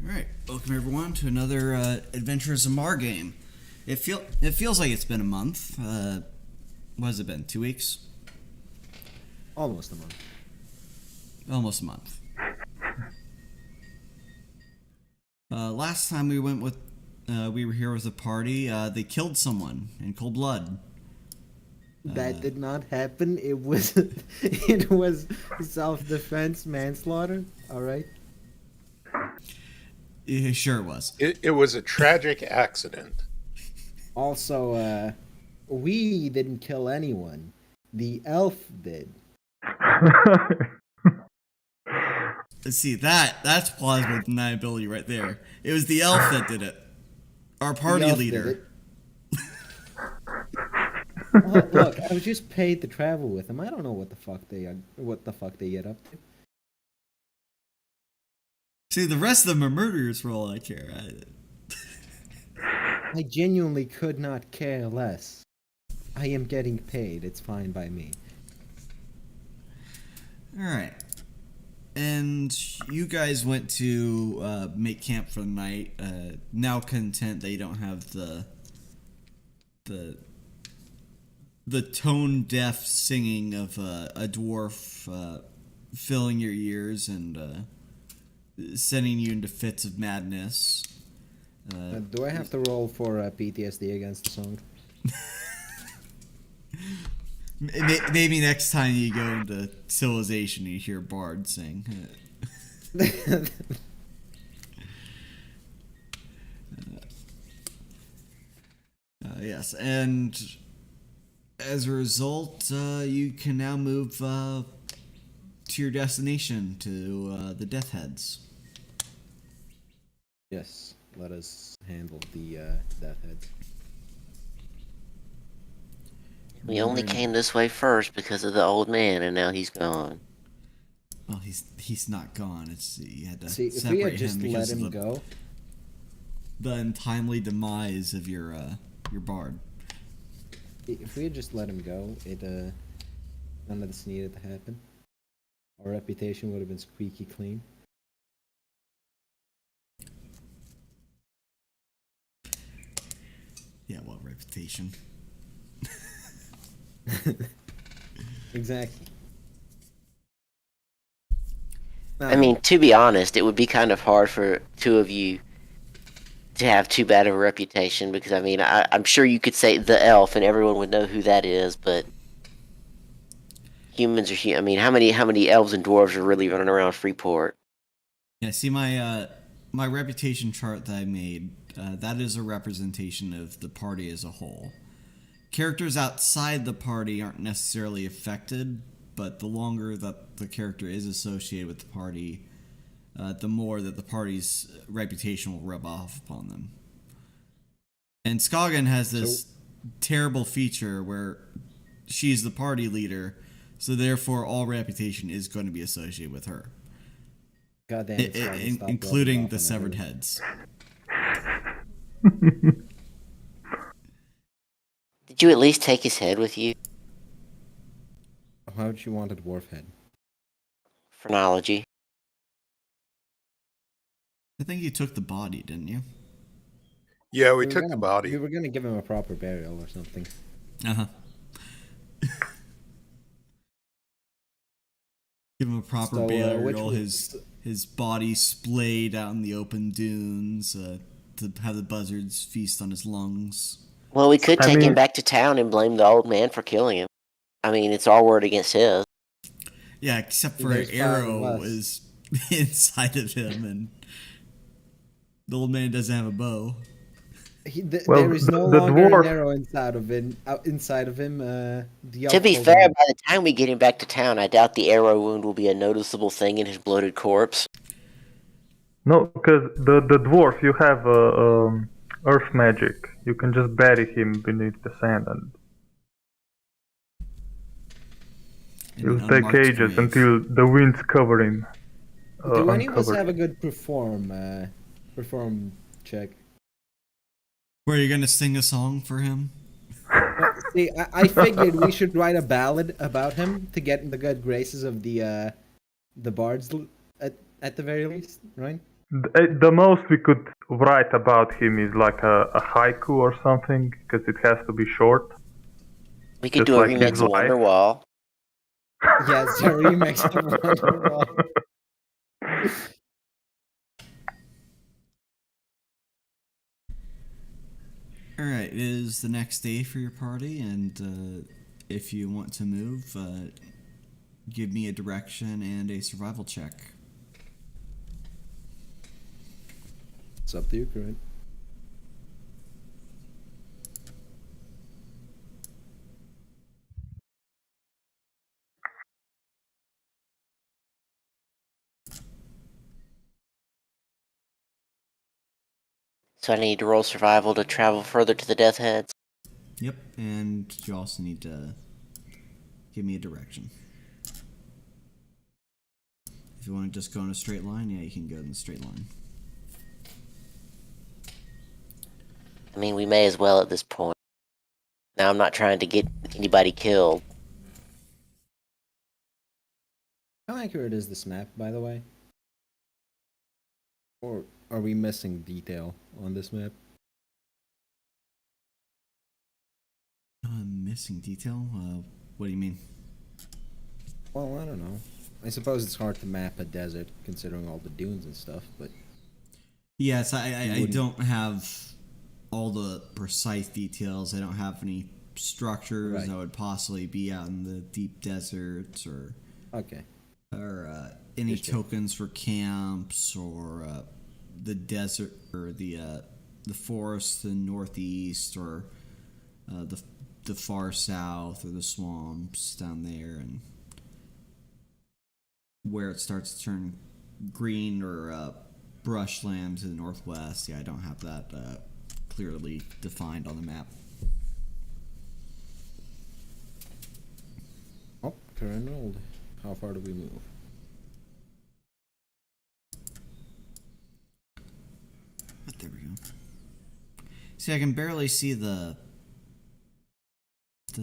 Alright, welcome everyone to another Adventures in Marr game. It feels like it's been a month. What has it been, 2 weeks? Almost a month. Almost a month. Last time we went with, we were here with a party, they killed someone in cold blood. That did not happen. It was it was self-defense manslaughter. All right. Yeah, sure it was. It was a tragic accident. Also, we didn't kill anyone. The elf did. Let's see, that's plausible deniability right there. It was the elf that did it. Our party leader. Well, look, I was just paid to travel with them. I don't know what the fuck they get up to. See, the rest of them are murderers for all I care. I genuinely could not care less. I am getting paid. It's fine by me. Alright. And you guys went to make camp for the night, now content that you don't have the tone-deaf singing of a dwarf filling your ears and sending you into fits of madness. Do I have to roll for PTSD against the song? Maybe next time you go into civilization, you hear Bard sing. Yes, and as a result, you can now move to your destination, to the Death Heads. Yes, let us handle the Death Heads. We only came this way first because of the old man, and now he's gone. Well, he's not gone. It's you had to See, if separate we had just him let because him of go, the untimely demise of your bard. if we had just let him go, none of this needed to happen. Our reputation would have been squeaky clean. Yeah, what reputation? Exactly. I mean, to be honest, it would be kind of hard for two of you to have too bad of a reputation, because, I mean, I'm sure you could say the elf and everyone would know who that is, but humans are, I mean, how many elves and dwarves are really running around Freeport? Yeah, see my reputation chart that I made, that is a representation of the party as a whole. Characters outside the party aren't necessarily affected, but the longer that the character is associated with the party, the more that the party's reputation will rub off upon them. And Skagen has this terrible feature where she's the party leader, so therefore all reputation is going to be associated with her. Goddamn, including the severed heads. Did you at least take his head with you? How would you want a dwarf head? Phrenology. I think you took the body, didn't you? Yeah, we took the body. We were gonna give him a proper burial or something. Uh-huh. Give him a proper burial, his body splayed out in the open dunes, to have the buzzards feast on his lungs. Well, we could take him back to town and blame the old man for killing him. I mean, it's our word against his. Yeah, except for an arrow is inside of him, and the old man doesn't have a bow. There is no longer an arrow inside of him. To be fair, by the time we get him back to town, I doubt the arrow wound will be a noticeable thing in his bloated corpse. No, because the dwarf, you have earth magic. You can just bury him beneath the sand, and it'll take ages until the winds cover him. Do any of us have a good perform check? Where you're gonna sing a song for him? Well, see, I figured we should write a ballad about him to get in the good graces of the bards at the very least, right? The most we could write about him is like a haiku or something, because it has to be short. We could Just do a like remix his of life. Wonderwall. Yeah, it's a remix of Wonderwall. All right, it is the next day for your party, and if you want to move, give me a direction and a survival check. It's up to you, Korinne. So I need to roll survival to travel further to the Death Heads. Yep, and you also need to give me a direction. If you want to just go in a straight line, yeah, you can go in a straight line. I mean, we may as well at this point. Now, I'm not trying to get anybody killed. How accurate is this map, by the way? Or are we missing detail on this map? Missing detail? What do you mean? Well, I don't know. I suppose it's hard to map a desert considering all the dunes and stuff, but Yes, I don't have all the precise details. I don't have any structures Right. that would possibly be out in the deep deserts or okay. any Understood. tokens for camps or the desert or the forest in the northeast or the far south or the swamps down there and where it starts to turn green or brushland to the northwest. Yeah, I don't have that clearly defined on the map. Oh, Korinne rolled. How far do we move? There we go. See, I can barely see the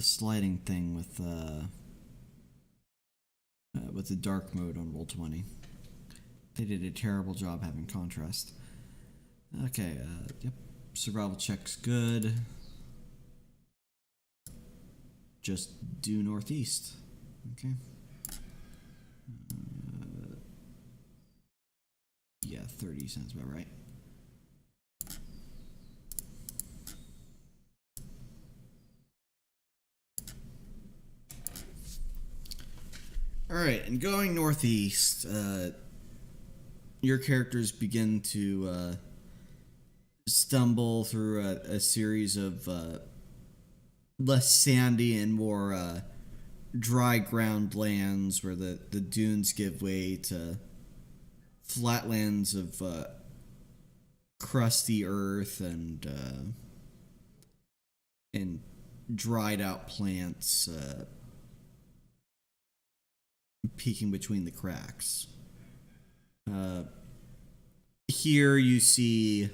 sliding thing with the dark mode on Roll20. They did a terrible job having contrast. Okay, yep. Survival check's good. Just due northeast. Okay. Yeah, 30 sounds about right. Alright, and going northeast, your characters begin to stumble through a series of less sandy and more dry ground lands where the dunes give way to flatlands of crusty earth and dried out plants peeking between the cracks. Here you see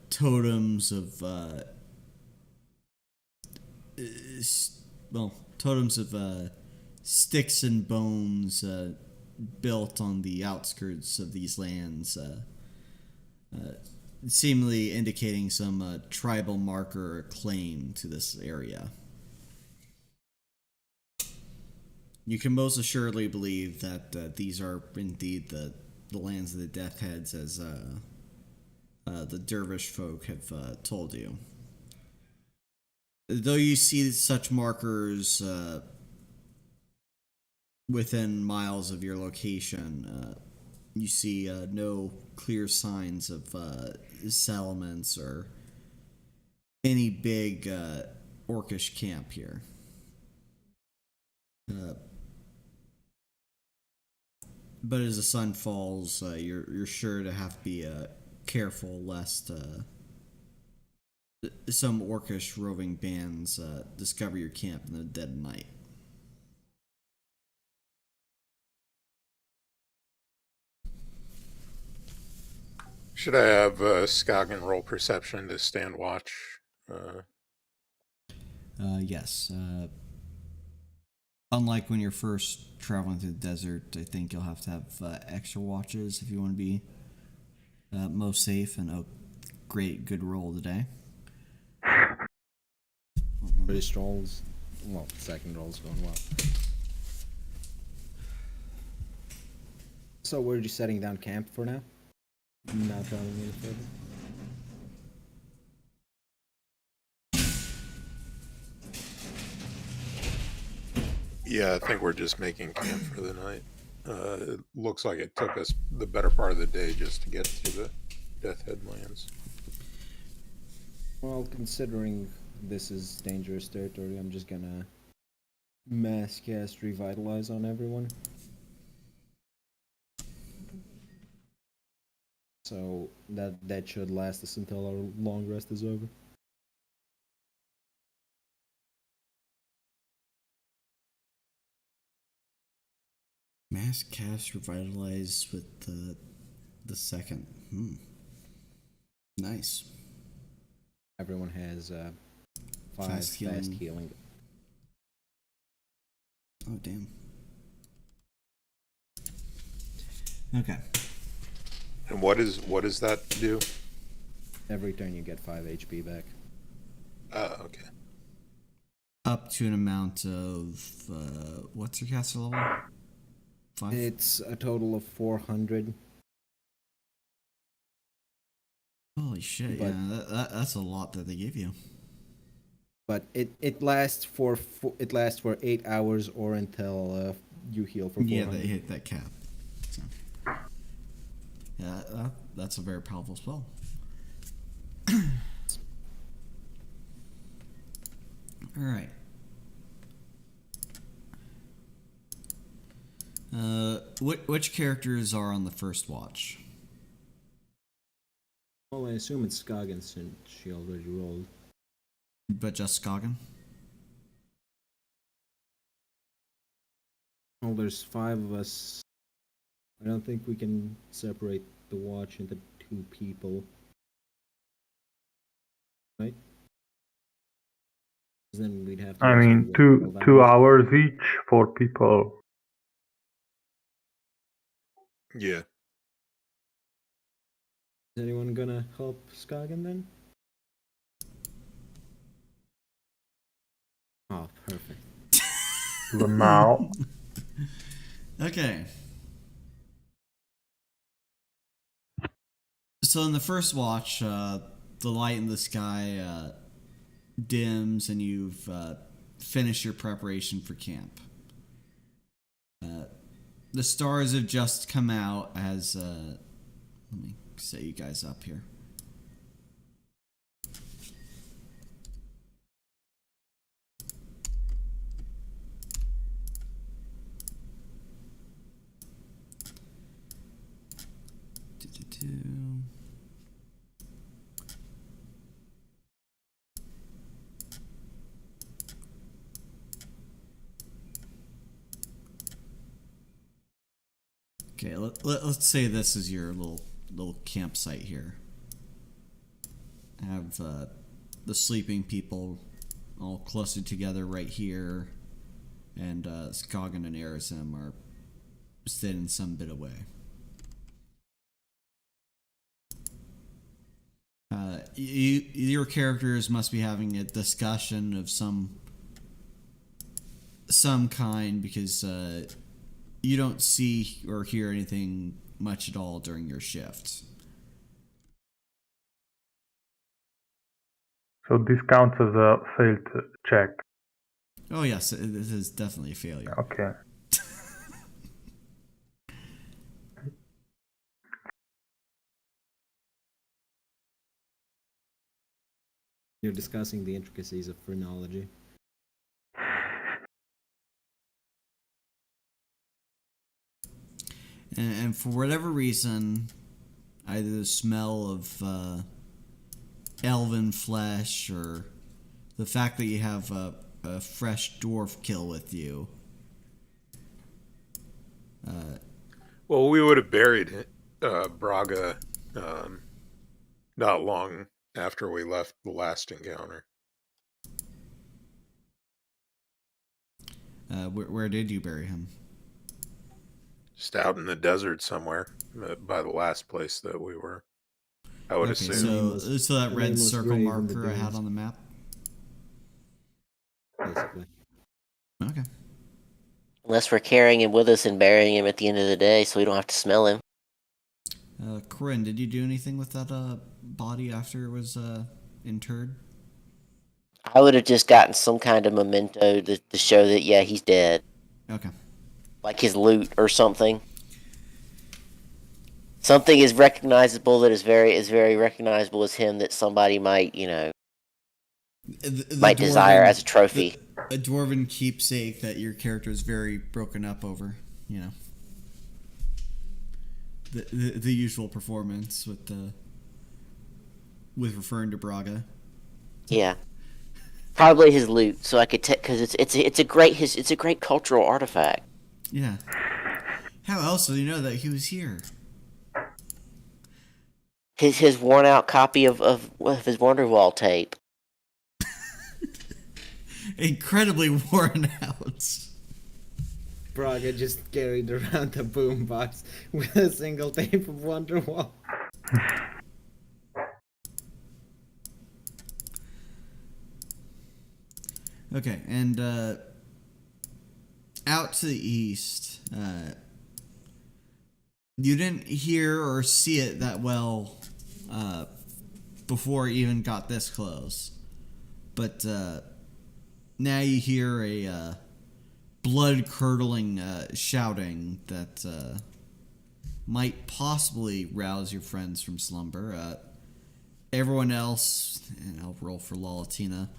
totems of totems of sticks and bones built on the outskirts of these lands, seemingly indicating some tribal marker or claim to this area. You can most assuredly believe that these are indeed the lands of the Death Heads, as the dervish folk have told you. Though you see such markers within miles of your location, you see no clear signs of settlements or any big orcish camp here. But as the sun falls, you're sure to have to be careful lest some orcish roving bands discover your camp in the dead of night. Should I have Skagen roll perception to stand watch? Yes. Unlike when you're first traveling through the desert, I think you'll have to have extra watches if you want to be most safe. And good roll today. First rolls, well, second roll's going well. So we're just setting down camp for now? Not traveling any further? Yeah, I think we're just making camp for the night. It looks like it took us the better part of the day just to get to the Death Headlands. Well, considering this is dangerous territory, I'm just gonna mass cast Revitalize on everyone. So that should last us until our long rest is over. Mass cast revitalize with the second. Nice. Everyone has 5 Fast fast healing. healing. Oh damn. Okay. And what does that do? Every turn you get 5 HP back. Okay. Up to an amount of what's your caster level? 5? It's a total of 400. Holy shit! But- yeah, that's a lot that they give you. But it lasts for 8 hours or until you heal for 400. Yeah, they hit that cap. So. Yeah, that's a very powerful spell. All right. Which characters are on the first watch? Well, I assume it's Skagen since she already rolled. But just Skagen? Well, there's 5 of us. I don't think we can separate the watch into 2 people. Right? 'Cause then we'd have to. I also mean, roll two damage. hours each for people. Yeah. Is anyone gonna help Skagen then? Oh, perfect. Now, Okay. So in the first watch, the light in the sky dims, and you've finished your preparation for camp. The stars have just come out as... let me set you guys up here. Okay, let's say this is your little campsite here. Have the sleeping people all clustered together right here, and Skagen and Erazem are sitting some bit away. Your characters must be having a discussion of some kind, because you don't see or hear anything much at all during your shift. so this counts as a failed check. Oh yes, this is definitely a failure. Okay. You're discussing the intricacies of phrenology. And for whatever reason, either the smell of elven flesh or the fact that you have a fresh dwarf kill with you. Well, we would have buried Braga not long after we left the last encounter. Where did you bury him? Just out in the desert somewhere by the last place that we were. I would Okay, assume. so that a red nameless circle grave in the marker I had dunes. on the map. Basically. Okay. Unless we're carrying him with us and burying him at the end of the day, so we don't have to smell him. Korinne, did you do anything with that body after it was interred? I would have just gotten some kind of memento to show that yeah, he's dead, Okay. like his loot or something. Something is recognizable that is very recognizable as him that somebody might might desire as a trophy. A dwarven keepsake that your character is very broken up over. The usual performance with referring to Braga. Yeah, probably his loot. So I could because it's a great cultural artifact. Yeah. How else do you know that he was here? His worn out copy of his Wonderwall tape. Incredibly worn out. Braga just carried around a boombox with a single tape of Wonderwall. Okay, and out to the east, you didn't hear or see it that well before it even got this close. But now you hear a blood-curdling shouting that might possibly rouse your friends from slumber. Everyone else, and I'll roll for Lalatina,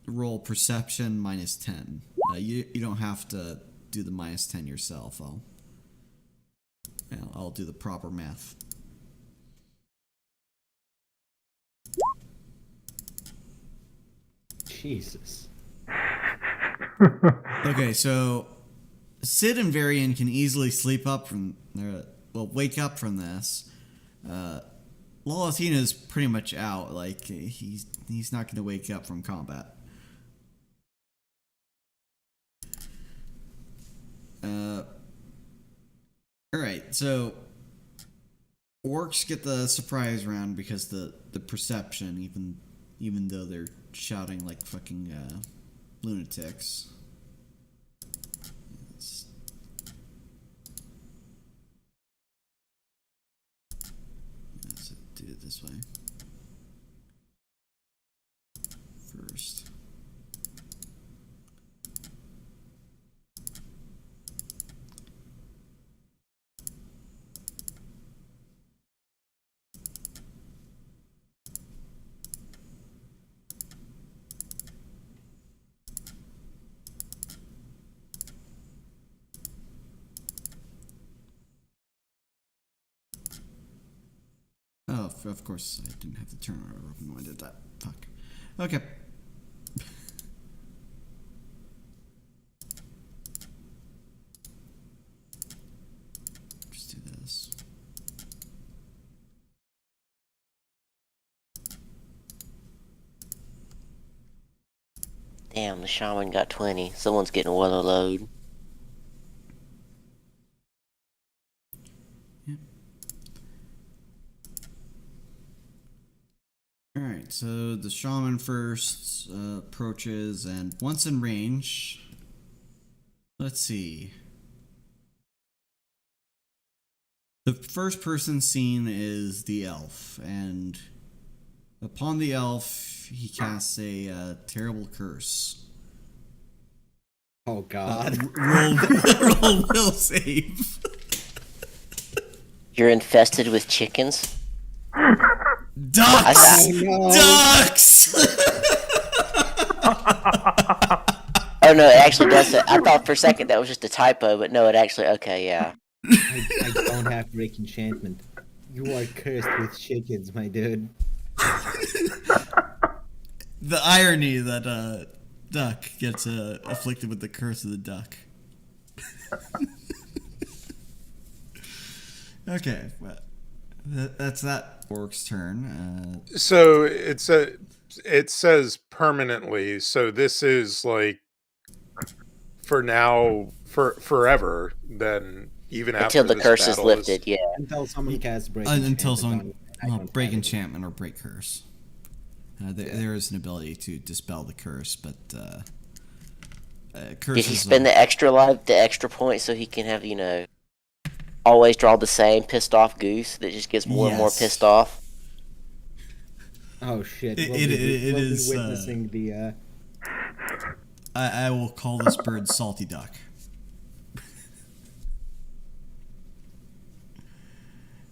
roll perception -10. You don't have to do the -10 yourself. I'll do the proper math. Jesus. Okay, so Sid and Varian can easily wake up from this. Lalatina's pretty much out. Like he's not going to wake up from combat. All right, so orcs get the surprise round because the perception, even though they're shouting like fucking lunatics. Let's do it this way first. Oh, of course, I didn't have the turn order open when I did that. Fuck. Okay. Just do this. Damn, the shaman got 20. Someone's getting well load. Alright, so the shaman first approaches, and once in range, let's see. The first person seen is the elf, and upon the elf, he casts a terrible curse. Oh God. Roll will save. You're infested with chickens? Ducks! Oh, no. Ducks! Oh no, it actually does say, I thought for a second that was just a typo, but no, it actually, okay, yeah. I don't have break enchantment. You are cursed with chickens, my dude. The irony that duck gets afflicted with the curse of the duck. Okay, well, that's that orc's turn. So it says permanently. So this is like for now, for forever. Then even Until after the this curse is battle lifted, yeah. Until someone casts break. Until enchantment someone on it, I don't break have it. enchantment or break curse. There is an ability to dispel the curse, but curse. Did he spend the extra life, the extra point, so he can have, always draw the same pissed off goose that just gets more and more Yes. pissed off? Oh shit! It We'll be is, witnessing the. I will call this bird Salty Duck.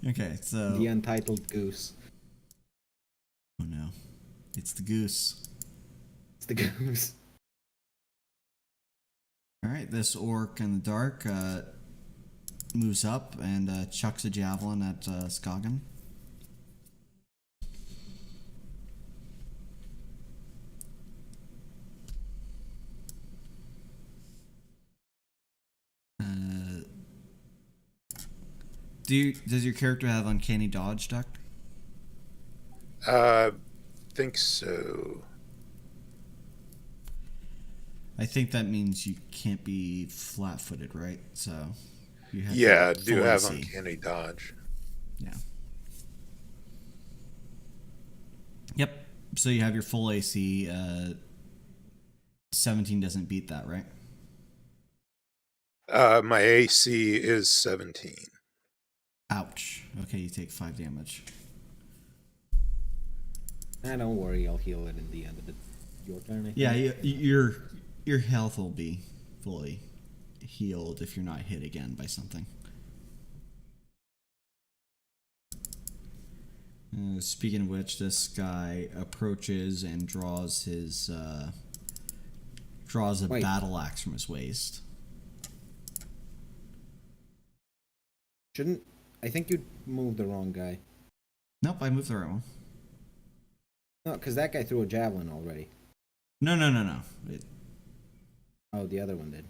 Okay, so. The untitled goose. Oh no. It's the goose. It's the goose. Alright, this orc in the dark moves up and chucks a javelin at Skagen. Does your character have uncanny dodge, Duck? Think so. I think that means you can't be flat-footed, right? So you have Yeah, full do have AC. uncanny dodge. Yeah. Yep. So you have your full AC. 17 doesn't beat that, right? My AC is 17. Ouch. Okay, you take 5 damage. Don't worry, I'll heal it in the end of your turn. I think. Yeah, your health will be fully healed if you're not hit again by something. Speaking of which, this guy approaches and draws a Wait. battle axe from his waist. I think you moved the wrong guy. Nope, I moved the right one. No, because that guy threw a javelin already. No. Oh, the other one did.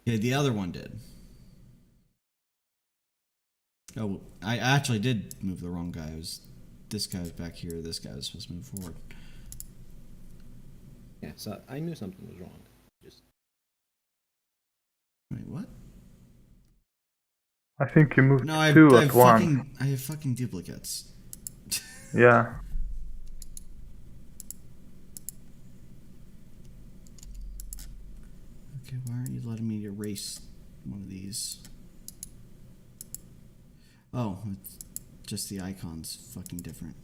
Yeah, the other one did. Oh, I actually did move the wrong guy. This guy was back here. This guy was supposed to move forward. Yeah, so I knew something was wrong. Just Wait, what? I think you moved No, two at once. I have fucking duplicates. Yeah. Okay, why aren't you letting me erase one of these? Oh, it's just the icon's fucking different.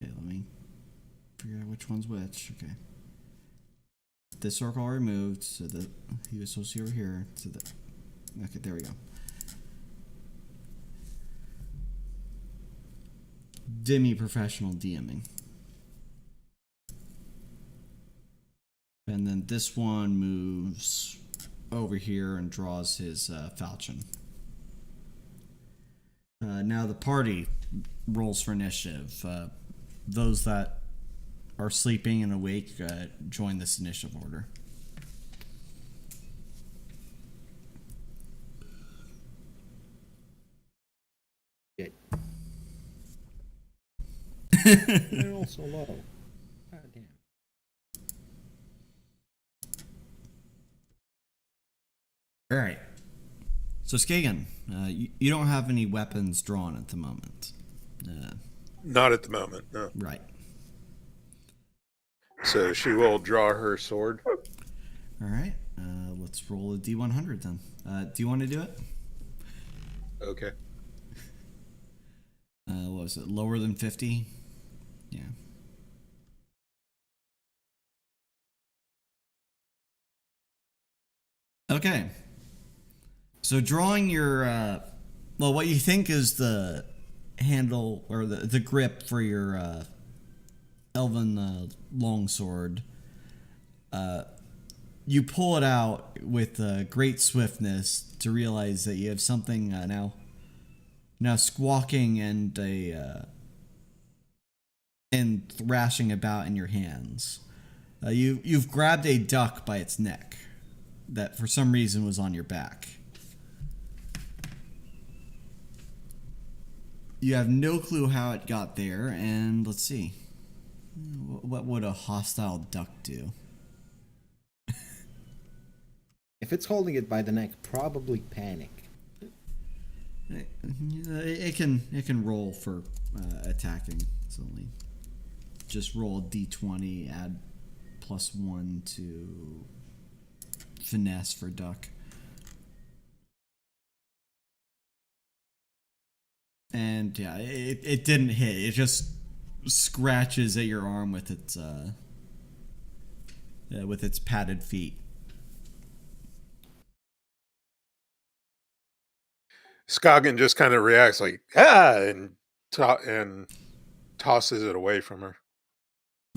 Okay, let me figure out which one's which. Okay. This circle I removed, so that he was supposed to be over here. So that. Okay, there we go. Demi-professional DMing. And then this one moves over here and draws his falchion. Now the party rolls for initiative. Those that are sleeping and awake join this initiative order. shit. They're all so low. God damn. All right. So Skagen, you don't have any weapons drawn at the moment. Not at the moment, no. Right. So she will draw her sword. All right. Let's roll a D100 then. Do you want to do it? Okay. What was it? Lower than 50? Yeah. Okay. So drawing your, what you think is the handle or the grip for your elven longsword, you pull it out with great swiftness to realize that you have something now squawking and and thrashing about in your hands. You've grabbed a duck by its neck that for some reason was on your back. You have no clue how it got there, and let's see. What would a hostile duck do? If it's holding it by the neck, probably panic. It can roll for attacking. It's only just roll a d20, add +1 to finesse for duck. And yeah, it didn't hit. It just scratches at your arm with its padded feet. Scoggin just kind of reacts like and tosses it away from her.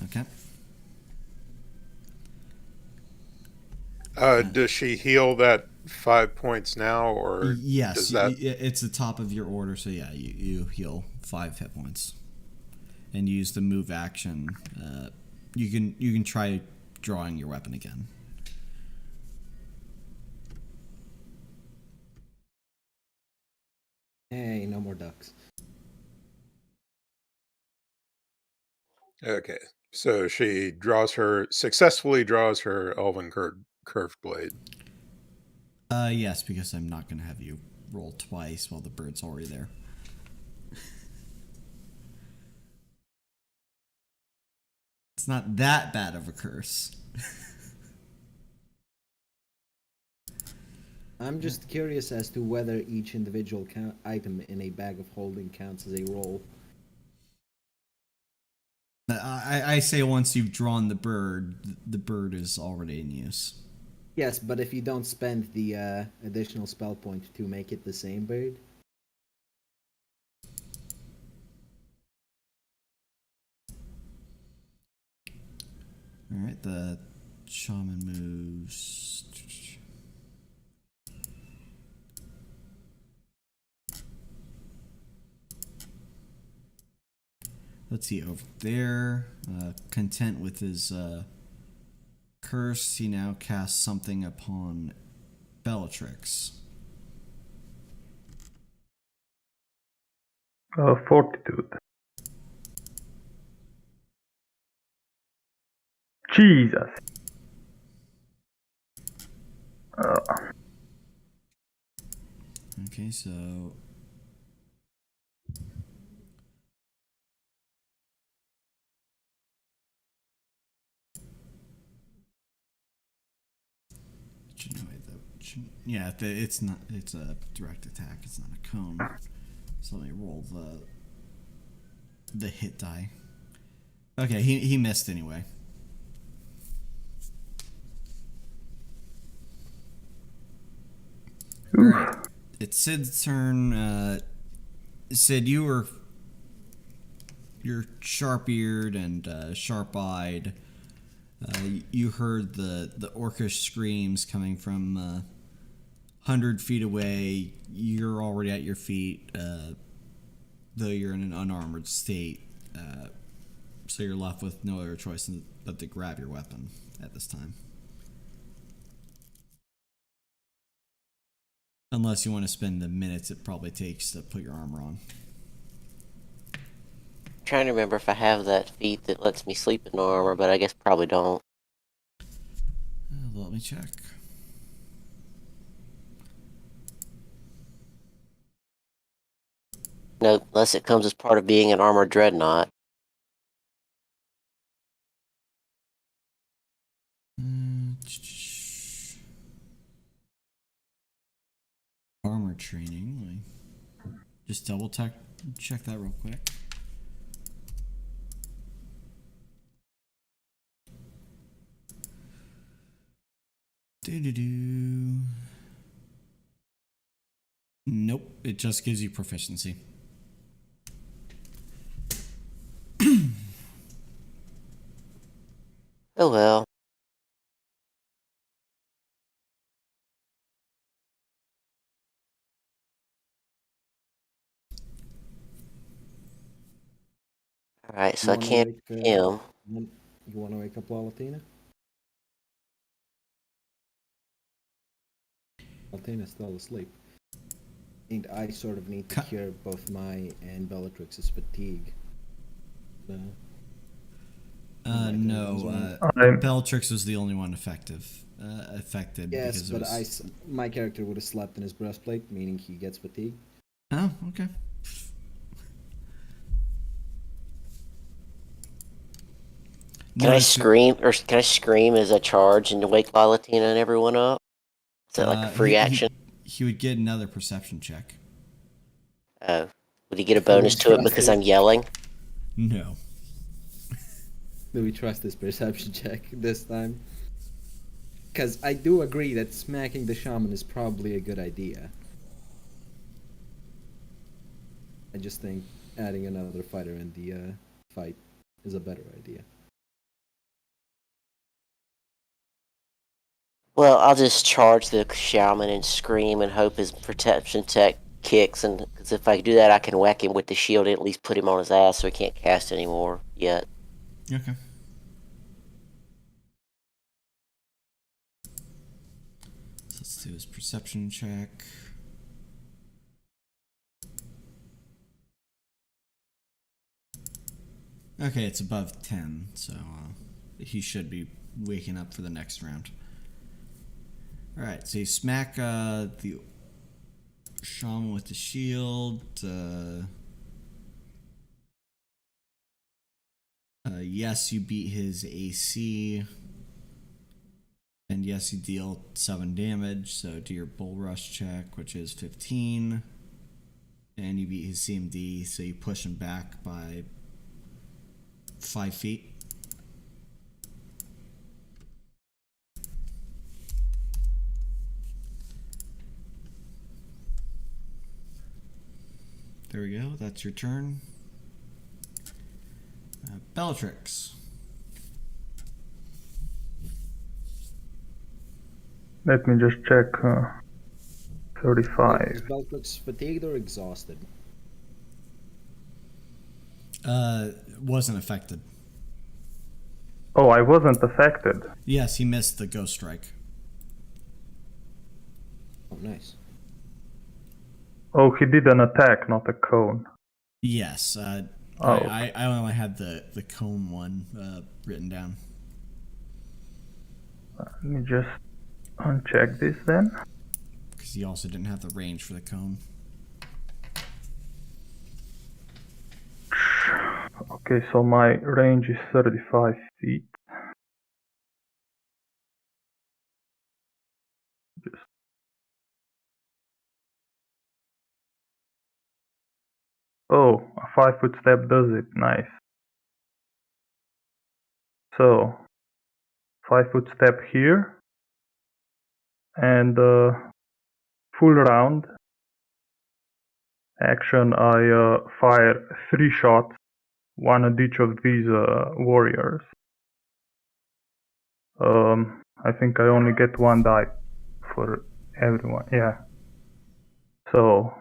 Okay. Does she heal that 5 points now, or Yes, does that? it's the top of your order, so yeah, you heal 5 hit points, and use the move action. You can try drawing your weapon again. Hey, no more ducks. Okay, so she successfully draws her elven curved blade. Yes, because I'm not going to have you roll twice while the bird's already there. It's not that bad of a curse. I'm just curious as to whether each individual item in a bag of holding counts as a roll. I say once you've drawn the bird is already in use. Yes, but if you don't spend the additional spell point to make it the same bird. Alright, the shaman moves. Let's see, over there, content with his curse, he now casts something upon Bellatrix. Fortitude. Jesus. Okay, so yeah, it's not. It's a direct attack. It's not a cone. So let me roll the hit die. Okay, he missed anyway. Alright. It's Sid's turn. Sid, you're sharp-eared and sharp-eyed. You heard the orcish screams coming from 100 feet away. You're already at your feet, though you're in an unarmored state. So you're left with no other choice but to grab your weapon at this time. Unless you want to spend the minutes it probably takes to put your armor on. Trying to remember if I have that feat that lets me sleep in armor, but I guess probably don't. Let me check. No, unless it comes as part of being an armored dreadnought. Armor training. Just double check that real quick. Nope, it just gives you proficiency. Oh well. Alright, so I can't him. You want to wake up Lalatina? Lalatina's still asleep. And I sort of need to cure both my and Bellatrix's fatigue. So. No. I'm- Bellatrix was the only one affected. Yes, because but it was... my character would have slept in his breastplate, meaning he gets fatigue. Oh, okay. Can I Notice- scream, or can I scream as I charge and wake Lalatina and everyone up? Is that like a free action? He would get another perception check. Oh, would he get a Do we bonus to it trust because it? I'm yelling? No. Do we trust this perception check this time? Because I do agree that smacking the shaman is probably a good idea. I just think adding another fighter in the fight is a better idea. Well, I'll just charge the shaman and scream and hope his perception check kicks. And because if I do that, I can whack him with the shield and at least put him on his ass so he can't cast anymore yet. Okay. So let's do his perception check. Okay, it's above 10, so he should be waking up for the next round. Alright, so you smack the shaman with the shield. Yes, you beat his AC. And yes, you deal 7 damage, so do your bull rush check, which is 15. And you beat his CMD, so you push him back by 5 feet. There we go, that's your turn. Bellatrix. Let me just check. 35. Is Bellatrix fatigued or exhausted? Wasn't affected. Oh, I wasn't affected. Yes, he missed the ghost strike. Oh, nice. Oh, he did an attack, not a cone. Yes, Oh. I only had the cone one written down. Let me just uncheck this then. Because he also didn't have the range for the cone. Okay, so my range is 35 feet. Just oh, a 5-foot step does it. Nice. So, 5-foot step here. And full round action, I fire 3 shots, one at each of these warriors. I think I only get 1 die for everyone. Yeah. So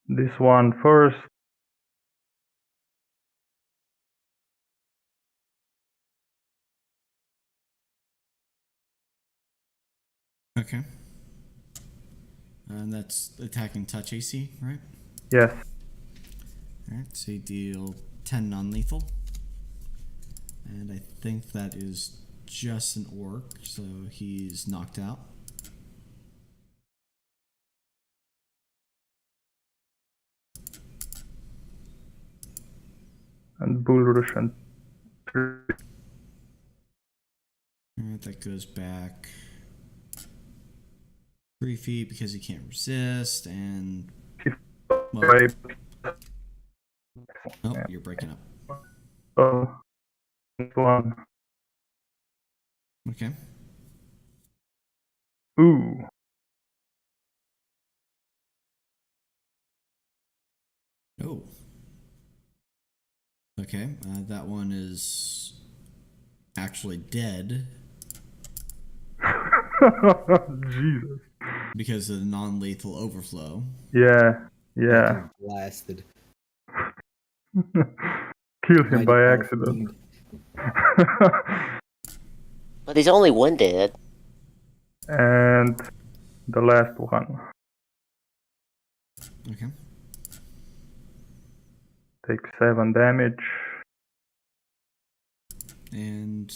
this one first. Okay. And that's attacking touch AC, right? Yes. Alright, so you deal 10 non-lethal. And I think that is just an orc, so he's knocked out. And bull rush and 3. Alright, that goes back 3 feet because he can't resist, and... Well, Right. oh, Yeah. you're breaking up. Oh, this one. Okay. Ooh. Oh. Okay, that one is actually dead Jesus. because of the non-lethal overflow. Yeah. Yeah. Fucking blasted. Kill him Mighty by elf accident. fiend. But he's only 1 dead. And the last one. Okay. Take 7 damage. And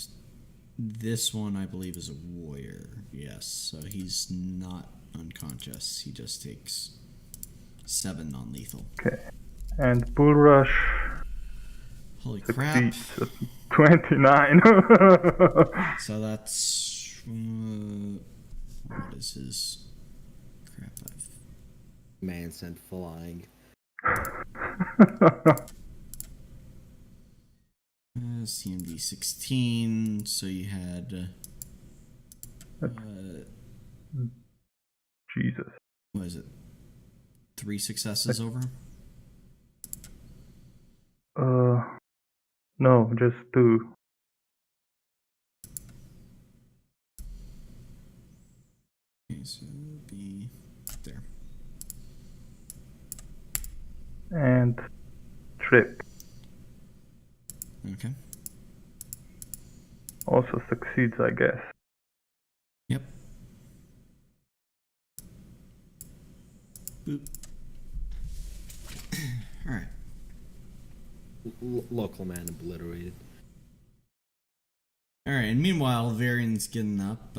this one, I believe, is a warrior. Yes, so he's not unconscious. He just takes 7 non-lethal. Okay. And Bull Rush Holy crap. succeeds. 29. So that's... what is his... Crap, Man sent flying. CMD 16, so you had... Jesus. what is it? 3 successes over? No, just 2. Okay, so it would be there. And Trip Okay. also succeeds, I guess. Yep. Boop. Alright. Local man obliterated. Alright, and meanwhile, Varian's getting up,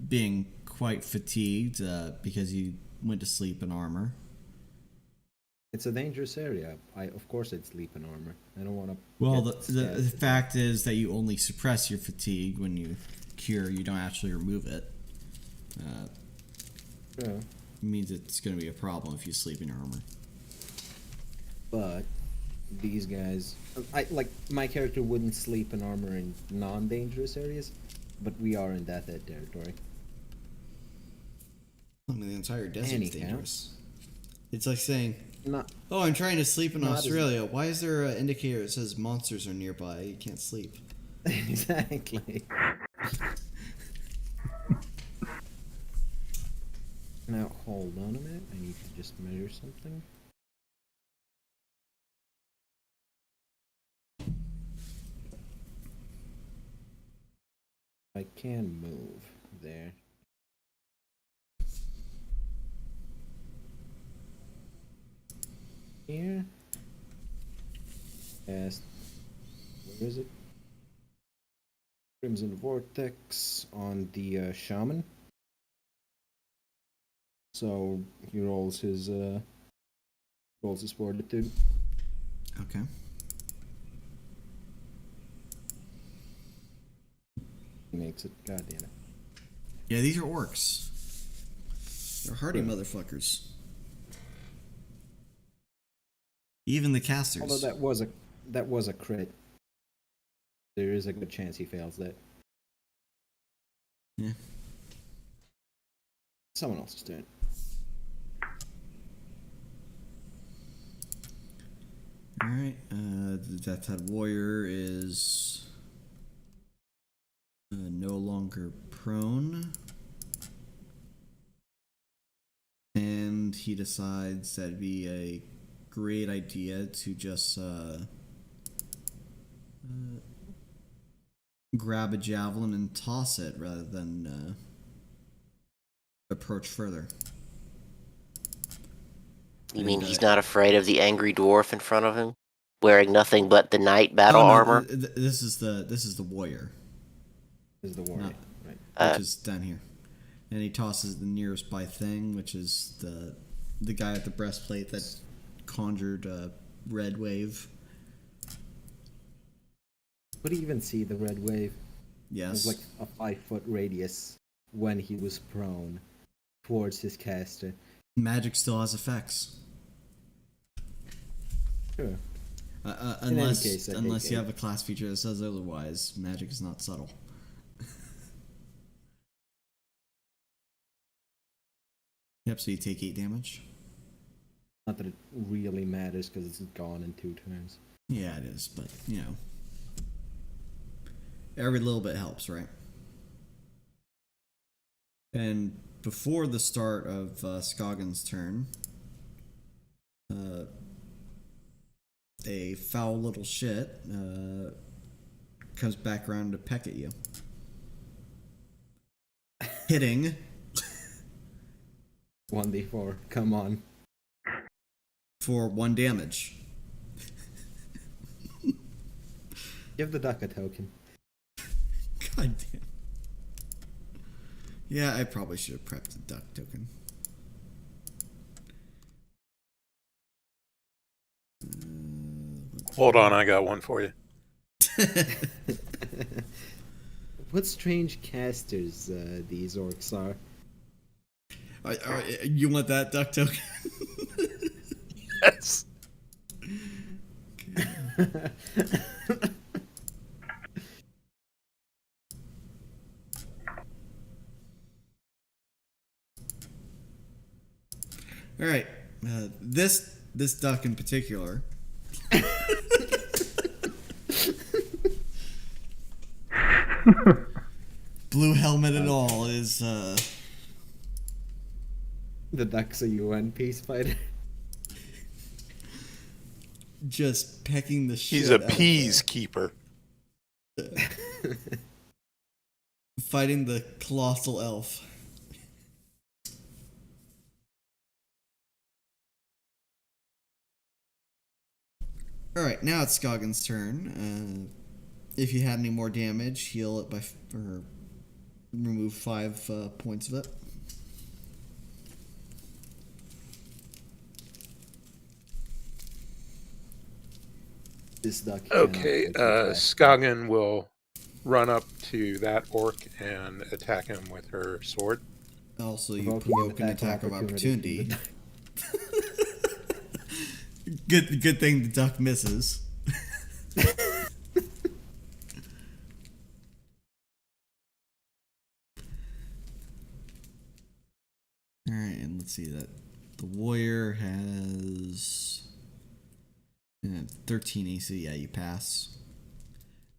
being quite fatigued because he went to sleep in armor. It's a dangerous area. Of course I'd sleep in armor. I don't want to... Well, the fact is that you only suppress your fatigue when you cure. You don't actually remove it. Yeah. It means it's going to be a problem if you sleep in your armor. But these guys... my character wouldn't sleep in armor in non-dangerous areas, but we are in Death Head territory. I mean, the entire desert's Anyhow. dangerous. It's like saying, Not... oh, I'm trying to sleep in Not as- Australia. Why is there an indicator that says monsters are nearby? You can't sleep. Exactly. Now, hold on a minute. I need to just measure something. I can move there. Here. Cast. Where is it? Crimson Vortex on the shaman. So he rolls his fortitude. Okay. He makes it. God damn it. Yeah, these are orcs. They're hardy motherfuckers. Even the casters. Although that was a crit. There is a good chance he fails that. Yeah. Someone else's turn. Alright, the Death Head Warrior is no longer prone. And he decides that it'd be a great idea to just grab a javelin and toss it rather than approach further. You mean he's not afraid of the angry dwarf in front of him, wearing nothing but the knight battle Oh, no, armor? This is the warrior. Is the warrior, Not- right? which is down here, and he tosses the nearest by thing, which is the guy at the breastplate that conjured red wave. Would he even see the red wave? It Yes. was like a 5-foot radius when he was prone towards his caster. Magic still has effects. Sure. Unless case, I unless think you have a class feature that says otherwise, magic is not subtle. Yep, so you take 8 damage. Not that it really matters because it's gone in 2 turns. Yeah, it is, but you know, every little bit helps, right? And before the start of Scoggins' turn, a foul little shit comes back around to peck at you, hitting 1d4, come on. for 1 damage. Give the duck a token. God damn. Yeah, I probably should have prepped the duck token. Hold on, I got one for you. What strange casters these orcs are. You want that duck token? Yes. All right. This duck in particular. Blue helmet and all is The duck's a UN peace fighter. just pecking the shit. He's a out of peas keeper. fighting the colossal elf. Alright, now it's Scoggins' turn. If you had any more damage, heal it by or remove 5 points of it. This duck. Okay, cannot attack. Skoggin will run up to that orc and attack him with her sword. Also, you Provoking provoke an attack of opportunity. Good thing the duck misses. Alright, and let's see that. The warrior has 13 AC. Yeah, you pass.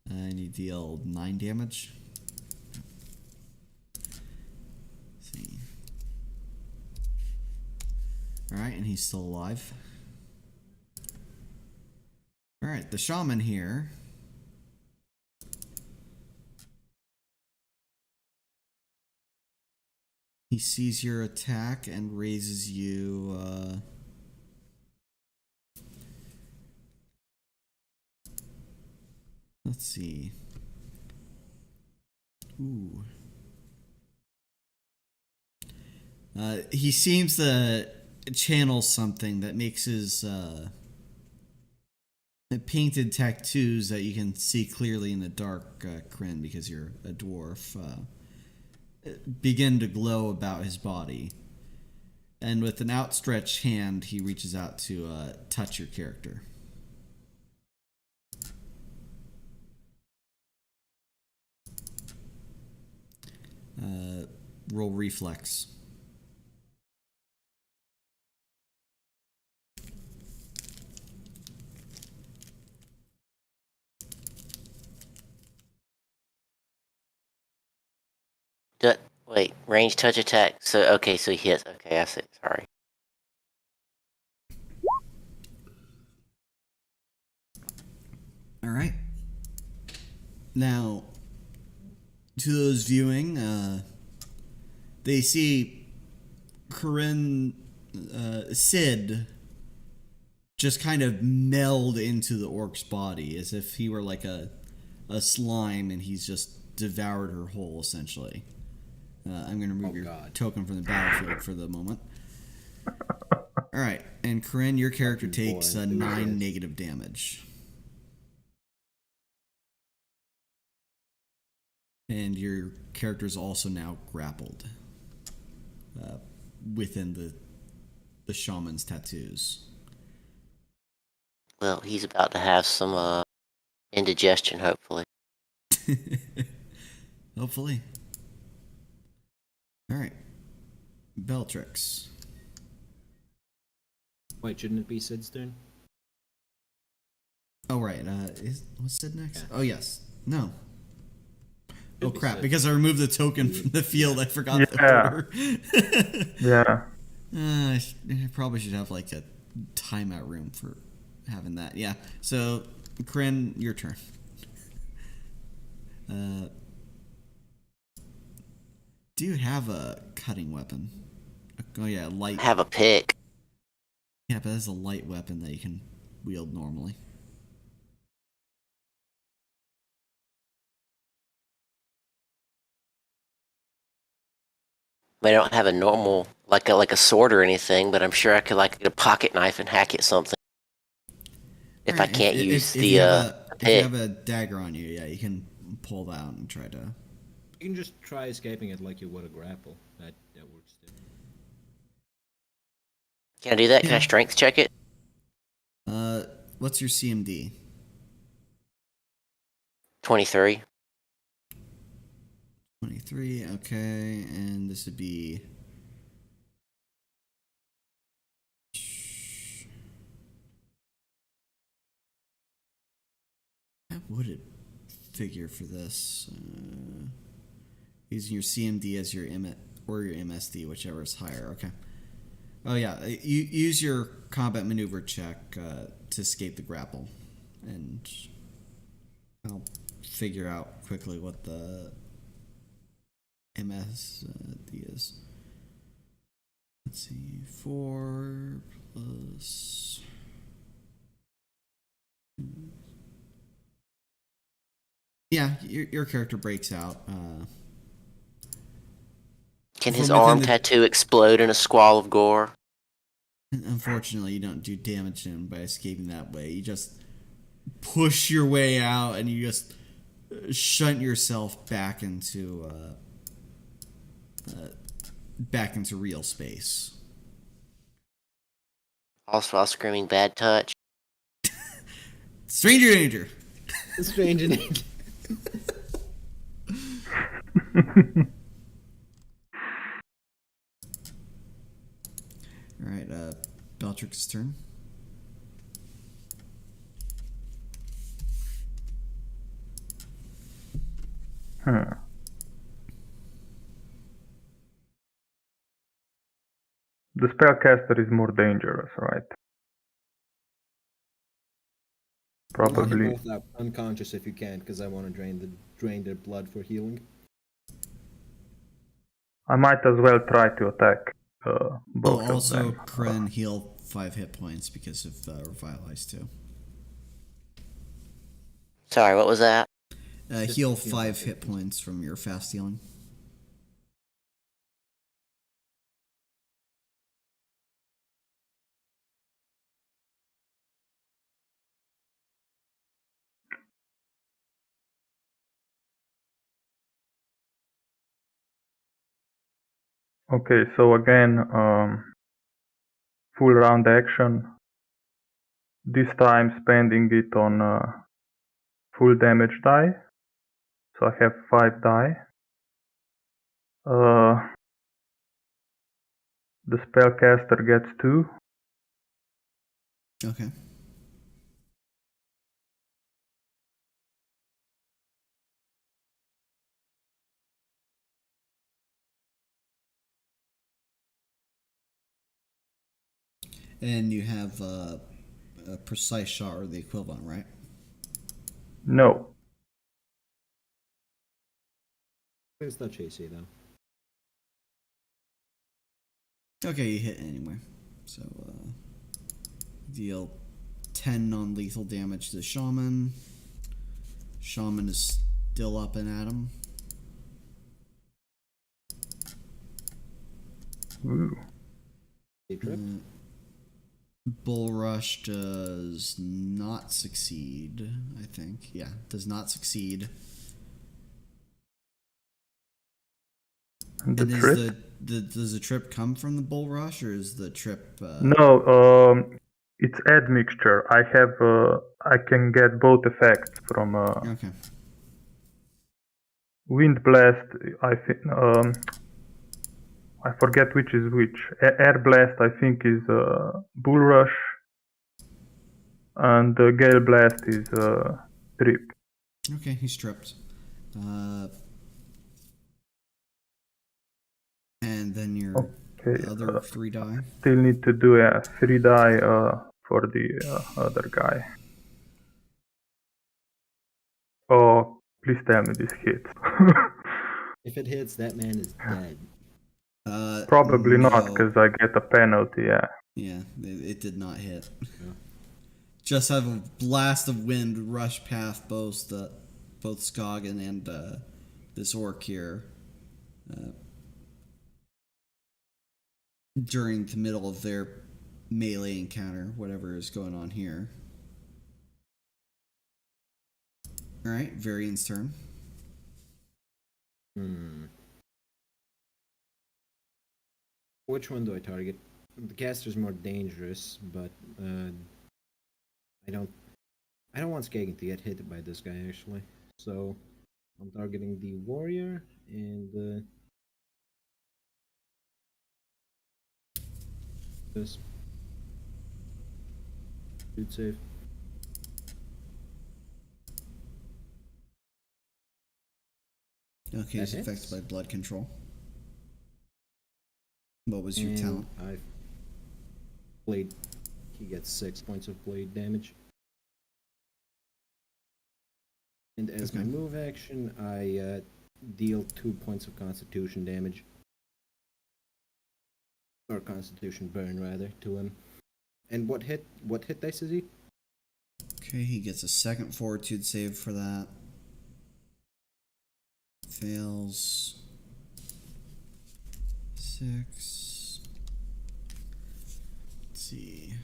And you deal 9 damage. Let's see. Alright, and he's still alive. Alright, the shaman here. He sees your attack and raises you, let's see. Ooh. He seems to channel something that makes his, painted tattoos that you can see clearly in the dark, Korinne, because you're a dwarf, begin to glow about his body. And with an outstretched hand, he reaches out to touch your character. Roll reflex. Wait, range touch attack. So okay, so he hits. Okay, I see. Sorry. All right. Now, to those viewing, they see Korinne, Sid, just kind of meld into the orc's body as if he were like a slime and he's just devoured her whole, essentially. I'm going to remove your token from the battlefield for the moment. All right, and Korinne, your character takes 9 negative damage. And your character is also now grappled within the shaman's tattoos. Well, he's about to have some indigestion, hopefully. Hopefully. All right, Bellatrix. Wait, shouldn't it be Sid's turn? Oh right, what's Sid next? Yeah. Oh yes, no. Oh be crap! Sid. Because I removed the token from the field, I forgot the order. Yeah. I probably should have like a timeout room for having that. Yeah. So, Korinne, your turn. Do you have a cutting weapon? Oh yeah, light. I have a pick. Yeah, but that's a light weapon that you can wield normally. I don't have a normal like a sword or anything, but I'm sure I could like get a pocket knife and hack at something if I Alright, can't use if you have a if you pick. have a dagger on you, yeah, you can pull that out and try to. You can just try escaping it like you would a grapple. That works too. Can I do that? Can I Yeah. strength check it? What's your CMD? 23. 23. Okay, and this would be. How would it figure for this? Using your CMD as your or your MSD, whichever is higher. Okay. Oh yeah, you use your combat maneuver check to escape the grapple, and I'll figure out quickly what the MSD is. Let's see, 4 plus. Yeah, your character breaks out. Can From his within arm the- tattoo explode in a squall of gore? Unfortunately, you don't do damage to him by escaping that way. You just push your way out, and you just shunt yourself back into real space. Also while screaming bad touch. Stranger danger. Strange in it. All right, Beltrix's turn. The spellcaster is more dangerous, right? Knock them Probably. both out unconscious if you can, because I want to drain their blood for healing. I might as well try to attack both of Also, them. Korinne heal 5 hit points because of Revitalize too. Sorry, what was that? Heal 5 hit points from your fast healing. Okay, so again, full round action. This time spending it on full damage die. So I have 5 die. The spellcaster gets 2. Okay. And you have a precise shot or the equivalent, right? No. It's not chasey though. Okay, you hit anyway. So, deal 10 non-lethal damage to the shaman. Shaman is still up and at him. Ooh. Trip. Bull Rush does not succeed, I think. Yeah, does not succeed. And the And is trip? does the trip come from the Bull Rush, or is the trip... No, it's admixture. I have, I can get both effects from Okay. Wind Blast. I think, I forget which is which. Air Blast, I think, is Bull Rush, and Gale Blast is Trip. Okay, he's tripped. And then your Okay, other 3 die. still need to do a 3 die for the other guy. Oh, please tell me this hits. If it hits, that man is dead. Probably not, no. because I get a penalty, yeah. Yeah, it did not hit. Yeah. Just have a blast of wind rush past both Skogan and this orc here. during the middle of their melee encounter, whatever is going on here. Alright, Varian's turn. Which one do I target? The caster's more dangerous, but I don't want Skagen to get hit by this guy actually. So I'm targeting the warrior and this dude save. Okay, he's That affected hits. by blood control. What was your And talent? I've blade. He gets 6 points of blade damage. And as my Okay. move action, I deal 2 points of constitution damage. Or constitution burn, rather, to him. And what hit dice is he? Okay, he gets a second fortitude save for that. Fails. 6. Let's see.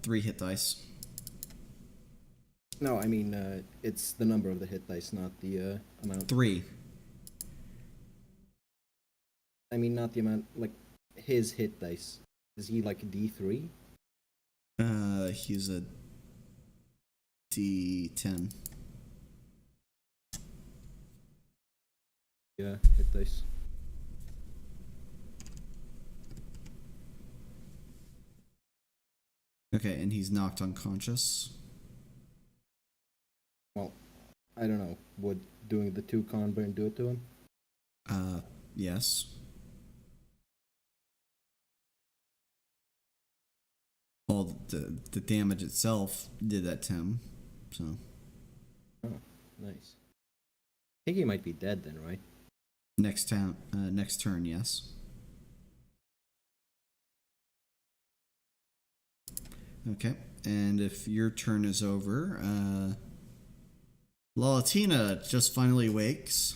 3 hit dice. No, I mean, it's the number of the hit dice, not the amount. 3. I mean, not the amount, like, his hit dice. Is he like a D3? He's a D10. Yeah, hit dice. Okay, and he's knocked unconscious. Well, I don't know. Would doing the 2 con burn do it to him? Yes. Well, the damage itself did that to him, so. Oh, nice. I think he might be dead then, right? Next turn, yes. Okay, and if your turn is over, Lalatina just finally wakes.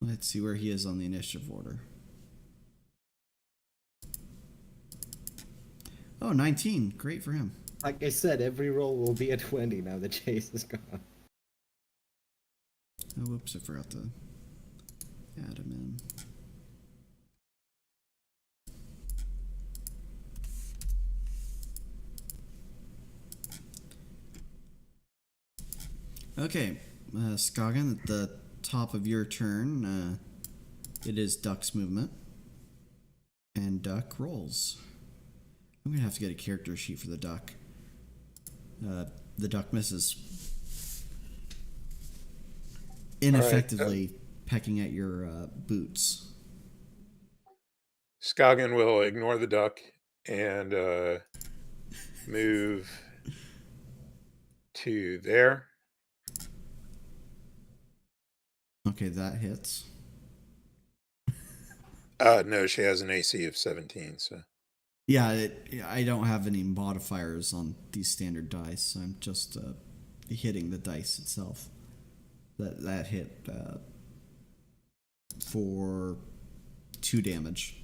Let's see where he is on the initiative order. Oh, 19. Great for him. Like I said, every roll will be a 20 now that Chase is gone. Oh, whoops, I forgot to add him in. Okay, Skagen, at the top of your turn, it is Duck's movement. And Duck rolls. I'm going to have to get a character sheet for the Duck. The Duck misses. Ineffectively pecking at your boots. Skagen will ignore the duck and move to there. Okay, that hits. No, she has an AC of 17, so. Yeah, I don't have any modifiers on these standard dice. I'm just hitting the dice itself. That hit for 2 damage.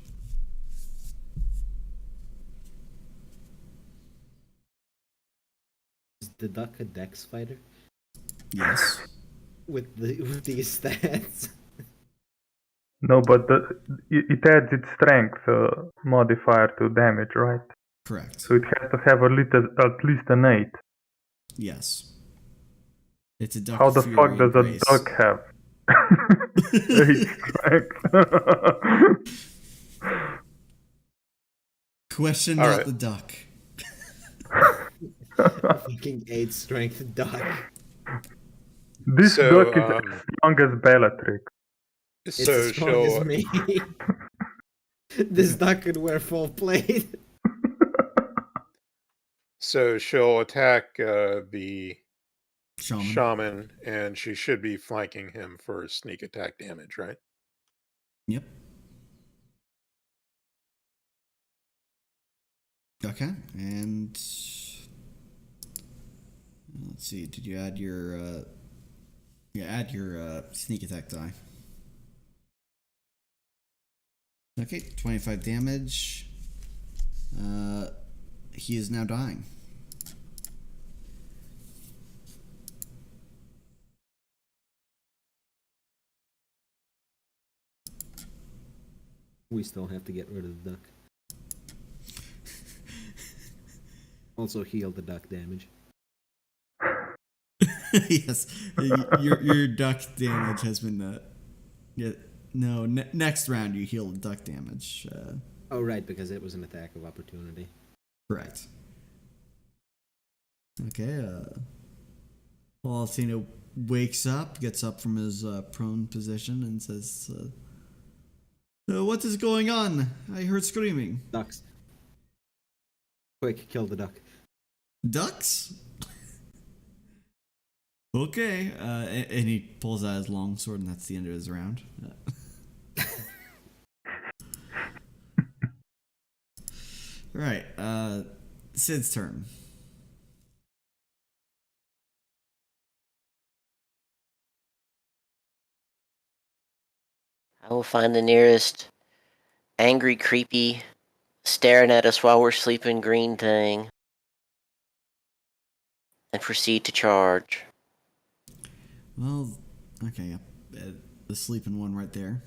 Is the duck a dex fighter? Yes. With these stats? No, but it adds its strength modifier to damage, right? Correct. So it has to have at least an 8. Yes. It's a duck. How of the fury fuck and does grace. a duck have 8 strength? Question All not right. the duck. Fucking 8 strength duck. This So, duck is as strong as Bellatrix. It's so as strong as she'll me. This duck could wear full plate. she'll attack the Shaman. shaman, and she should be flanking him for sneak attack damage, right? Yep. Okay, and let's see. Did you add your add your sneak attack die? Okay, 25 damage. He is now dying. We still have to get rid of the duck. Also heal the duck damage. Yes, your duck damage has been. Yeah, no. Next round you heal the duck damage. Oh, right, because it was an attack of opportunity. Correct. Okay. Palatino wakes up, gets up from his prone position, and says, "What is going on? I heard screaming. Ducks. Quick, kill the duck. Ducks." Okay, and he pulls out his longsword, and that's the end of his round. Right, Sid's turn. I will find the nearest angry, creepy, staring at us while we're sleeping green thing and proceed to charge. Well, okay, the sleeping one right there.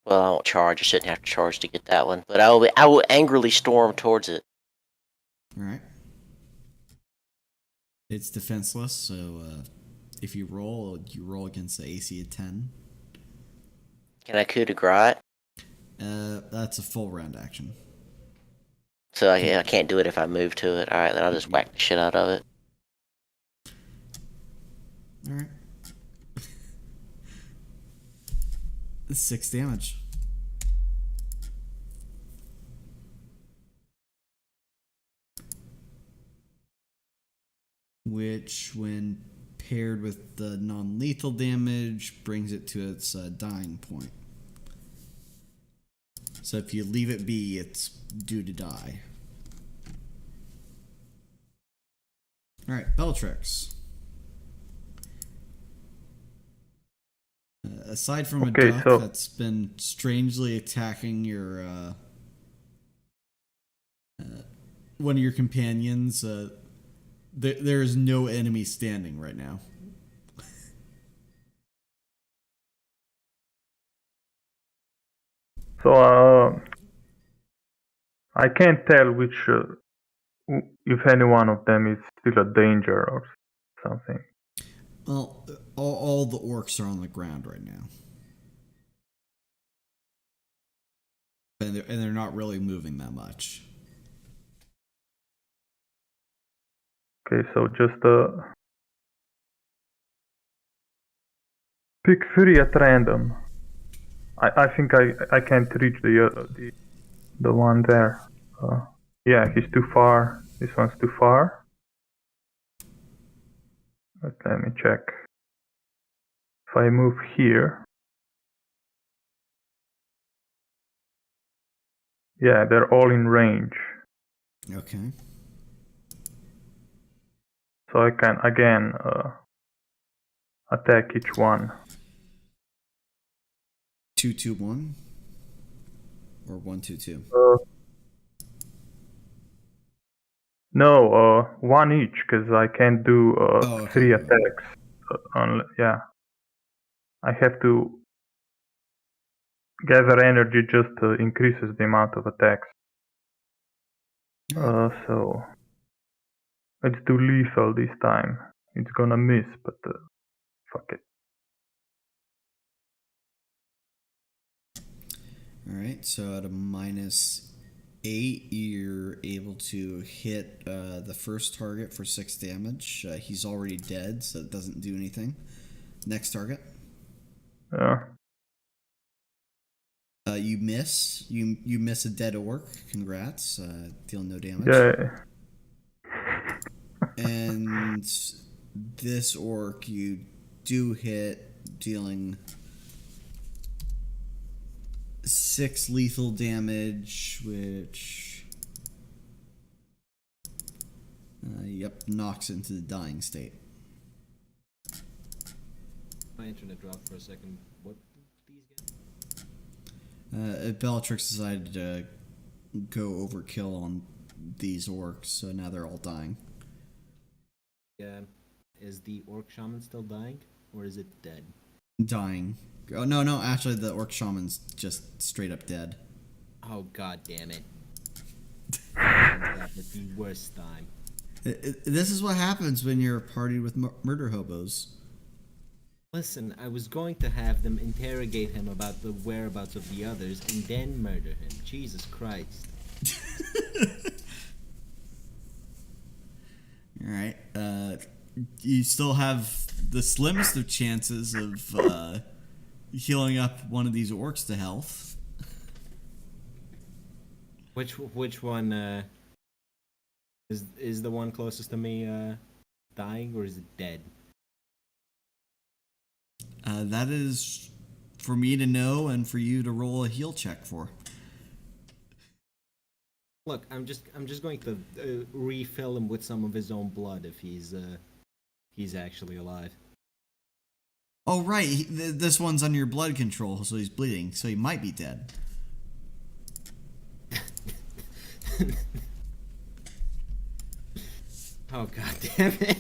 Well, I won't charge. I shouldn't have to charge to get that one. But I will angrily storm towards it. All right. It's defenseless, so if you roll against the AC of 10. Can I coup de grace? That's a full round action. So I can't do it if I move to it. Alright, then I'll just whack the shit out of it. All right. 6 damage. Which, when paired with the non-lethal damage, brings it to its dying point. So if you leave it be, it's due to die. Alright, Bellatrix. Aside from a duck that's been strangely attacking your one of your companions, there is no enemy standing right now. So I can't tell which, if any one of them is still a danger or something. Well, all the orcs are on the ground right now. And they're not really moving that much. Okay, so just pick 3 at random. I think I can't reach the one there. Yeah, he's too far. This one's too far. But let me check. If I move here, yeah, they're all in range. Okay. So I can again attack each one. 2-2-1 or 1-2-2. No, 1 each, because I can't do okay. 3 attacks. Yeah, I have to gather energy just increases the amount of attacks. So let's do lethal this time. It's gonna miss, but fuck it. Alright, so at a -8, you're able to hit the first target for 6 damage. He's already dead, so it doesn't do anything. Next target. You miss. You miss a dead orc. Congrats. Deal no damage. Yeah. And this orc you do hit, dealing 6 lethal damage, which knocks into the dying state. my internet dropped for a second. What did these guys? Bellatrix decided to go overkill on these orcs, so now they're all dying. Is the orc shaman still dying, or is it dead? Dying. Oh, no, actually the orc shaman's just straight up dead. Oh, god damn it. That was the worst time. This is what happens when you're partied with murder hobos. Listen, I was going to have them interrogate him about the whereabouts of the others and then murder him. Jesus Christ. Alright, you still have the slimmest of chances of healing up one of these orcs to health. Which one is the one closest to me dying, or is it dead? That is for me to know and for you to roll a heal check for. Look, I'm just going to refill him with some of his own blood if he's actually alive. Oh right, this one's under your blood control, so he's bleeding, so he might be dead. Oh god damn it.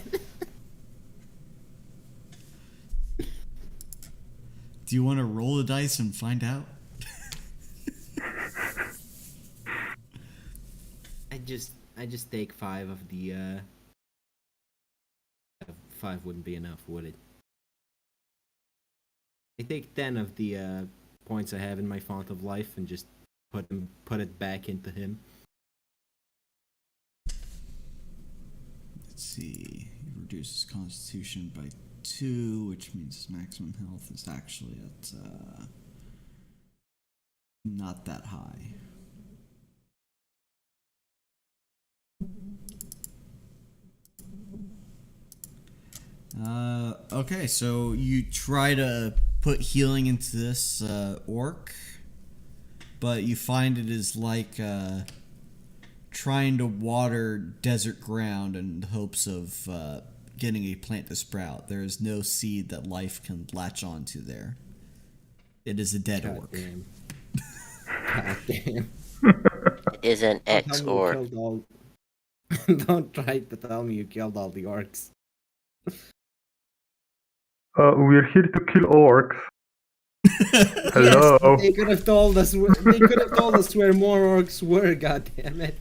Do you want to roll the dice and find out? I just take 5 of the 5 wouldn't be enough, would it? I take 10 of the points I have in my font of life and just put it back into him. Let's see. He reduces constitution by 2, which means his maximum health is actually at not that high. Okay, so you try to put healing into this orc, but you find it is like trying to water desert ground in the hopes of getting a plant to sprout. There is no seed that life can latch onto there. It is a dead God orc. damn. God damn. It is an X Tell me you or killed all- Don't try to tell me you killed all the orcs. We're here to kill orcs. Hello. Yes, they could have told us. They could have told us where more orcs were. God damn it!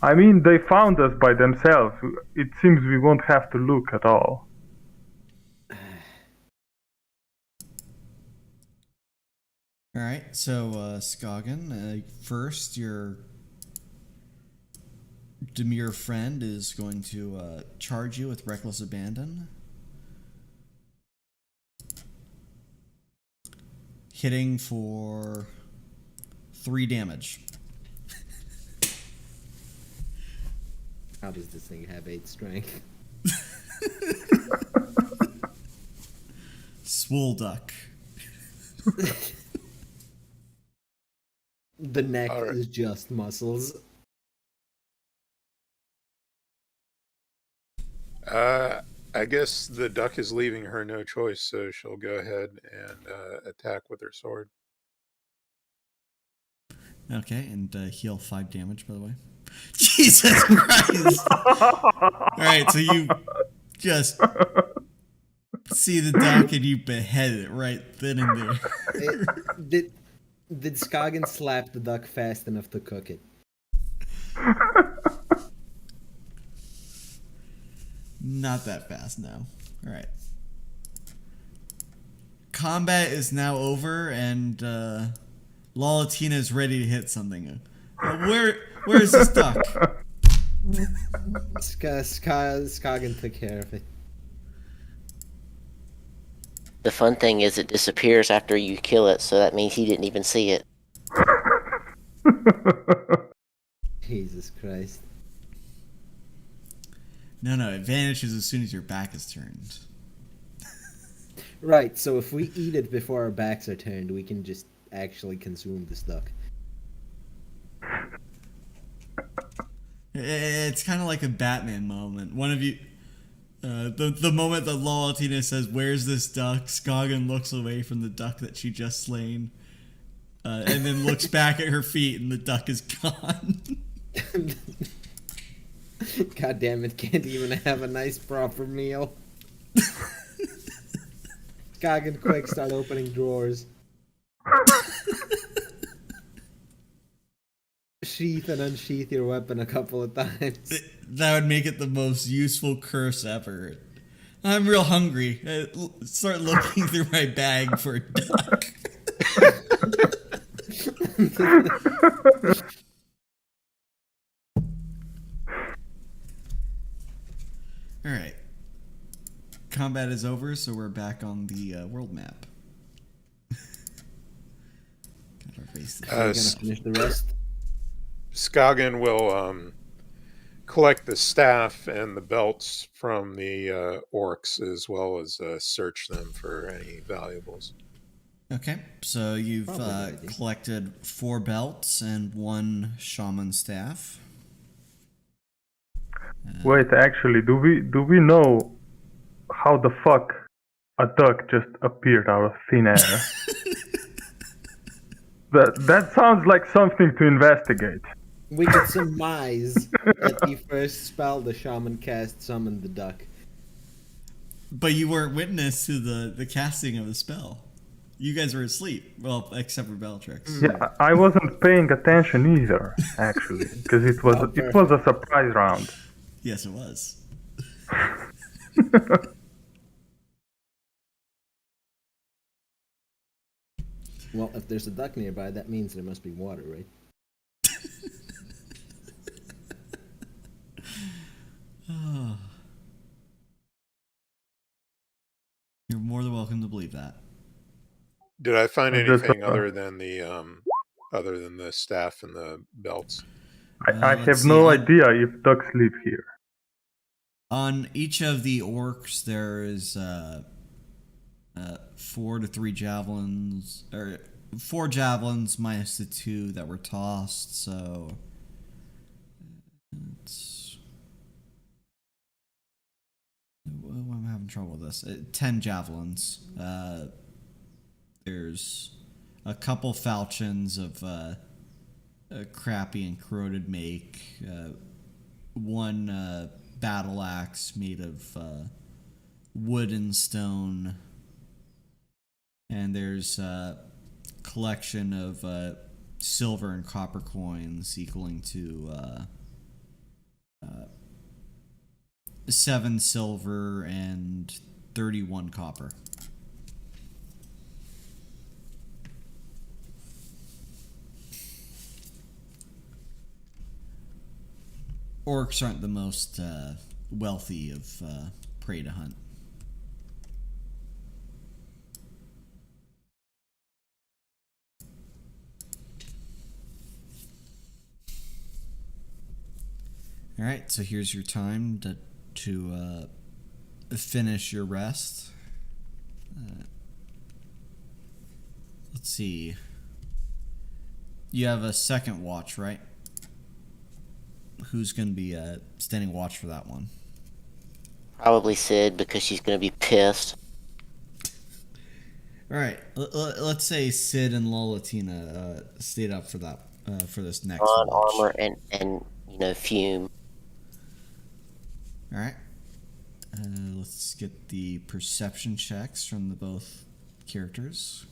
I mean, they found us by themselves. It seems we won't have to look at all. Alright, so Skagen, first your demure friend is going to charge you with reckless abandon. Hitting for 3 damage. How does this thing have 8 strength? Swole duck. The neck Alright. is just muscles. I guess the duck is leaving her no choice, so she'll go ahead and attack with her sword. Okay, and heal 5 damage, by the way. Jesus Christ! Alright, so you just see the duck and you behead it right then and there. Did Skagen slap the duck fast enough to cook it? Not that fast, no. Alright. Combat is now over, and Lalatina is ready to hit something. Where is this duck? Skagen took care of it. the fun thing is it disappears after you kill it, so that means he didn't even see it. Jesus Christ. No, it vanishes as soon as your back is turned. Right, so if we eat it before our backs are turned, we can just actually consume this duck. It's kind of like a Batman moment. One of you The moment that Lolatina says, "Where's this duck?" Skagen looks away from the duck that she just slain, and then looks back at her feet, and the duck is gone. God damn it! Can't even have a nice proper meal. Skagen, quick, start opening drawers. Sheath and unsheath your weapon a couple of times. That would make it the most useful curse ever. I'm real hungry. Start looking through my bag for a duck. Alright. Combat is over, so we're back on the world map. Gotta erase this. We're gonna finish the rest. Skagen will collect the staff and the belts from the orcs, as well as search them for any valuables. Okay, so you've collected 4 belts and 1 shaman staff. Wait, actually, do we know how the fuck a duck just appeared out of thin air? That sounds like something to investigate. We could surmise that the first spell the shaman cast summoned the duck. But you weren't witness to the casting of the spell. You guys were asleep. Well, except for Bellatrix. Yeah, I wasn't paying attention either, actually, because it was a surprise round. Yes, it was. Well, if there's a duck nearby, that means there must be water, right? Oh. You're more than welcome to believe that. Did I find I just, anything other than the staff and the belts? I Let's have see. no idea if ducks live here. On each of the orcs, there is 4 to 3 javelins, or 4 javelins minus the 2 that were tossed. So it's. I'm having trouble with this. 10 javelins. There's a couple falchions of crappy and corroded make. 1 battle axe made of wood and stone. And there's a collection of silver and copper coins equaling to 7 silver and 31 copper. Orcs aren't the most wealthy of prey to hunt. All right, so here's your time to finish your rest. Let's see. You have a second watch, right? Who's going to be standing watch for that one? Probably Sid, because she's going to be pissed. All right, let's say Sid and Lolatina stayed up for that for this next On watch. armor and Fume. All right. Let's get the perception checks from the both characters.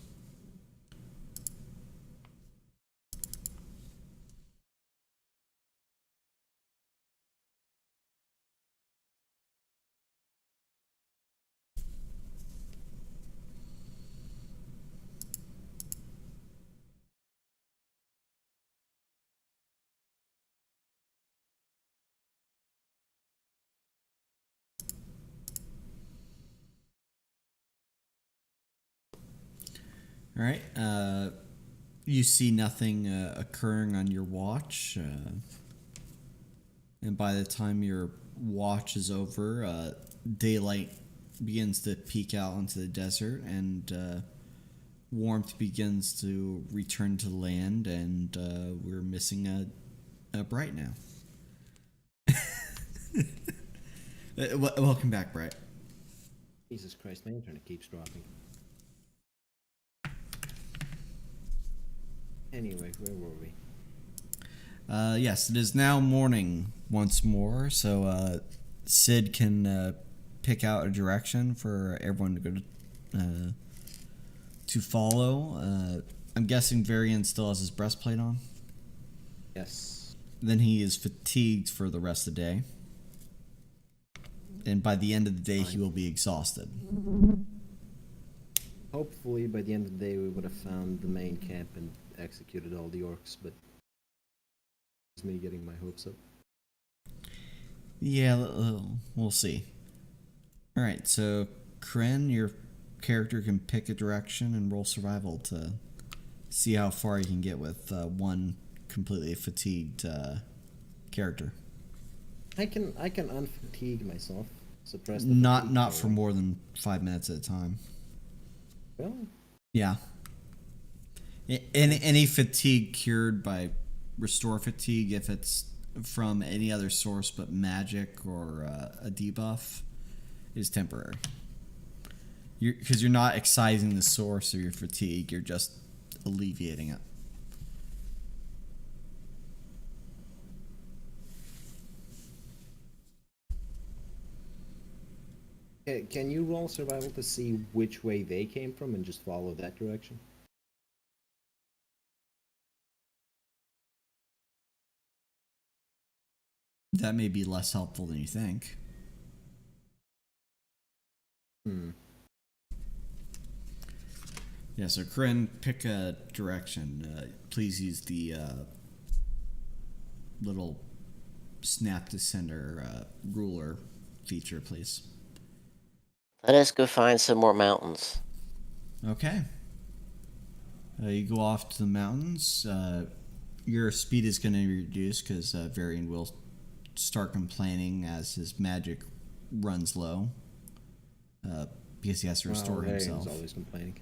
All right. You see nothing occurring on your watch. And by the time your watch is over, daylight begins to peek out into the desert, and warmth begins to return to land, and we're missing a bright now. Welcome back, Bright. Jesus Christ, my internet keeps dropping. Anyway, where were we? Yes, it is now morning once more, so Sid can pick out a direction for everyone to go to follow. I'm guessing Varian still has his breastplate on. Yes. Then he is fatigued for the rest of the day. And by the end of the day, he will be exhausted. Hopefully, by the end of the day, we would have found the main camp and executed all the orcs, but it's me getting my hopes up. Yeah, we'll see. Alright, so Korinne, your character can pick a direction and roll survival to see how far you can get with one completely fatigued character. I can unfatigue myself. Suppress the Not fatigue for more than 5 minutes at a time. Well, Yeah. Any fatigue cured by restore fatigue if it's from any other source but magic or a debuff is temporary. Because you're not excising the source of your fatigue, you're just alleviating it. can you roll survival to see which way they came from and just follow that direction? That may be less helpful than you think. Yeah, so Korinne, pick a direction. Please use the little snap to center ruler feature, please. Let us go find some more mountains. Okay. You go off to the mountains. Your speed is going to reduce because Varian will start complaining as his magic runs low. Because he has to restore himself. Varian's always complaining.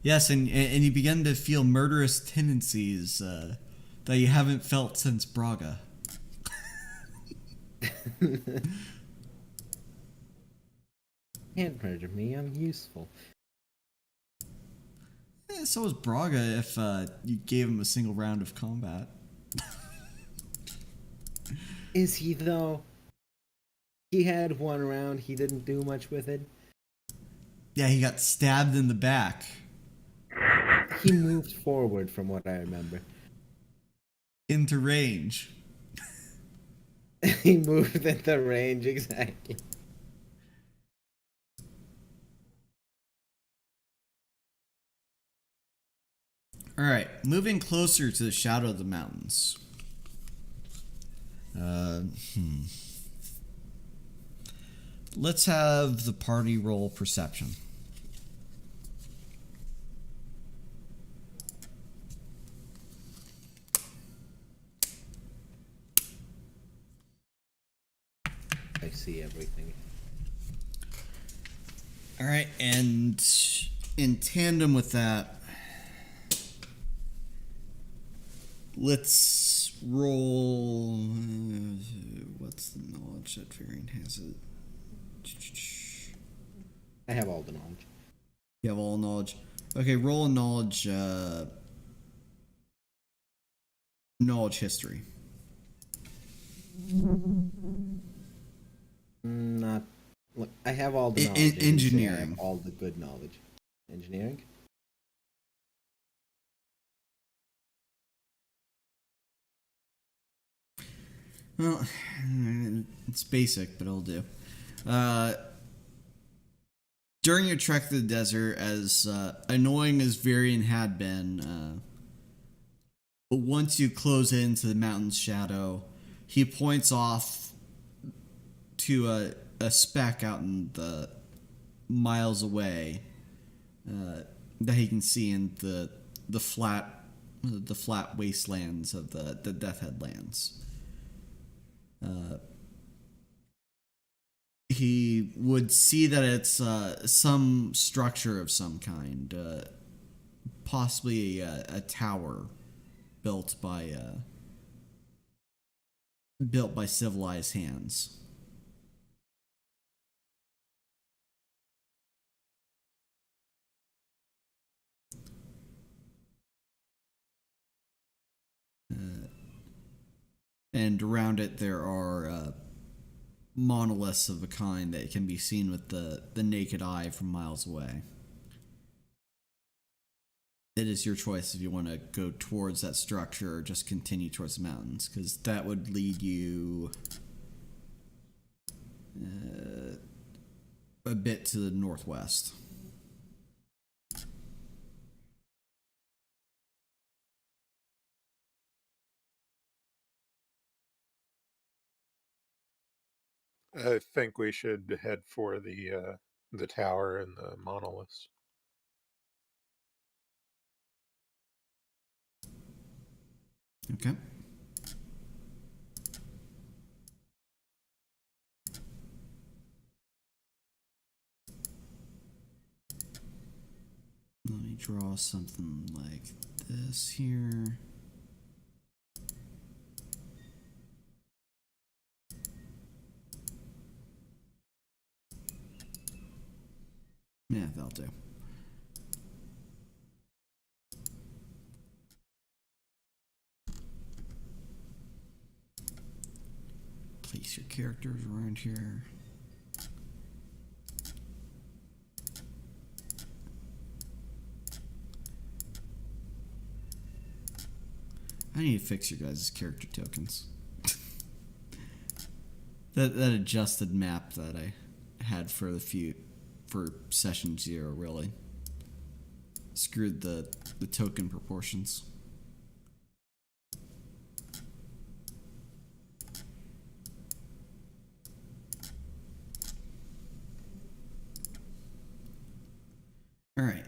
Yes, and you begin to feel murderous tendencies that you haven't felt since Braga. Can't murder me, I'm useful. So was Braga if you gave him a single round of combat. Is he, though? He had one round, he didn't do much with it. Yeah, he got stabbed in the back. He moved forward, from what I remember. Into range. He moved into range, exactly. Alright, moving closer to the shadow of the mountains. Let's have the party roll perception. I see everything. Alright, and in tandem with that, let's roll. What's the knowledge that Varian has? It. I have all the knowledge. You have all knowledge. Okay, roll a knowledge. Knowledge history. Not. Look, I have all the knowledge. I didn't say Engineering. I have all the good knowledge. Engineering? Well, it's basic, but it'll do. During your trek through the desert, as annoying as Varian had been, once you close into the mountain's shadow, he points off to a speck out in the miles away that he can see in the flat wastelands of the Death Headlands. He would see that it's some structure of some kind, possibly a tower built by built by civilized hands. And around it there are monoliths of a kind that can be seen with the naked eye from miles away. It is your choice if you want to go towards that structure or just continue towards the mountains, because that would lead you a bit to the northwest. I think we should head for the tower and the monoliths. Okay. Let me draw something like this here. Yeah, that'll do. Place your characters around here. I need to fix your guys' character tokens. that adjusted map that I had for session 0 really screwed the token proportions. All right.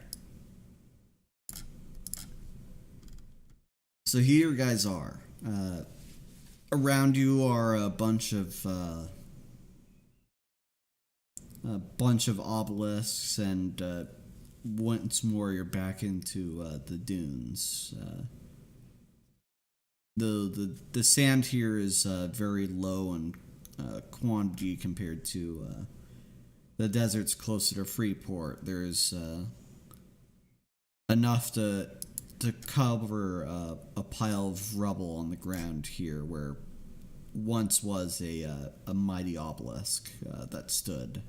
So here you guys are. Around you are a bunch of obelisks, and once more you're back into the dunes. The sand here is very low in quantity compared to the deserts closer to Freeport. There's enough to cover a pile of rubble on the ground here, where once was a mighty obelisk that stood.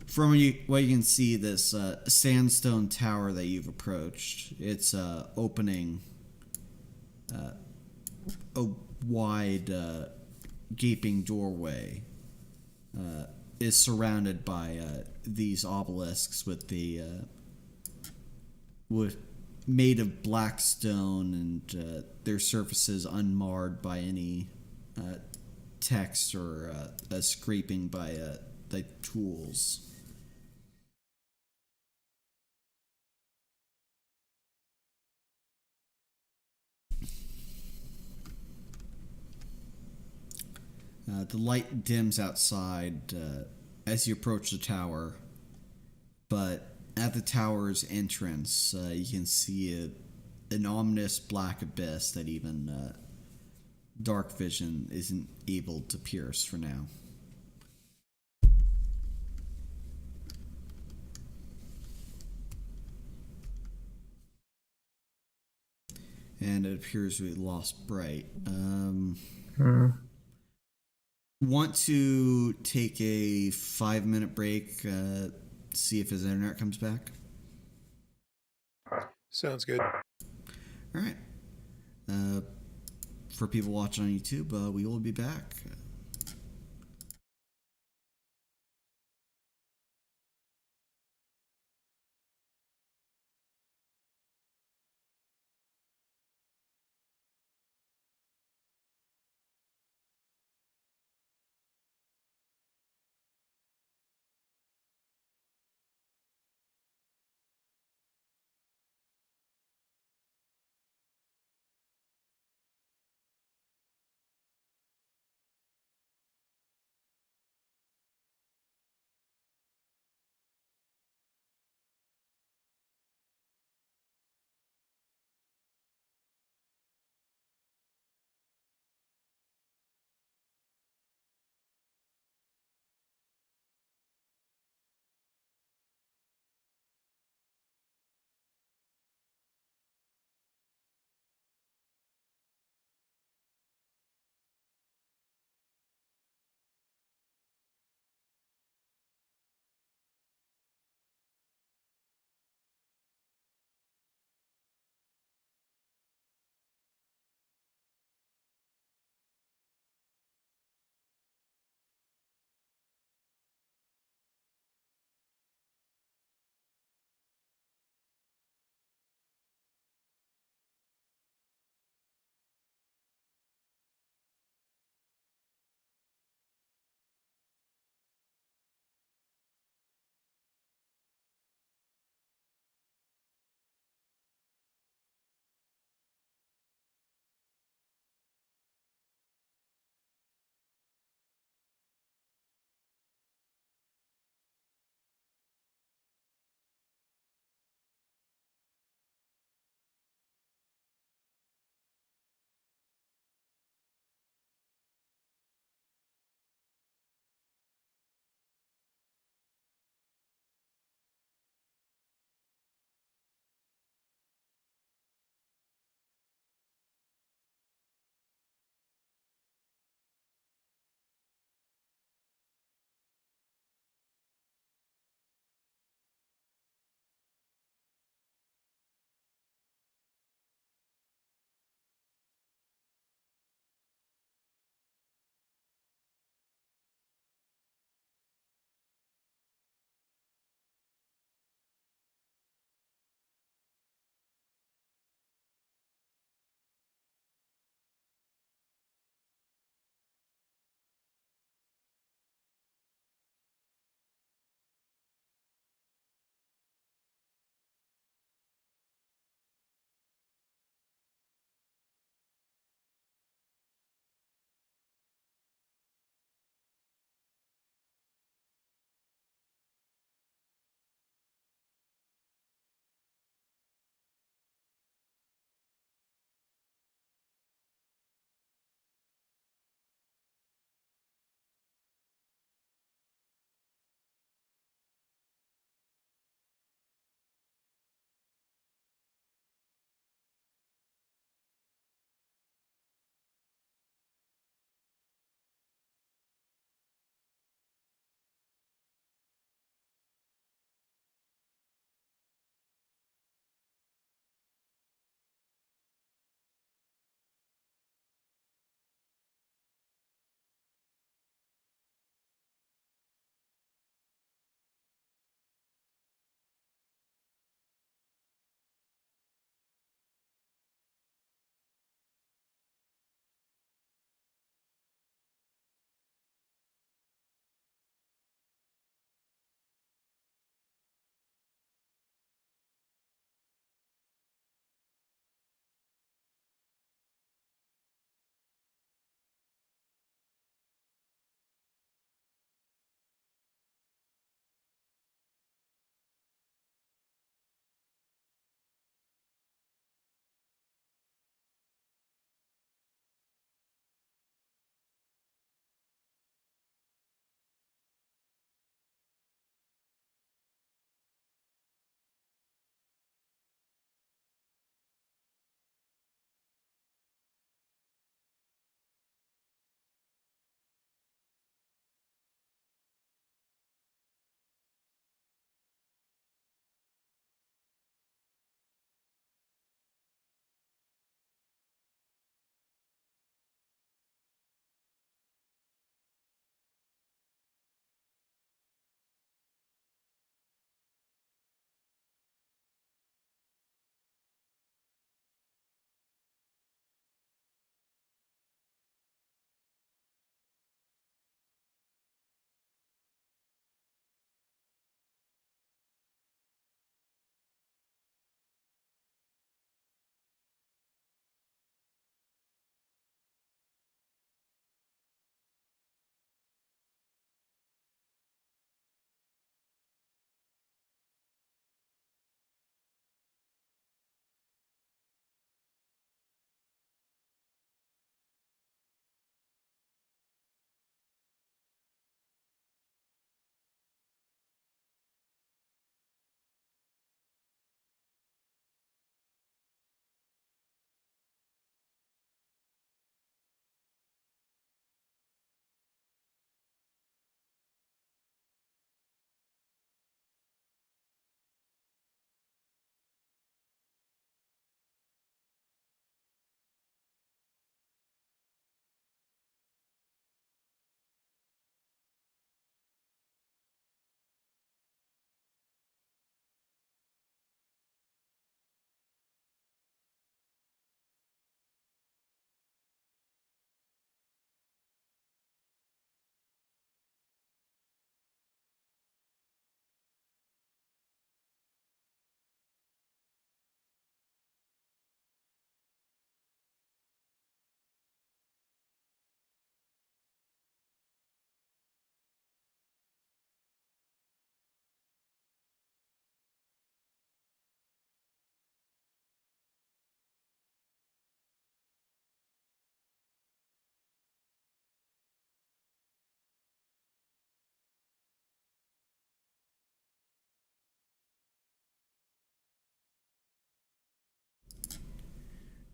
From what you can see, this sandstone tower that you've approached, it's opening a wide gaping doorway, is surrounded by these obelisks made of black stone, and their surfaces unmarred by any text or scraping by tools. The light dims outside as you approach the tower, but at the tower's entrance, you can see an ominous black abyss that even dark vision isn't able to pierce for now. And it appears we lost Bright. Want to take a 5-minute break, see if his internet comes back? Sounds good. All right. For people watching on YouTube, we will be back.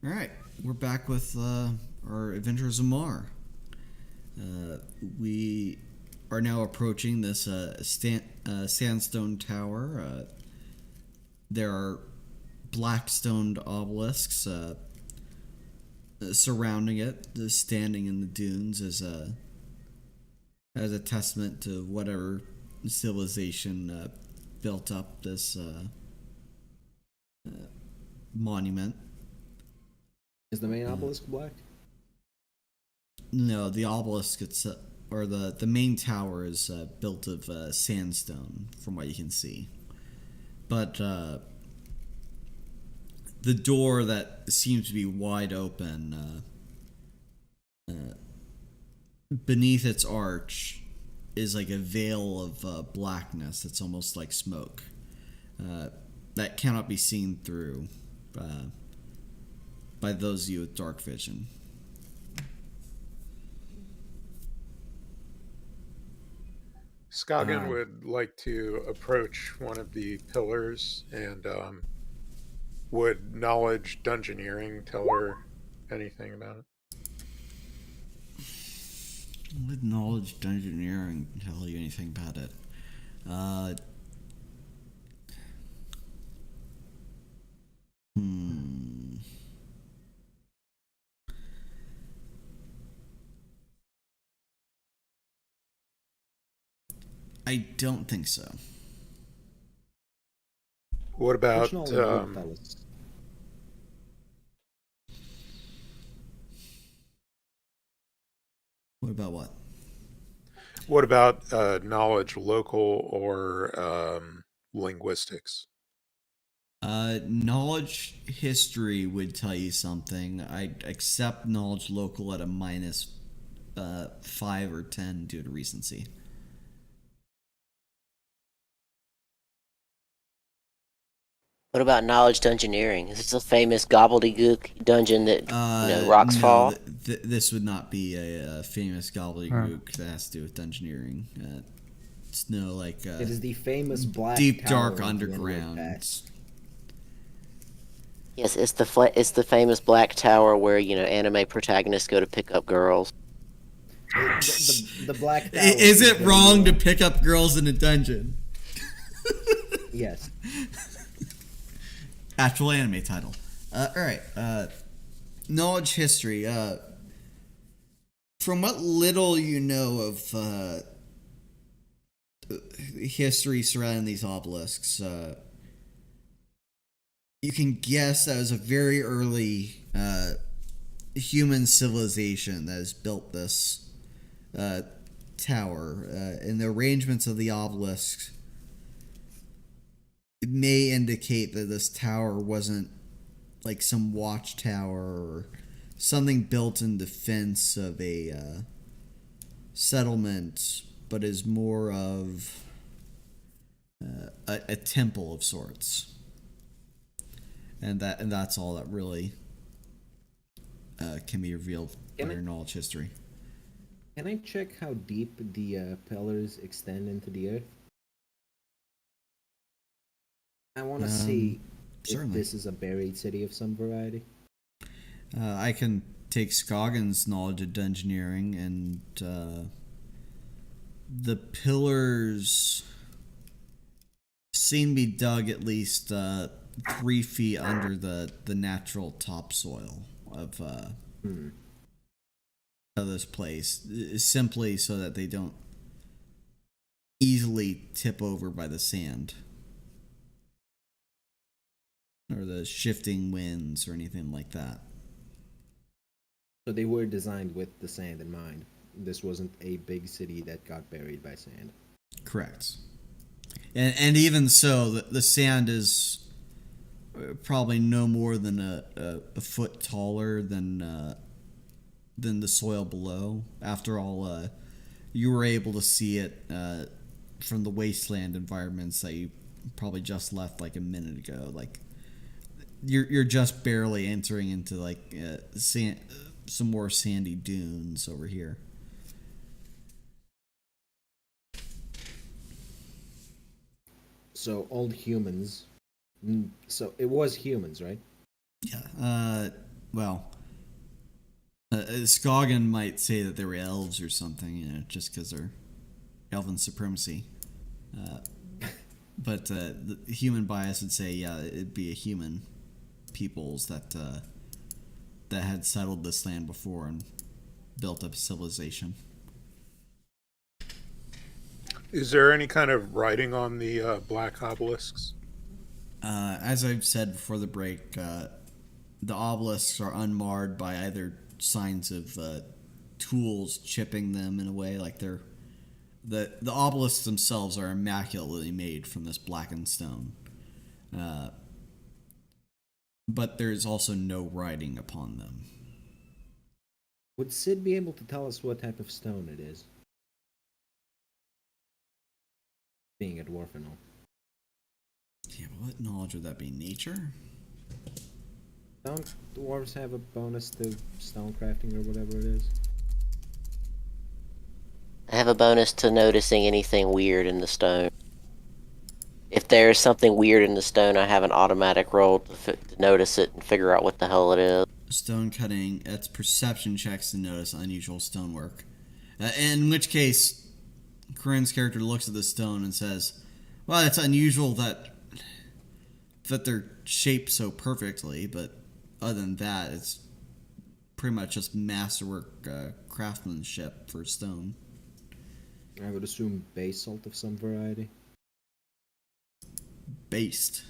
All right, we're back with our Adventures of Marr. We are now approaching this sandstone tower. There are black stoned obelisks surrounding it, standing in the dunes as a testament to whatever civilization built up this monument. Is the main obelisk black? No, the obelisk or the main tower is built of sandstone, from what you can see. But the door that seems to be wide open, beneath its arch, is like a veil of blackness that's almost like smoke that cannot be seen through by those of you with dark vision. Skagen would like to approach one of the pillars, and would knowledge dungeoneering tell her anything about it? Would knowledge dungeoneering tell you anything about it? I don't think so. What about Which knowledge would tell us? What about what? what about knowledge local or linguistics? Knowledge history would tell you something. I'd accept knowledge local at a minus 5 or 10 due to recency. What about knowledge dungeoneering? Is this a famous gobbledygook dungeon that rocks no, fall? This would not be a famous gobbledygook that has to do with dungeoneering. It's no like It is the famous black deep tower dark of the underground. Pass. Yes, it's the famous black tower where anime protagonists go to pick up girls. The black tower Is it very wrong to well- pick up girls in a dungeon? Yes. Actual anime title. Alright. Knowledge history. From what little you know of history surrounding these obelisks, you can guess that it was a very early human civilization that has built this tower. And the arrangements of the obelisks it may indicate that this tower wasn't like some watchtower or something built in defense of a settlement, but is more of a temple of sorts. And that's all that really can be revealed by your knowledge history. Can I check how deep the pillars extend into the earth? I want to see if certainly. this is a buried city of some variety. I can take Scoggins' knowledge of dungeoneering, and the pillars seem to be dug at least 3 feet under the natural topsoil of this place, simply so that they don't easily tip over by the sand or the shifting winds or anything like that. So they were designed with the sand in mind. This wasn't a big city that got buried by sand. Correct. And even so, the sand is probably no more than a foot taller than the soil below. After all, you were able to see it from the wasteland environments that you probably just left like a minute ago. Like you're just barely entering into like some more sandy dunes over here. So old humans. So it was humans, right? Yeah. well, Skagen might say that they were elves or something, just because they're elven supremacy. But the human bias would say, yeah, it'd be a human peoples that had settled this land before and built up a civilization. Is there any kind of writing on the black obelisks? As I've said before the break, the obelisks are unmarred by either signs of tools chipping them in a way, like they're the obelisks themselves are immaculately made from this blackened stone. But there's also no writing upon them. Would Sid be able to tell us what type of stone it is? Being a dwarf and all. Yeah, but what knowledge would that be? Nature? Don't dwarves have a bonus to stone crafting or whatever it is? I have a bonus to noticing anything weird in the stone. If there's something weird in the stone, I have an automatic roll to notice it and figure out what the hell it is. Stone cutting, that's perception checks to notice unusual stonework. In which case, Korinne's character looks at the stone and says, well, it's unusual that they're shaped so perfectly, but other than that, it's pretty much just masterwork craftsmanship for stone. I would assume basalt of some variety. Based.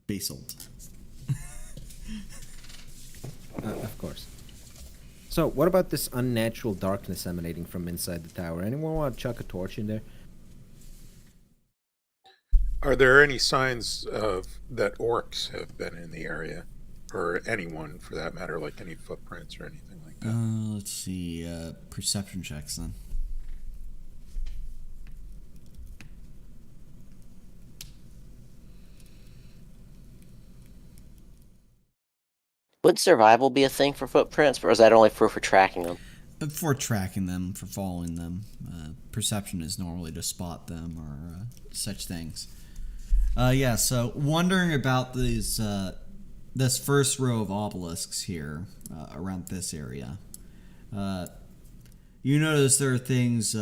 Basalt. Of course. So, what about this unnatural darkness emanating from inside the tower? Anyone want to chuck a torch in there? Are there any signs of that orcs have been in the area? Or anyone, for that matter, like any footprints or anything like that? Let's see. Perception checks then. Would survival be a thing for footprints, or is that only for tracking them? For tracking them, for following them. Perception is normally to spot them or such things. Yeah, so wondering about these, this first row of obelisks here around this area. You notice there are things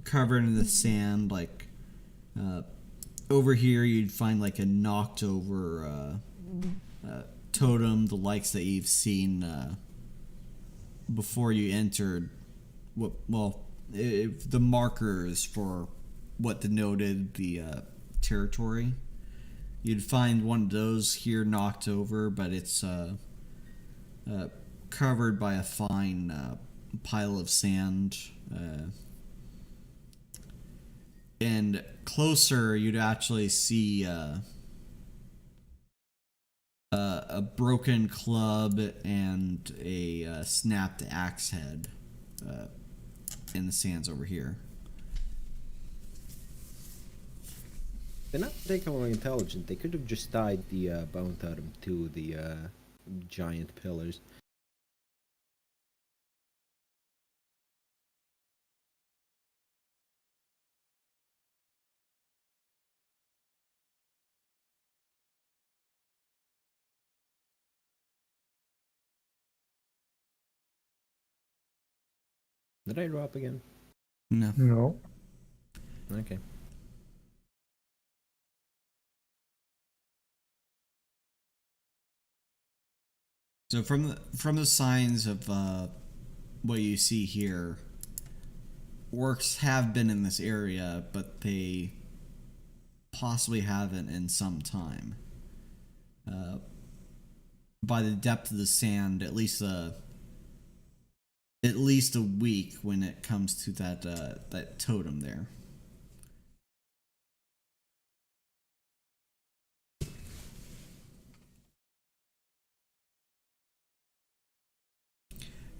covered in the sand, like over here you'd find like a knocked over totem, the likes that you've seen before you entered. The markers for what denoted the territory. You'd find one of those here knocked over, but it's covered by a fine pile of sand. And closer, you'd actually see a broken club and a snapped axe head in the sands over here. They're not particularly intelligent. They could have just tied the bone totem to the giant pillars. Did I drop again? No. No. Okay. So from the signs of what you see here, orcs have been in this area, but they possibly haven't in some time. By the depth of the sand, at least a week when it comes to that totem there.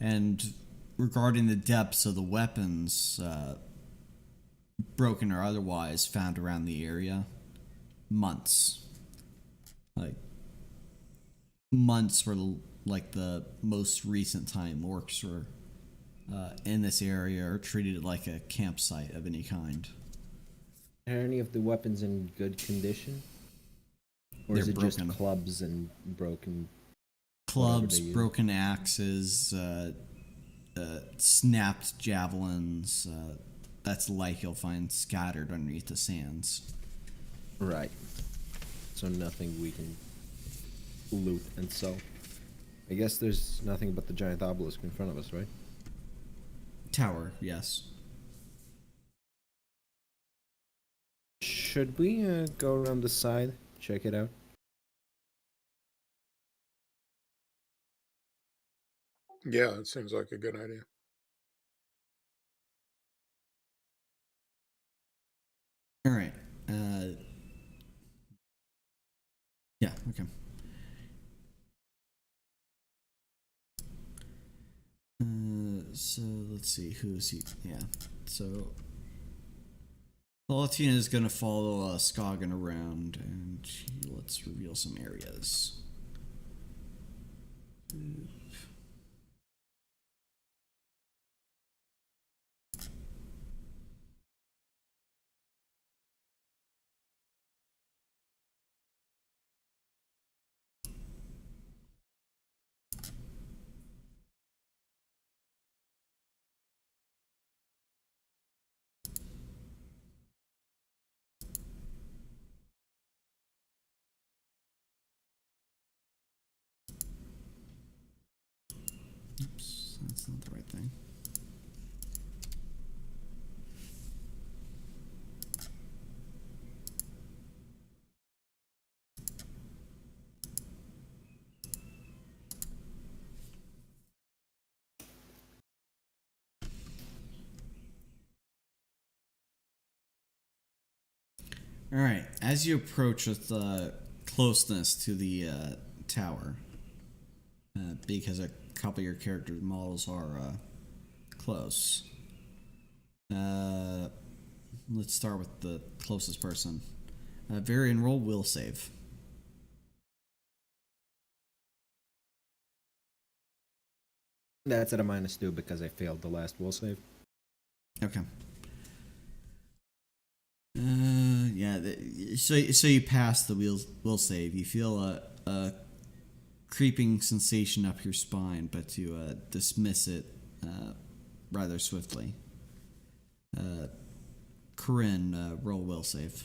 And regarding the depths of the weapons, broken or otherwise, found around the area, months. Like, months were like the most recent time orcs were in this area or treated like a campsite of any kind. Are any of the weapons in good condition? Or is They're it broken. just clubs and broken? Clubs, they use. broken axes, snapped javelins. That's like you'll find scattered underneath the sands. Right. So nothing we can loot and sell. I guess there's nothing but the giant obelisk in front of us, right? Tower, yes. Should we go around the side, check it out? Yeah, it seems like a good idea. All right. Yeah. Okay. So let's see. Who's he? Yeah. So Palatina is gonna follow Skagen around, and let's reveal some areas. Oops, that's not the right thing. All right. As you approach with closeness to the tower, because a couple of your character models are close. Let's start with the closest person. Varian roll will save. That's at a -2 because I failed the last will save. Okay. Yeah. So you pass the will save. You feel a creeping sensation up your spine, but you dismiss it rather swiftly. Korinne, roll will save.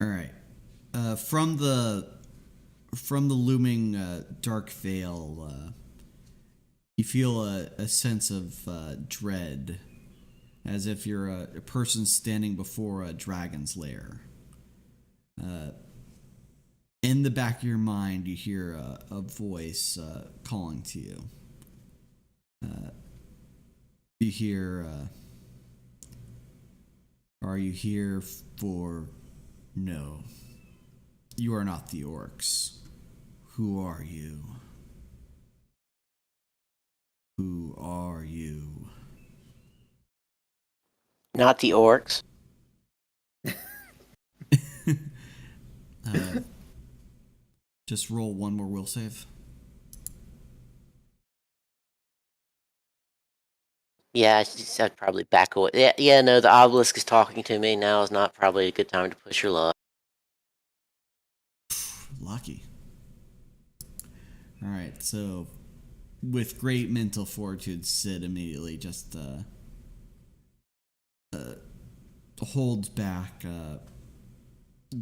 All right. From the looming dark veil, you feel a sense of dread, as if you're a person standing before a dragon's lair. In the back of your mind, you hear a voice calling to you. You hear, "Are you here for?" "No. You are not the orcs. Who are you? Who are you?" Not the orcs. Just roll one more will save. Yeah, I'd probably back away. Yeah, no, the obelisk is talking to me. Now is not probably a good time to push your luck. Lucky. All right, so with great mental fortitude, Sid immediately just holds back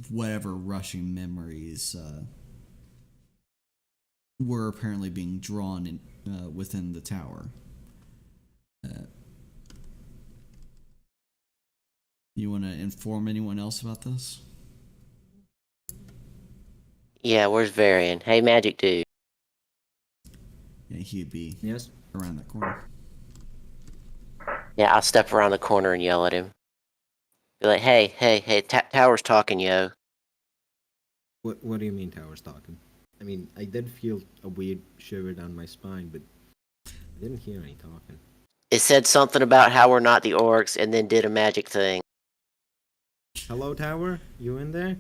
whatever rushing memories were apparently being drawn in within the tower. You want to inform anyone else about this? Yeah, where's Varian? Hey, magic dude. Yeah, he'd be Yes? around that corner. Yeah, I'll step around the corner and yell at him. Be like, hey, tower's talking, yo. What do you mean tower's talking? I mean, I did feel a weird shiver down my spine, but I didn't hear any talking. It said something about how we're not the orcs, and then did a magic thing. Hello, tower? You in there?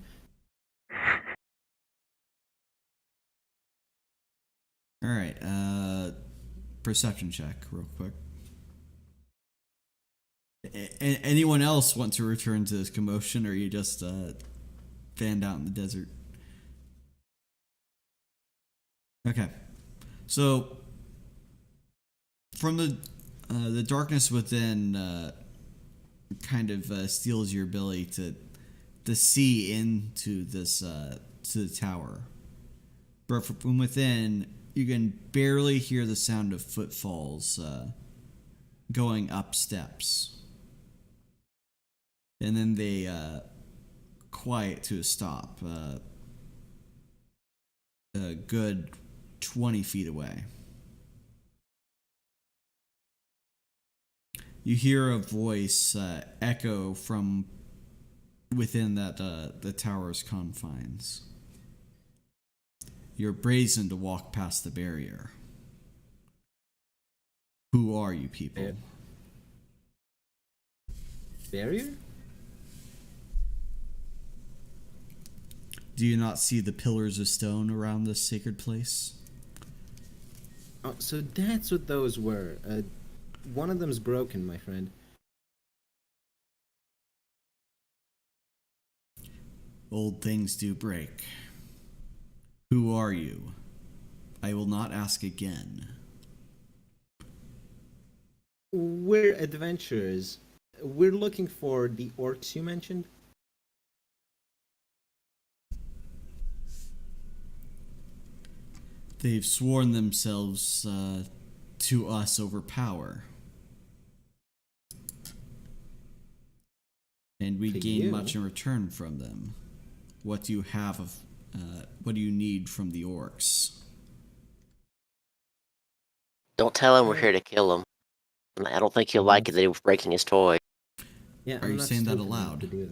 All right, perception check, real quick. Anyone else want to return to this commotion, or are you just fanned out in the desert? Okay, so from the darkness within kind of steals your ability to see into this to the tower, but from within you can barely hear the sound of footfalls going up steps. And then they quiet to a stop, a good 20 feet away. You hear a voice echo from within that the tower's confines. You're brazen to walk past the barrier. Who are you people? Barrier? Do you not see the pillars of stone around this sacred place? Oh, so that's what those were. One of them's broken, my friend. Old things do break. Who are you? I will not ask again. We're adventurers. We're looking for the orcs you mentioned. They've sworn themselves to us over power. And we To gain you? much in return from them. What do you have of... what do you need from the orcs? Don't tell him we're here to kill him. I don't think he'll like it that he was breaking his toy. Yeah, Are I'm you not saying that stupid enough aloud? to do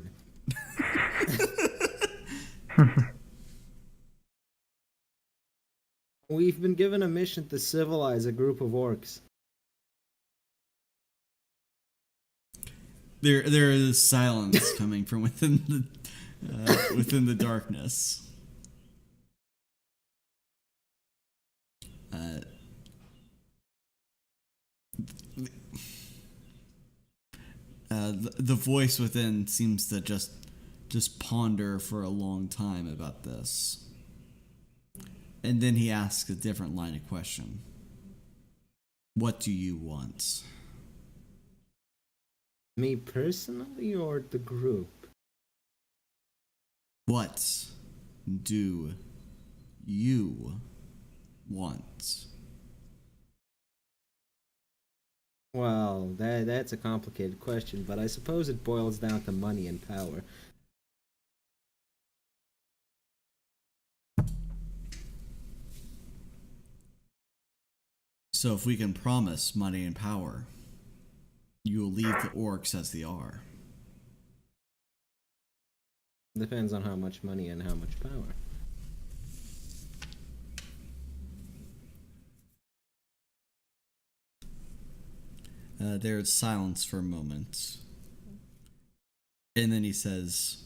that. We've been given a mission to civilize a group of orcs. There is silence coming from within the darkness. The voice within seems to just ponder for a long time about this. And then he asks a different line of question. What do you want? Me personally or the group? What do you want? Well, that's a complicated question, but I suppose it boils down to money and power. So if we can promise money and power, you will leave the orcs as they are. Depends on how much money and how much power. There's silence for a moment. And then he says,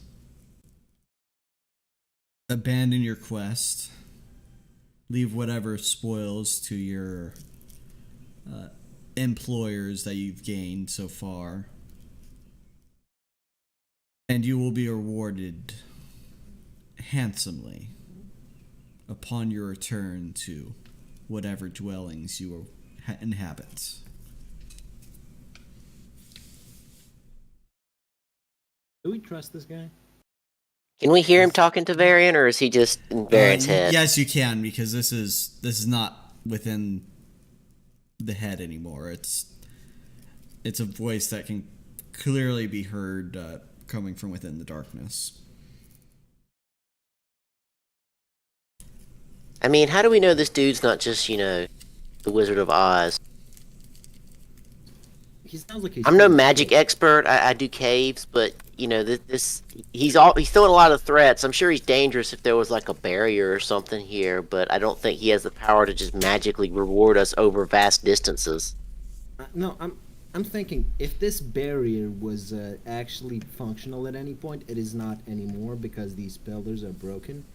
abandon your quest. Leave whatever spoils to your employers that you've gained so far. And you will be rewarded handsomely upon your return to whatever dwellings you inhabit. Do we trust this guy? Can we hear him talking to Varian, or is he just in Varian's head? Yes, you can, because this is not within the head anymore. It's a voice that can clearly be heard coming from within the darkness. I mean, how do we know this dude's not just, the Wizard of Oz? He sounds like he's... I'm no magic expert. I do caves, but he's throwing a lot of threats. I'm sure he's dangerous if there was like a barrier or something here, but I don't think he has the power to just magically reward us over vast distances. No, I'm thinking if this barrier was actually functional at any point, it is not anymore because these pillars are broken.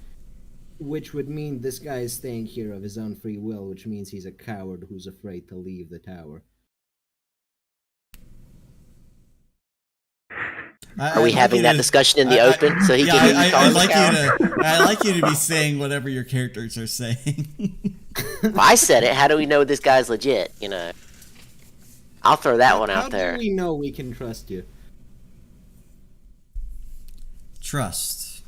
Which would mean this guy is staying here of his own free will, which means he's a coward who's afraid to leave the tower. Are we having that discussion in the open so he can hear you calling I'd like you to be saying whatever your characters are saying. If I said it, how do we know this guy's legit, you know? I'll throw that one out there. How do we know we can trust you? Trust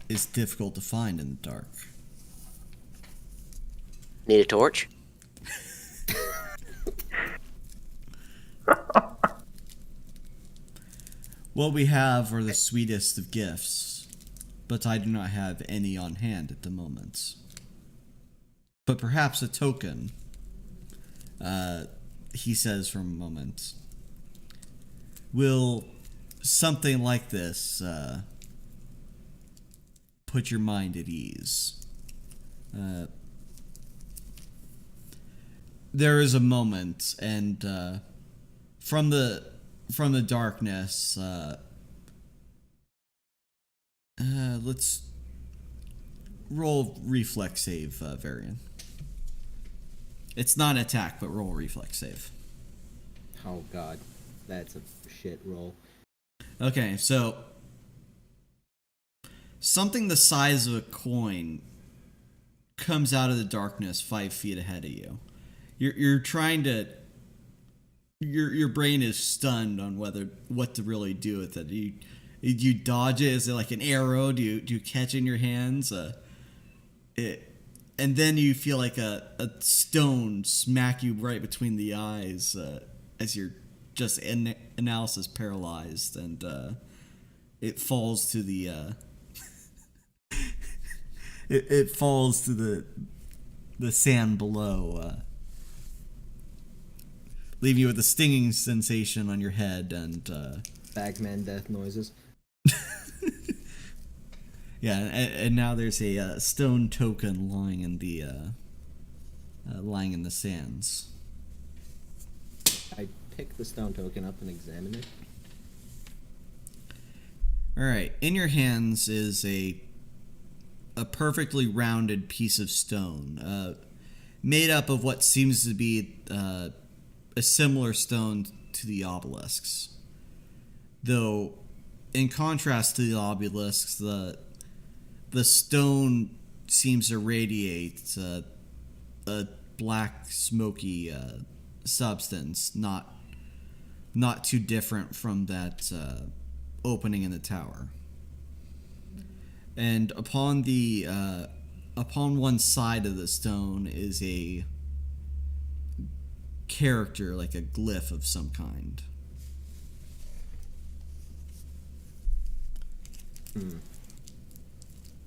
is difficult to find in the dark. Need a torch? What we have are the sweetest of gifts, but I do not have any on hand at the moment. But perhaps a token, he says for a moment. Will something like this put your mind at ease? There is a moment, and from the darkness, let's roll reflex save, Varian. It's not an attack, but roll reflex save. Oh god, that's a shit roll. Okay, so something the size of a coin comes out of the darkness 5 feet ahead of you. You're trying to. Your brain is stunned on what to really do with it. Do you dodge it? Is it like an arrow? Do you catch it in your hands? And then you feel like a stone smack you right between the eyes as you're just analysis paralyzed, and it falls to the it falls to the sand below, leaving you with a stinging sensation on your head and Bagman death noises. Yeah, and now there's a stone token lying in the sands. I pick the stone token up and examine it. All right, in your hands is a perfectly rounded piece of stone, made up of what seems to be a similar stone to the obelisks. Though, in contrast to the obelisks, the stone seems to radiate a black, smoky substance, not too different from that opening in the tower. And upon one side of the stone is a character, like a glyph of some kind.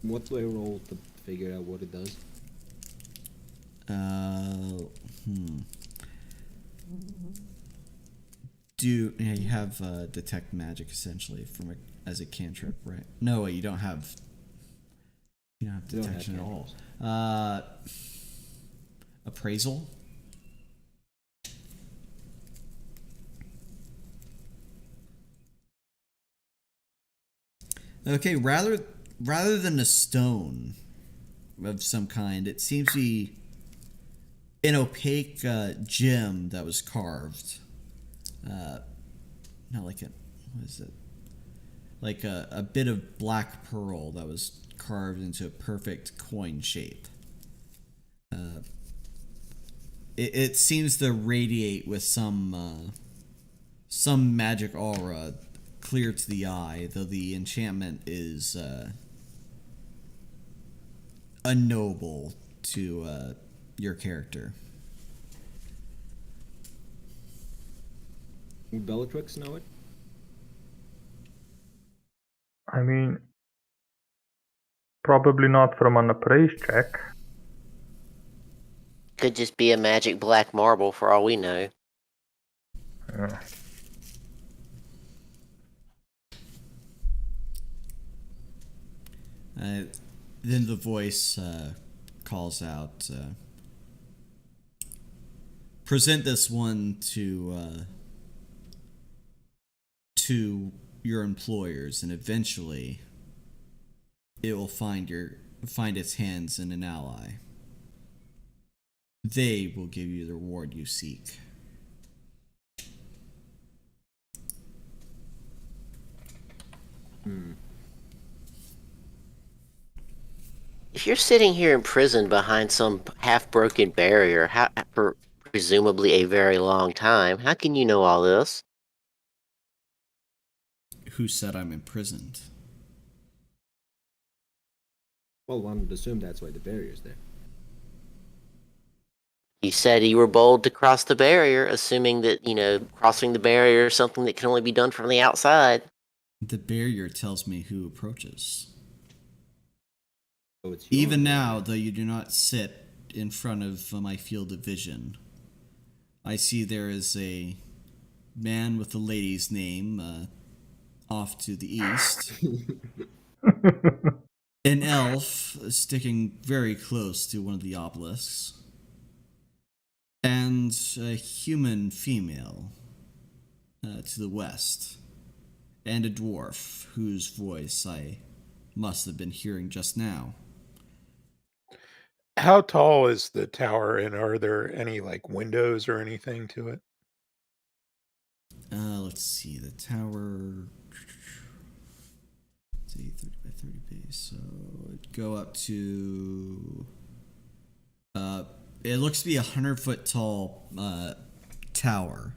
What do I roll to figure out what it does? You have detect magic essentially as a cantrip, right? No, you don't have detection at all. Appraisal. Okay, rather than a stone of some kind, it seems to be an opaque gem that was carved. Not like what is it? Like a bit of black pearl that was carved into a perfect coin shape. It seems to radiate with some magic aura, clear to the eye, though the enchantment is unknowable to your character. Would Bellatrix know it? I mean, probably not from an appraise check. Could just be a magic black marble for all we know. Yeah. Then the voice calls out, present this one to your employers, and eventually it will find its hands in an ally. They will give you the reward you seek. Hmm. If you're sitting here in prison behind some half-broken barrier, for presumably a very long time, how can you know all this? Who said I'm imprisoned? Well, one would assume that's why the barrier's there. You said you were bold to cross the barrier, assuming that, crossing the barrier is something that can only be done from the outside. The barrier tells me who approaches. So it's your Even barrier. now, though you do not sit in front of my field of vision, I see there is a man with a lady's name off to the east, an elf sticking very close to one of the obelisks, and a human female to the west, and a dwarf whose voice I must have been hearing just now. How tall is the tower, and are there any like windows or anything to it? Let's see, the tower. It's a 30 by 30 base, so it'd go up to. It looks to be 100-foot tall tower.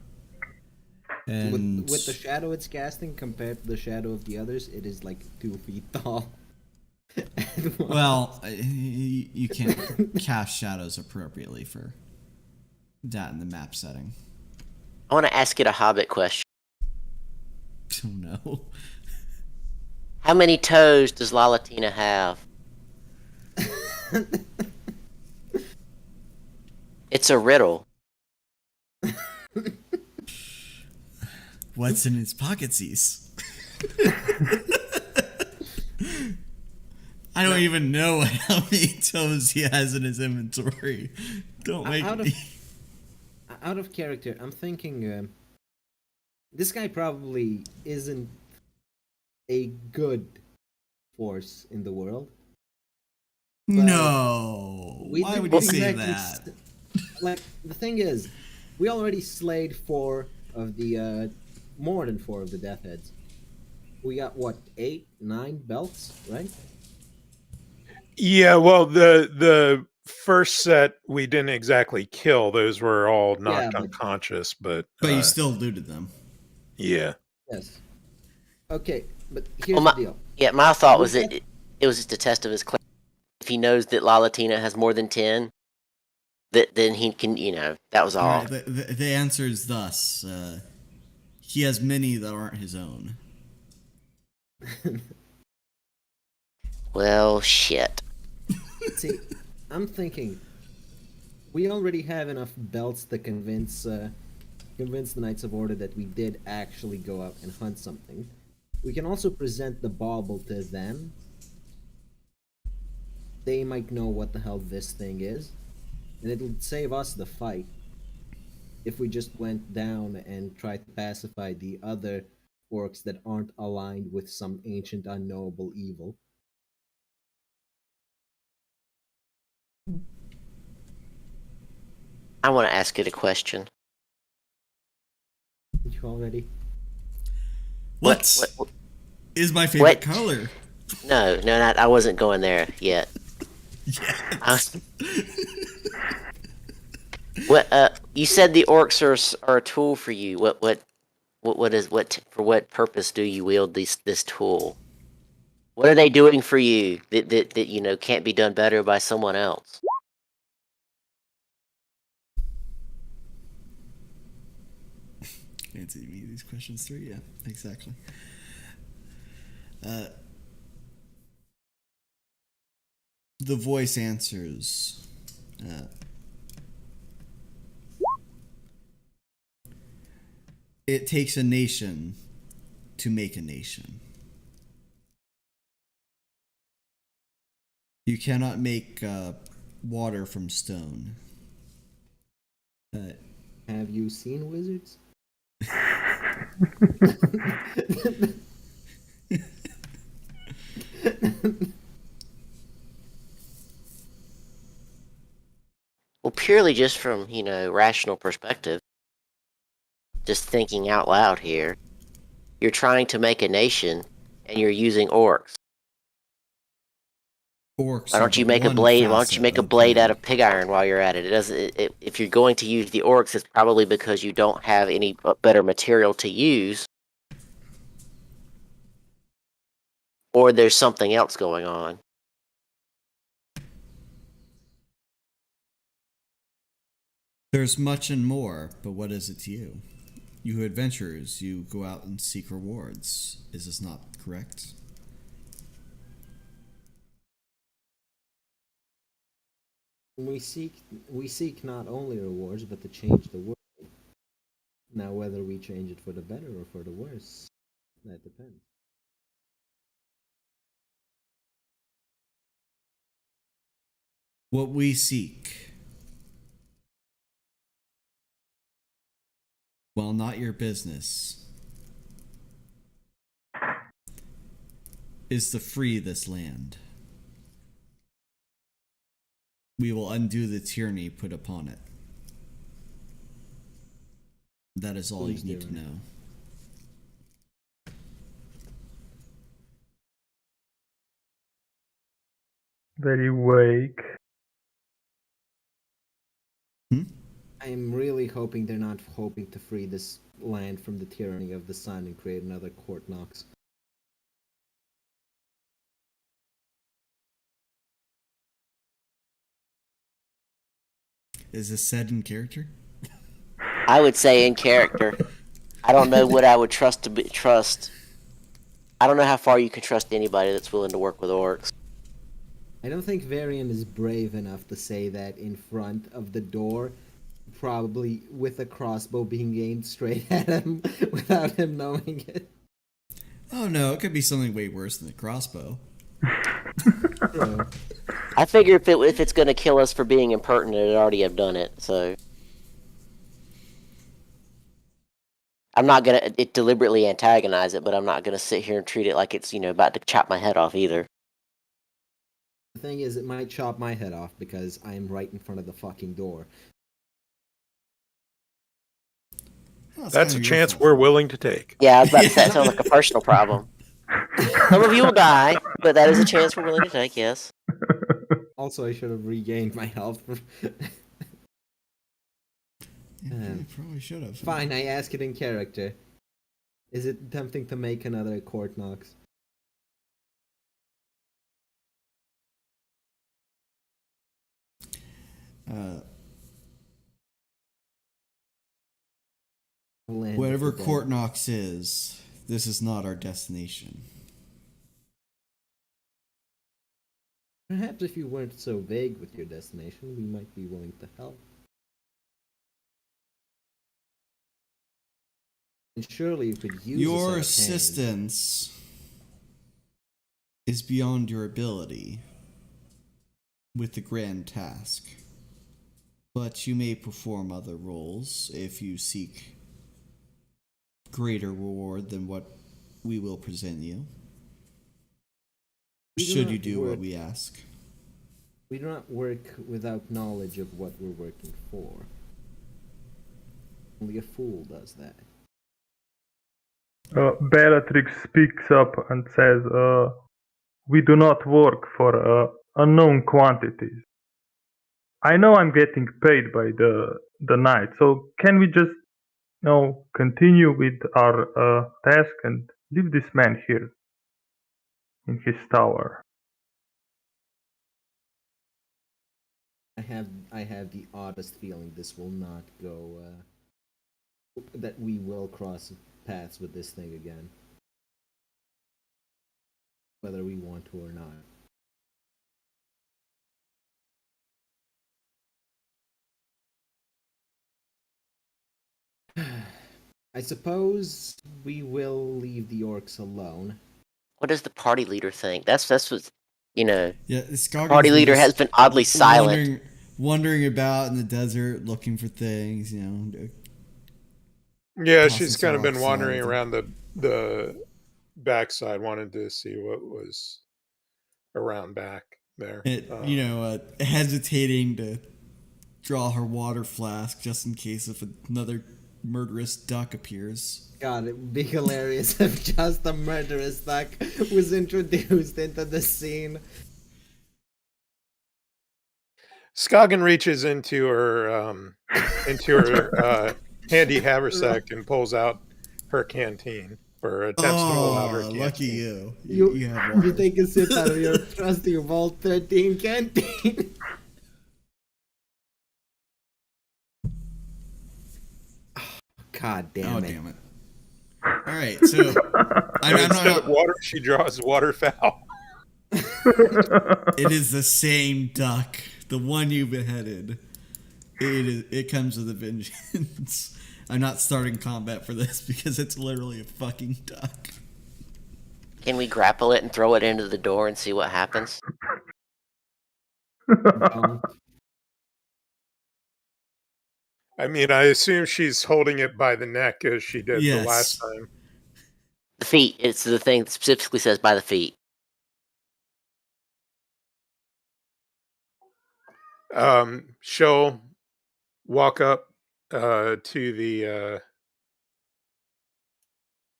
And With the shadow it's casting compared to the shadow of the others, it is like 2 feet tall. well, you can't cast shadows appropriately for that in the map setting. I want to ask it a Hobbit question. Oh no. How many toes does Lalatina have? It's a riddle. What's in his pocketses? I don't even know how many toes he has in his inventory. Don't make me. Out of character, I'm thinking this guy probably isn't a good force in the world. No. We Why didn't would you say exactly that? Like, the thing is, we already slayed 4 of the, more than 4 of the Death Heads. We got, what, 8, 9 belts, right? Yeah, well, the first set we didn't exactly kill; those were all knocked but- unconscious. But But you still looted them. yeah, Yes. Okay, but here's the deal. Yeah, my thought We was that it was just a test of his claim. If he knows that Lalatina has more than 10, then he can, that was all. Right, the answer is thus. He has many that aren't his own. Well, shit. See, I'm thinking we already have enough belts to convince the Knights of Order that we did actually go out and hunt something. We can also present the bauble to them. They might know what the hell this thing is, and it'll save us the fight if we just went down and tried to pacify the other orcs that aren't aligned with some ancient unknowable evil. I want to ask it a question. You already? What What- is my favorite what? color? No, I wasn't going there yet. Yes. You said the orcs are a tool for you. For what purpose do you wield this tool? What are they doing for you that can't be done better by someone else? Answer me these questions through, yeah, exactly. The voice answers. It takes a nation to make a nation. You cannot make water from stone. Have you seen wizards? Well, purely just from, rational perspective, just thinking out loud here, you're trying to make a nation and you're using orcs. Orcs. Why are don't you but make a one blade? Why don't facet you make a of blade out the- of pig iron while you're at it? It doesn't. If you're going to use the orcs, it's probably because you don't have any better material to use, or there's something else going on. There's much and more, but what is it to you? You adventurers, you go out and seek rewards. Is this not correct? We seek not only rewards, but to change the world. Now, whether we change it for the better or for the worse, that depends. What we seek, while not your business, is to free this land. We will undo the tyranny put upon it. That is all Who's you need to doing it? know. Very vague. I'm really hoping they're not hoping to free this land from the tyranny of the sun and create another Court Knox. Is this said in character? I would say in character. I don't know what I would trust. I don't know how far you can trust anybody that's willing to work with orcs. I don't think Varian is brave enough to say that in front of the door, probably with a crossbow being aimed straight at him without him knowing it. Oh no, it could be something way worse than a crossbow. So, I figure if it's going to kill us for being impertinent, I'd already have done it. So I'm not going to deliberately antagonize it, but I'm not going to sit here and treat it like it's about to chop my head off either. the thing is, it might chop my head off because I'm right in front of the fucking door. Well, it's That's a kinda your chance fault. we're willing to take. Yeah, I was about to say that sounds like a personal problem. Some of you will die, but that is a chance we're willing to take. Yes. Also, I should have regained my health. Yeah, you probably should have. Fine, I ask it in character. Is it tempting to make another Court Knox? Land Whatever of the dead. Court Knox is, this is not our destination. Perhaps if you weren't so vague with your destination, we might be willing to help. And surely you could use a set Your of hands. assistance is beyond your ability with the grand task. But you may perform other roles if you seek greater reward than what we will present you. We do Should not you do work- what we ask. We do not work without knowledge of what we're working for. Only a fool does that. Bellatrix speaks up and says, we do not work for unknown quantities. I know I'm getting paid by the night, so can we just continue with our task and leave this man here in his tower? I have the oddest feeling this will not go, that we will cross paths with this thing again. Whether we want to or not. I suppose we will leave the orcs alone. What does the party leader think? That's what Yeah, Scoggins Party leader just has been oddly silent. Wandering about in the desert looking for things, Yeah, Tossing she's some kind of been rocks wandering out. around the backside, wanted to see what was around back there. Hesitating to draw her water flask just in case if another murderous duck appears. God, it would be hilarious if just a murderous duck was introduced into the scene. Scoggin reaches into her handy haversack and pulls out her canteen, or attempts to pull out her canteen. Lucky you. You, You have water. you take a sip out of your trusty Vault 13 canteen. God damn it. Damn it. All right, so And instead of water, she draws waterfowl. it is the same duck, the one you beheaded. It comes with a vengeance. I'm not starting combat for this because it's literally a fucking duck. Can we grapple it and throw it into the door and see what happens? Don't. I mean, I assume she's holding it by the neck as she did the Yes. last time. The feet. It's the thing that specifically says by the feet. She'll walk up to the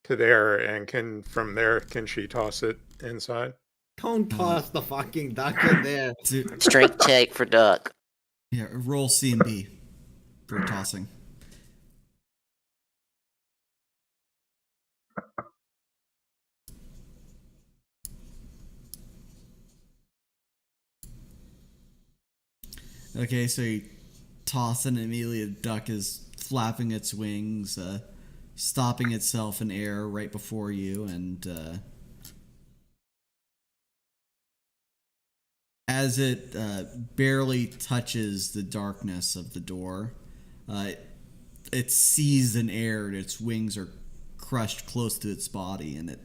to there, and can she toss it inside? Don't toss the fucking duck in there. Strength check for duck. Yeah, roll C and B for tossing. Okay, so you toss it and immediately the duck is flapping its wings, stopping itself in air right before you, and as it barely touches the darkness of the door, it seized in air and its wings are crushed close to its body, and it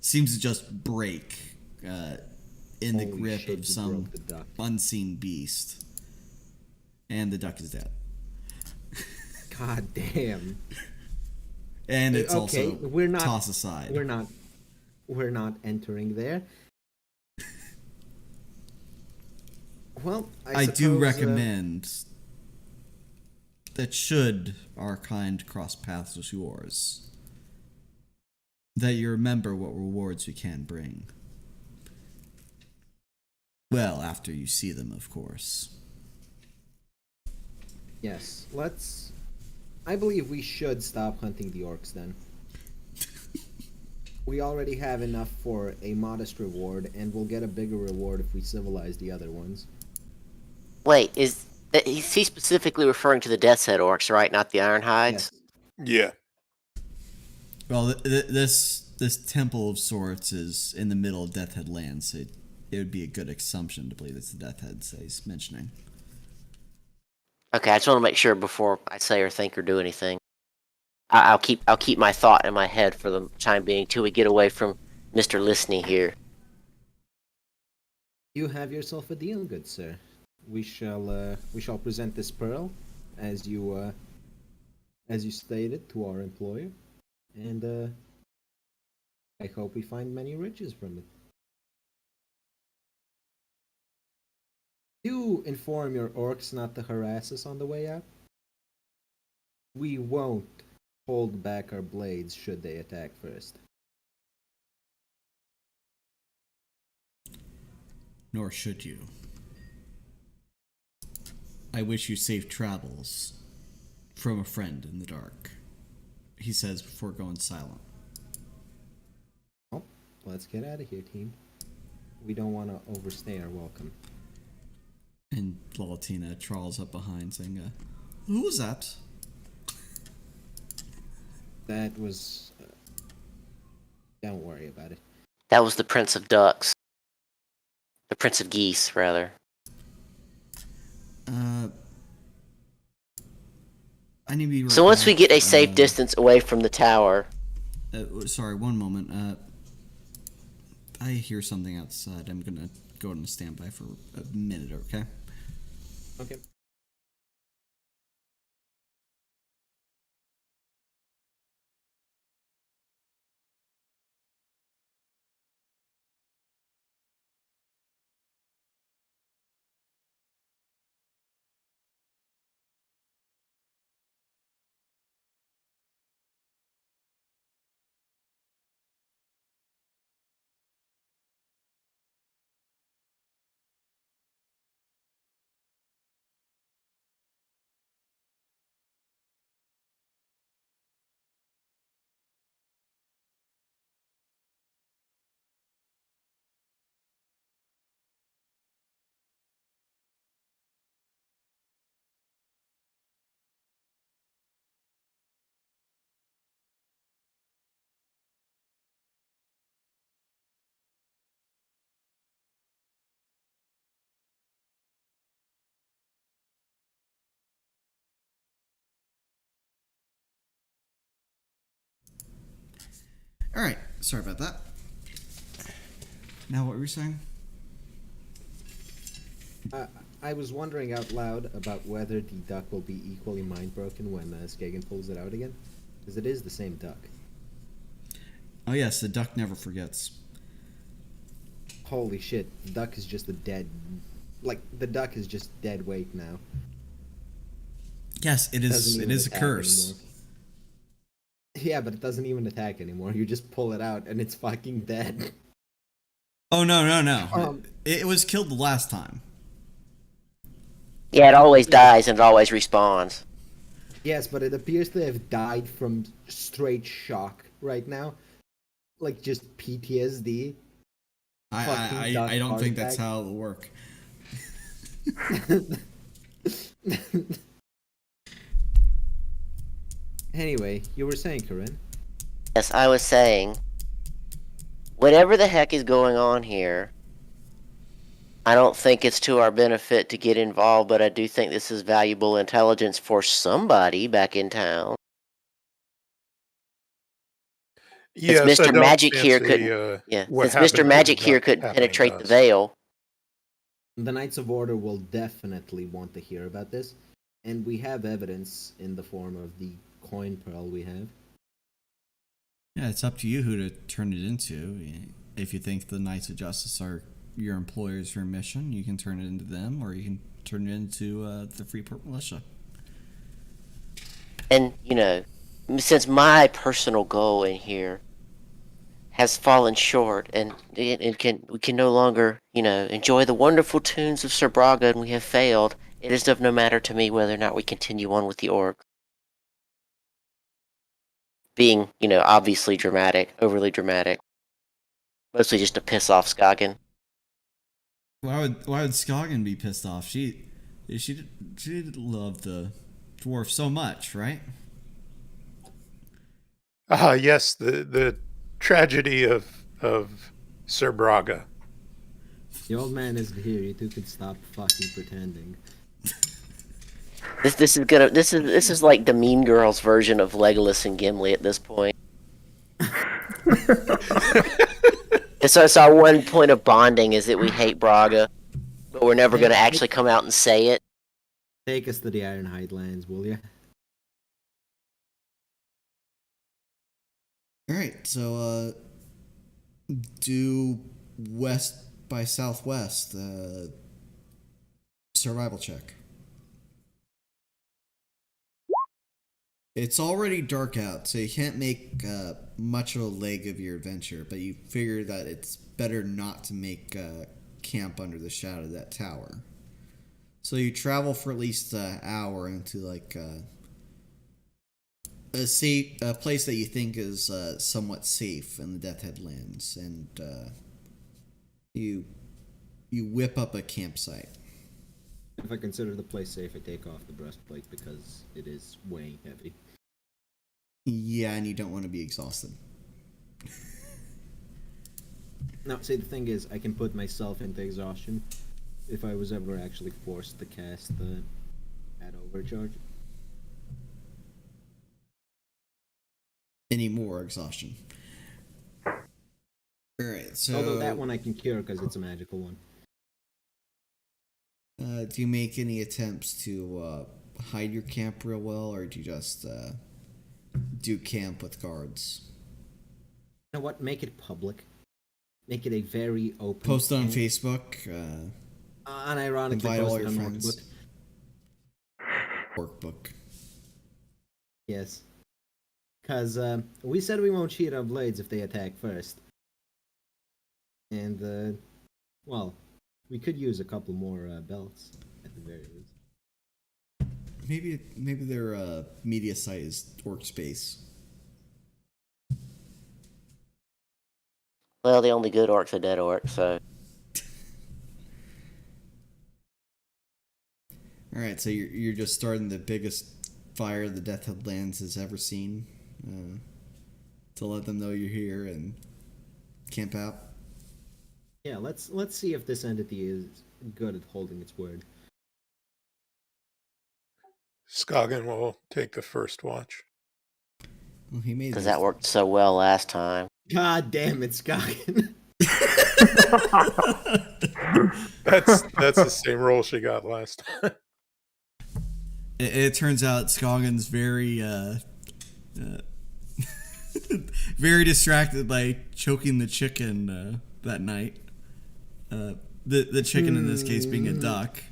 seems to just break in the Holy grip shit, of you some broke the duck. unseen beast. And the duck is dead. God damn. And it's Okay, also we're not- tossed aside. We're not entering there. Well, I do suppose, recommend that should our kind cross paths with yours, that you remember what rewards we can bring. Well, after you see them, of course. yes, let's. I believe we should stop hunting the orcs then. We already have enough for a modest reward, and we'll get a bigger reward if we civilize the other ones. Wait, is he specifically referring to the Death's Head orcs, right? Not the Ironhides? Yes. Yeah. Well, this temple of sorts is in the middle of Death Head land, so it would be a good assumption to believe it's the Death Head he's mentioning. Okay, I just want to make sure before I say or think or do anything. I'll keep my thought in my head for the time being till we get away from Mr. Listening here. You have yourself a deal, good sir. We shall present this pearl, as you stated, to our employer, and I hope we find many riches from it. Do inform your orcs not to harass us on the way out. We won't hold back our blades should they attack first. Nor should you. I wish you safe travels from a friend in the dark, he says before going silent. Well, let's get out of here, team. We don't want to overstay our welcome. And Lalatina trawls up behind saying, who was that? That was... don't worry about it. That was the Prince of Ducks. The Prince of Geese, rather. I need to be right So once we back. get a safe distance away from the tower... Sorry, one moment. I hear something outside. I'm gonna go on standby for a minute, okay? Okay. All right. Sorry about that. Now, what were you saying? I was wondering out loud about whether the duck will be equally mind-broken when Skagen pulls it out again. Because it is the same duck. Oh, yes, the duck never forgets. Holy shit, the duck is just a dead... Like, the duck is just dead weight now. Yes, it is. Doesn't It even is a attack curse. anymore. Yeah, but it doesn't even attack anymore. You just pull it out and it's fucking dead. Oh, no. It was killed the last time. Yeah, it always dies and it always respawns. Yes, but it appears to have died from straight shock right now. Like, just PTSD. I don't think that's how it'll work. Anyway, you were saying, Korinne? Yes, I was saying, whatever the heck is going on here, I don't think it's to our benefit to get involved, but I do think this is valuable intelligence for somebody back in town. Yes, Since I Mr. don't Magic here fancy, couldn't, what since Mr. happened to Magic the here duck couldn't happening to penetrate the us. veil. The Knights of Order will definitely want to hear about this, and we have evidence in the form of the coin pearl we have. Yeah, it's up to you who to turn it into. If you think the Knights of Justice are your employers for a mission, you can turn it into them, or you can turn it into the Freeport Militia. And, since my personal goal in here has fallen short, and we can no longer, enjoy the wonderful tunes of Sir Braga, and we have failed, it is of no matter to me whether or not we continue on with the org. Being, obviously dramatic, overly dramatic. Mostly just to piss off Skagen. Why would Skagen be pissed off? She loved the dwarf so much, right? Yes, the tragedy of Sir Braga. The old man isn't here. You two can stop fucking pretending. This is like the Mean Girls version of Legolas and Gimli at this point. So our one point of bonding is that we hate Braga, but we're never going to actually come out and say it. Take us to the Ironhide Lands, will ya? Alright, so do west by southwest survival check. It's already dark out, so you can't make much of a leg of your adventure, but you figure that it's better not to make camp under the shadow of that tower. So you travel for at least an hour into like a place that you think is somewhat safe in the Death Headlands, and you whip up a campsite. If I consider the place safe, I take off the breastplate because it is weighing heavy. Yeah, and you don't want to be exhausted. Now, see, the thing is, I can put myself into exhaustion if I was ever actually forced to cast the at overcharge. Any more exhaustion. Alright, so... Although that one I can cure because it's a magical one. Do you make any attempts to hide your camp real well, or do you just do camp with guards? You know what? Make it public. Make it a very open... Post it on camp. Facebook. Unironically Invite all post your it on friends. Workbook. Workbook. Yes. Because we said we won't cheat on blades if they attack first. And, well, we could use a couple more belts at the very least. Maybe they're media-sized workspace. Well, the only good orc's a dead orc, so... Alright, so you're just starting the biggest fire the Death Headlands has ever seen to let them know you're here and camp out. Yeah, let's see if this entity is good at holding its word. Skagen will take the first watch. Well, he made Because that worked so well last time. God damn it, Scoggin. That's the same roll she got last time. It turns out Scoggins very distracted by choking the chicken that night. The chicken in this case being a duck.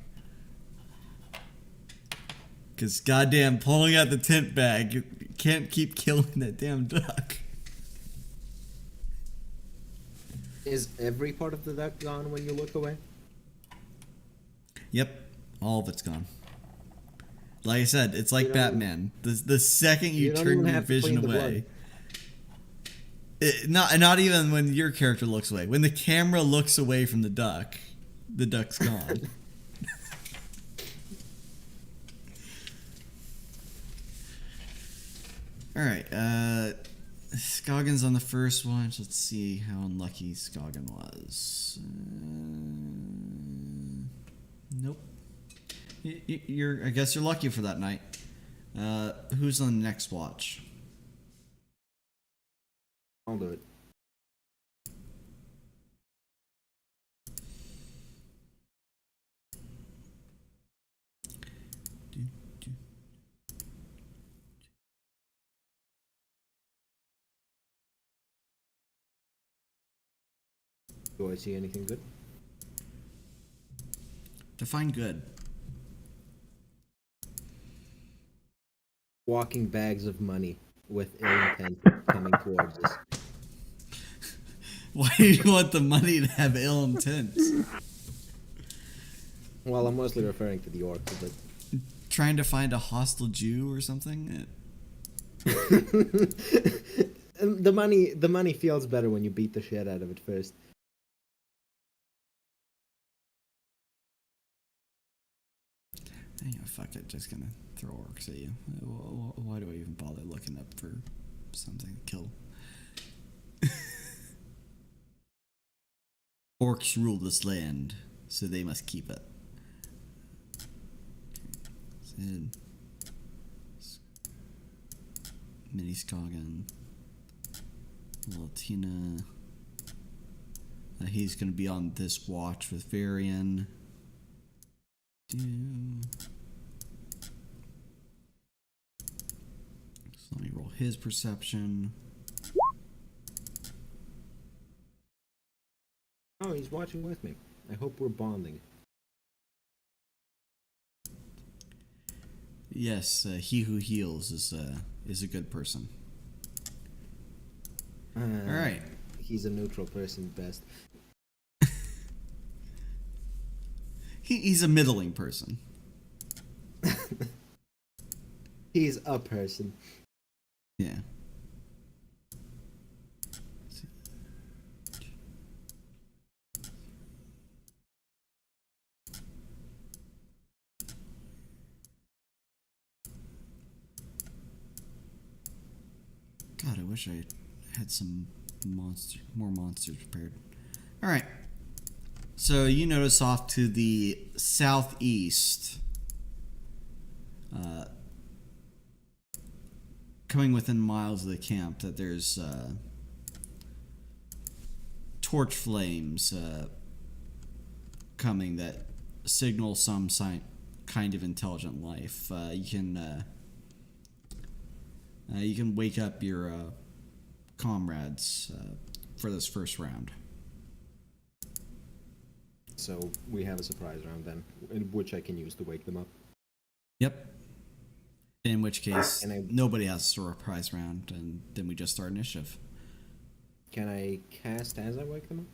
Because goddamn, pulling out the tent bag, you can't keep killing that damn duck. Is every part of the duck gone when you look away? Yep, all of it's gone. Like I said, it's like You don't- Batman. The second you don't turn even your have to vision clean the away, not even when your character looks away. When the camera looks away from the duck's gone. All right, Scoggins on the first one. Let's see how unlucky Scoggin was. Nope. I guess you're lucky for that night. Who's on the next watch? I'll do it. Do I see anything good? Define good. Walking bags of money with ill intent coming towards us. Why do you want the money to have ill intent? Well, I'm mostly referring to the orcs, but Trying to find a hostile Jew or something? the money feels better when you beat the shit out of it first. Yeah, fuck it. Just gonna throw orcs at you. Why do I even bother looking up for something to kill? Orcs rule this land, so they must keep it. Sid. Mini Scoggin. Latina. He's gonna be on this watch with Varian. So let me roll his perception. Oh, he's watching with me. I hope we're bonding. Yes, he who heals is a good person. All right. He's a neutral person at best. He's a middling person. He's a person. Yeah. God, I wish I had some more monsters prepared. All right. So you notice off to the southeast, coming within miles of the camp, that there's torch flames coming that signal some kind of intelligent life. You can wake up your comrades for this first round. So we have a surprise round then, in which I can use to wake them up. Yep. In which case, And nobody has a surprise round, and then we just start initiative. Can I cast as I wake them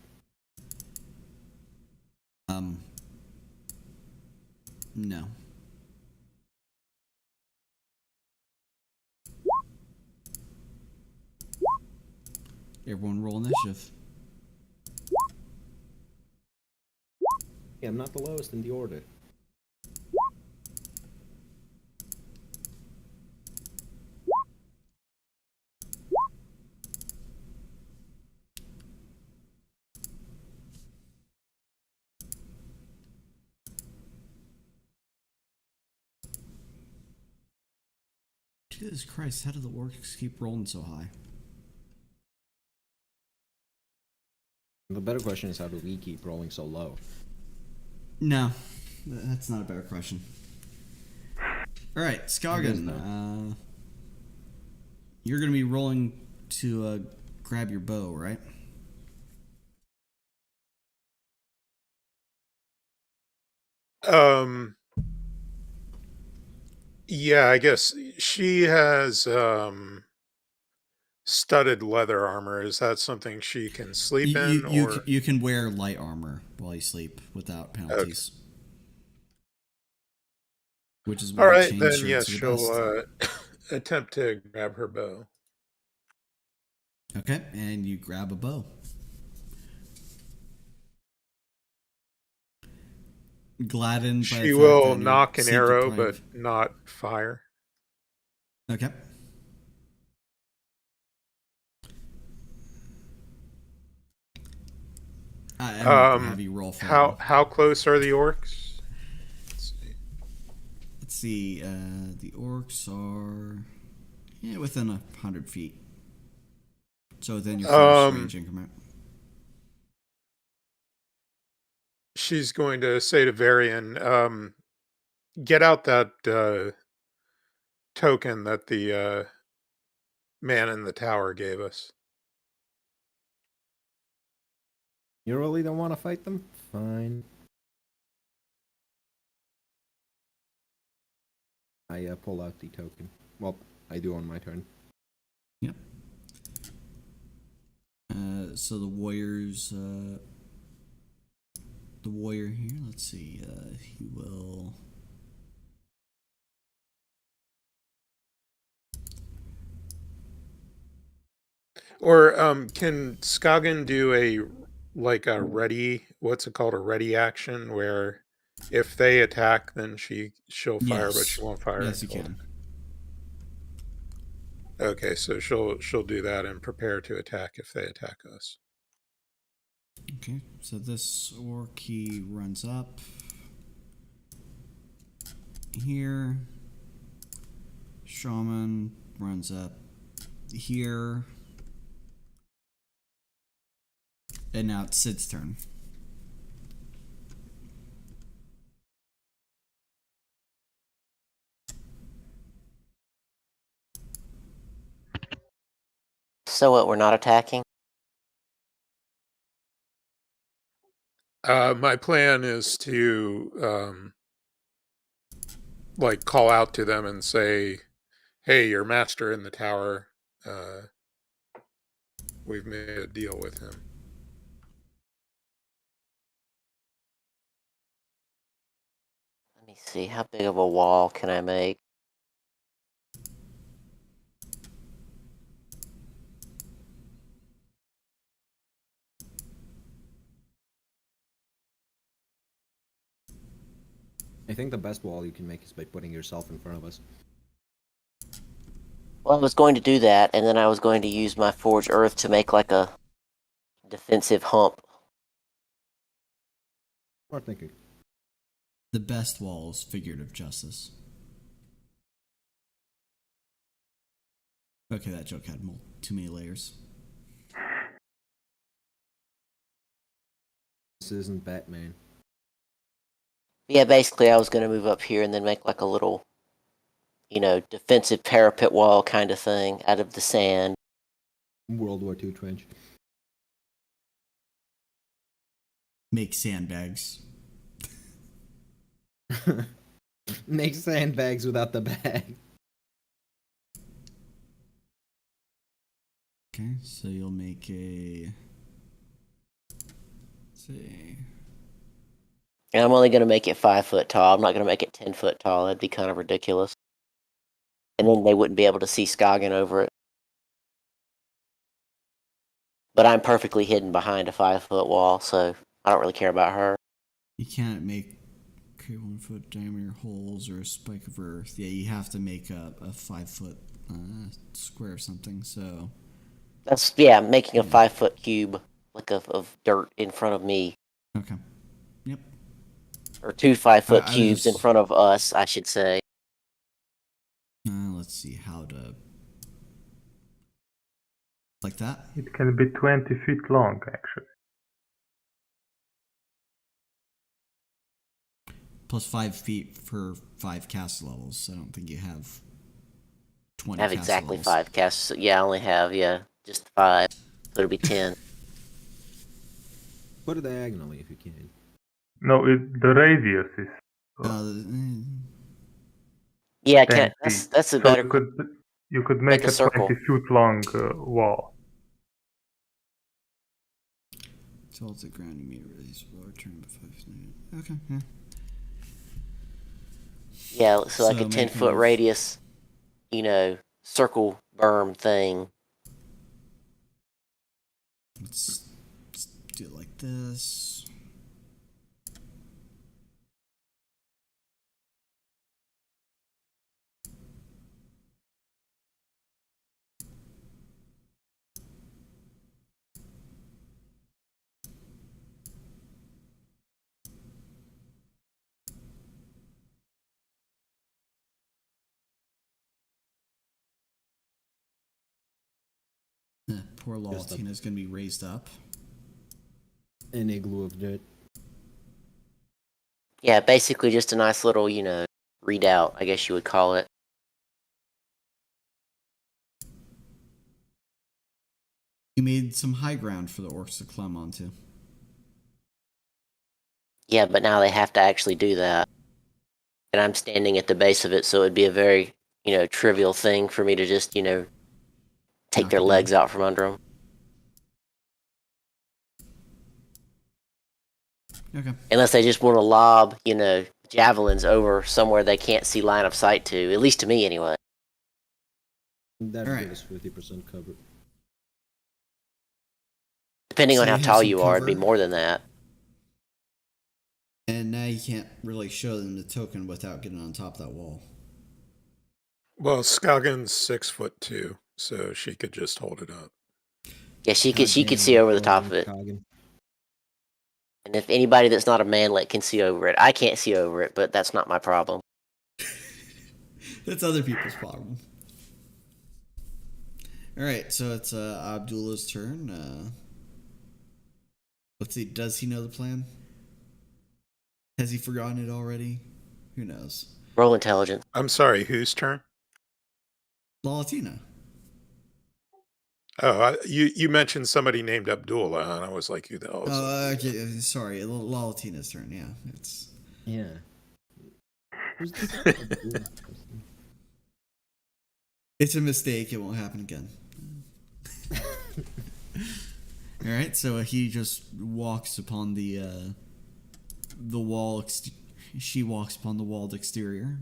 up? No. Everyone roll initiative. Yeah, I'm not the lowest in the order. Jesus Christ, how do the orcs keep rolling so high? The better question is, how do we keep rolling so low? No, that's not a better question. All right, It is, Skagen, you're going to be rolling to grab your bow, right? Yeah, I guess she has studded leather armor. Is that something she can sleep in, or You can wear light armor while you sleep without okay? penalties. Which is All why right, chain then shirts yes, are the she'll best. attempt to grab her bow. Okay, and you grab a bow. Gladdened by the She fact will that you're knock an sleep arrow, but deprived. not fire. Okay. I'm not gonna have you roll for that one. How close are the orcs? Let's see. Let's see. The orcs are within 100 feet, so within your close range increment. She's going to say to Varian, get out that token that the man in the tower gave us. You really don't want to fight them? Fine. I pull out the token. Well, I do on my turn. Yep. So the warriors, the warrior here. Let's see. He will. Or can Skagen do a ready, what's it called, a ready action, where if they attack, then she'll fire, but she Yes. won't fire Yes, you until. can. Okay, so she'll do that and prepare to attack if they attack us. Okay. So this orc, he runs up here. Shaman runs up here. And now it's Sid's turn. So what? We're not attacking. My plan is to call out to them and say, "Hey, your master in the tower. We've made a deal with him." Let me see. How big of a wall can I make? I think the best wall you can make is by putting yourself in front of us. Well, I was going to do that, and then I was going to use my Forge Earth to make like a defensive hump. Smart thinking. The best wall is figurative justice. Okay, that joke had too many layers. This isn't Batman. Yeah, basically, I was going to move up here and then make like a little, defensive parapet wall kind of thing out of the sand. World War II trench. Make sandbags. Make sandbags without the bag. Okay, so you'll make a. Let's see. And I'm only going to make it 5 foot tall. I'm not going to make it 10 foot tall. That'd be kind of ridiculous. And then they wouldn't be able to see Skagen over it. But I'm perfectly hidden behind a 5 foot wall, so I don't really care about her. You can't make 1 foot diameter holes or a spike of earth. Yeah, you have to make a 5 foot square or something. So That's making a 5 foot cube like of dirt in front of me. okay, yep. Or 2 5-foot I was cubes just- in front of us, I should say. Let's see how to like that. It can be 20 feet long, actually. plus 5 feet for 5 cast levels. So I don't think you have 20 I have cast exactly levels. 5 casts. Yeah, I only have, just 5. So it'll be 10. Put it diagonally if you can. No, the radius is Yeah, 10 that's a feet. better. So you could Make make a a circle. 20-foot long wall. So it's the ground you meet release water turn to 5. Okay, yeah. Yeah, so like a So 10-foot making- radius, circle berm thing. Let's do it like this. Poor Laltina's gonna be raised up. An igloo of dirt. Yeah, basically just a nice little, readout, I guess you would call it. You made some high ground for the orcs to climb onto. Yeah, but now they have to actually do that. And I'm standing at the base of it, so it'd be a very, trivial thing for me to just, take Knock their it legs down. out from under them. Okay. Unless they just want to lob, javelins over somewhere they can't see line of sight to, at least to me anyway. That Alright. gives us 50% cover. Depending So on you how have tall some you are, it'd be cover. more than that. And now you can't really show them the token without getting on top of that wall. Well, Skagen's 6'2", so she could just hold it up. Yeah, she could Goddamn, see over the Korinne top of it. Skagen. And if anybody that's not a manlet can see over it, I can't see over it, but that's not my problem. That's other people's problem. Alright, so it's Abdullah's turn. Let's see, does he know the plan? Has he forgotten it already? Who knows? Roll intelligence. I'm sorry, whose turn? Lalatina. Oh, you mentioned somebody named Abdullah, and I was like, who the hell is that? Okay, sorry, Lalatina's turn, yeah. It's Yeah. Who's this? It's a mistake, it won't happen again. Alright, so he just walks upon the wall. She walks upon the walled exterior.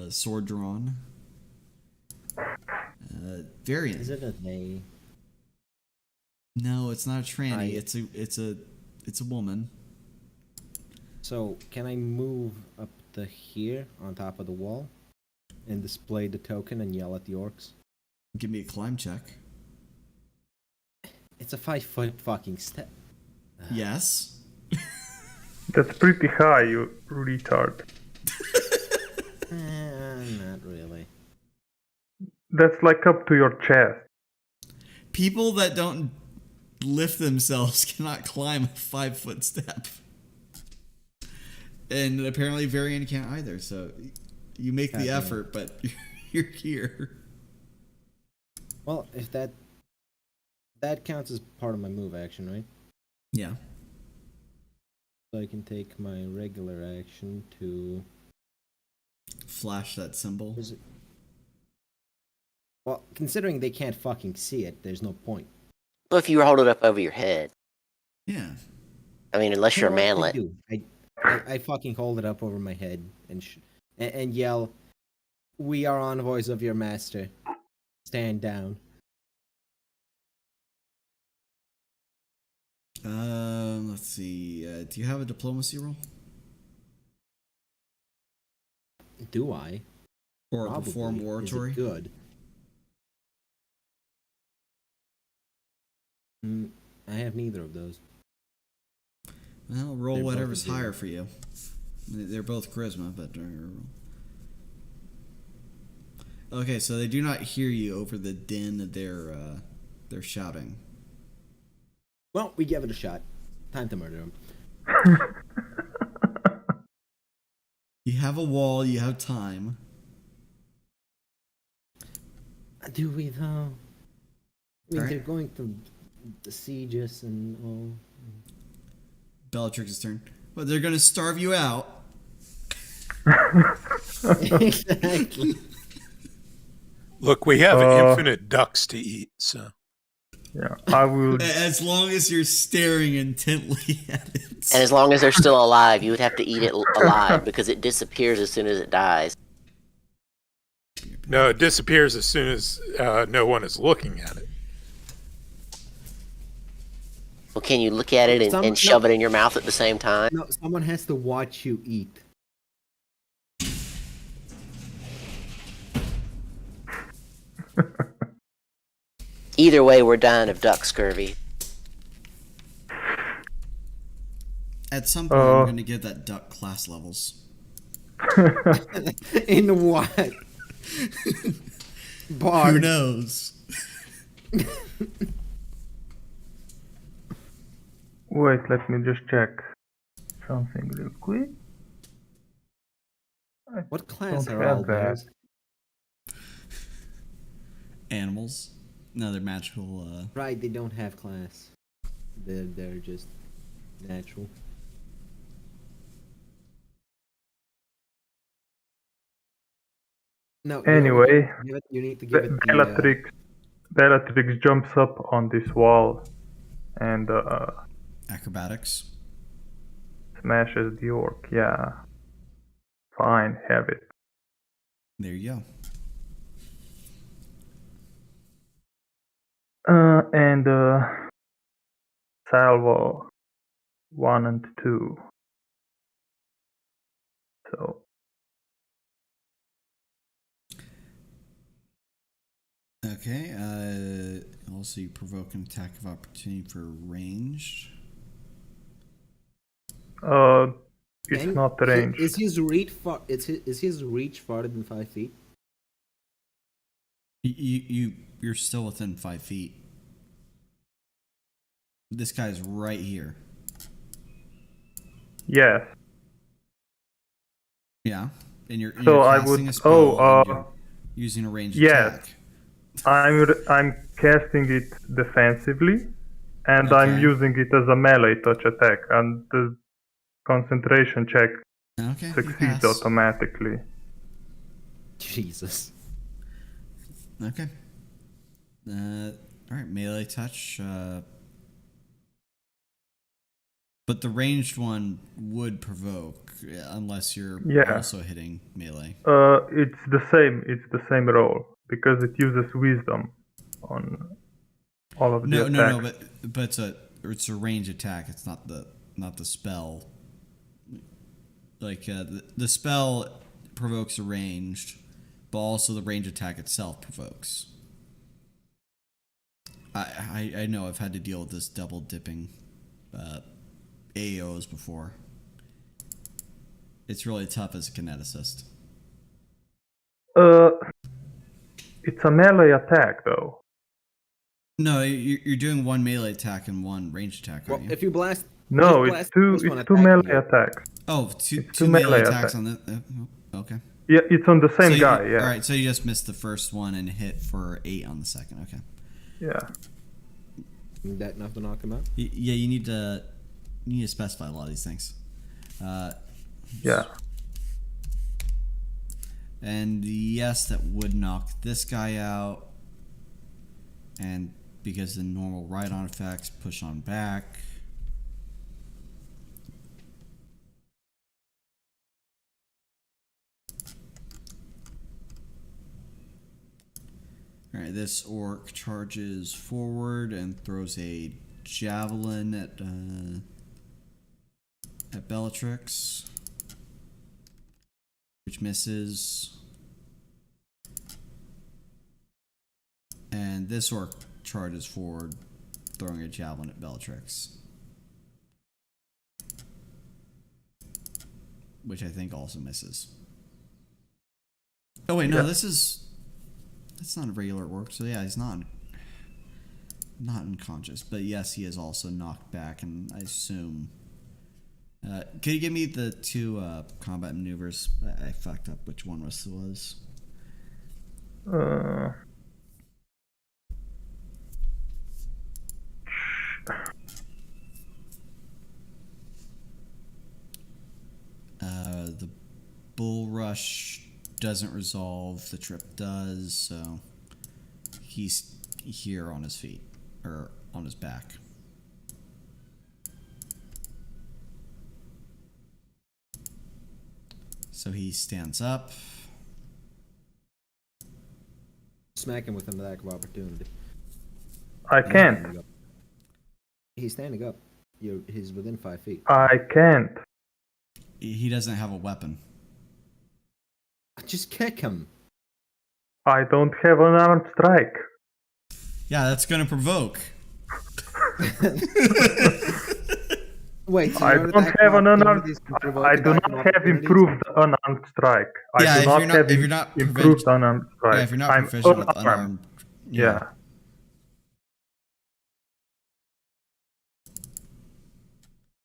Sword drawn. Variant. Is it a they? No, it's not a tranny. It's a woman. So, can I move up to here on top of the wall and display the token and yell at the orcs? Give me a climb check. It's a 5-foot fucking step. Yes. That's pretty high, you retard. Not really. That's like up to your chest. People that don't lift themselves cannot climb a 5-foot step. And apparently Varian can't either, so you make the Goddamn. effort, but you're here. Well, if that counts as part of my move action, right? Yeah. So I can take my regular action to... Flash that symbol. Is it? Well, considering they can't fucking see it, there's no point. Well, if you hold it up over your head. Yeah. I mean, unless you're a You know what? manlet. I fucking hold it up over my head and yell, "We are envoys of your master. Stand down." Let's see. Do you have a diplomacy roll? Do I? Or Probably. perform Is it oratory? good? I have neither of those. Well, roll They're both whatever's a zero. higher for you. They're both charisma, but... Okay, so they do not hear you over the din of their shouting. Well, we give it a shot. Time to murder him. You have a wall, you have time. Do we though? I mean, Alright. they're going to siege us and all. Bellatrix's turn. But they're gonna starve you out. Exactly. Look, we have Uh, infinite ducks to eat, so. Yeah, I will. As long as you're staring intently at it. And as long as they're still alive, you would have to eat it alive because it disappears as soon as it dies. No, it disappears as soon as no one is looking at it. Well, can you look at it and shove it in your mouth at the same time? No, someone has to watch you eat. Either way, we're dying of duck scurvy. At some point, I'm gonna get that duck class levels. In what? Who Bard. knows? Wait, let me just check something real quick. What class Don't are all have that. those? Animals. No, they're magical. Right, they don't have class. They're just natural. No. Anyway, You need to give it the, Bellatrix jumps up on this wall and Acrobatics. smashes the orc. Yeah. Fine, have it. There you go. And salvo 1 and 2. So Okay. Also, you provoke an attack of opportunity for ranged. it's not ranged. Is his reach far? Is his reach farther than 5 feet? You're still within 5 feet. This guy's right here. Yes. Yeah, and you're So I casting would. a spell and you're using a ranged yes. attack. I'm casting it defensively, and I'm Okay. using it as a melee touch attack, and the concentration check Okay, you succeeds pass. automatically. Jesus. Okay. All right, melee touch. But the ranged one would provoke, unless you're Yeah. also hitting melee. It's the same. It's the same roll because it uses wisdom on all of the No, attacks. but it's a range attack. It's not the spell. Like the spell provokes a ranged, but also the range attack itself provokes. I know I've had to deal with this double dipping AOs before. It's really tough as a kineticist. It's a melee attack though. No, you're doing one melee attack and one range attack, Well, aren't you? if you blast, No, just it's blast two. this one It's two attacking melee you. attacks. Oh, It's two two melee melee attacks attacks. on the. Okay. Yeah, it's on the same So guy. Yeah. All right, so you just missed the first one and hit for 8 on the second. Okay. Yeah. Is that enough to knock him out? Yeah, you need to specify a lot of these things. Yeah. And yes, that would knock this guy out. And because the normal ride-on effects push on back. Alright, this orc charges forward and throws a javelin at Bellatrix, which misses. And this orc charges forward, throwing a javelin at Bellatrix, which I think also misses. Oh wait, no, Yeah. that's not a regular orc. So yeah, he's not unconscious, but yes, he is also knocked back, and I assume Can you give me the two combat maneuvers? I fucked up which one was. The bull rush doesn't resolve. The trip does, so he's here on his feet or on his back. So he stands up. Smack him with an attack of opportunity. I can't. He's standing up. He's within 5 feet. I can't. He doesn't have a weapon. Just kick him. I don't have an armed strike. Yeah, that's going to provoke. Wait, so I don't have an unarmed. I do not have improved unarmed strike. Yeah, I do not have improved unarmed strike. Yeah, if you're not I'm proficient with unarmed. Yeah.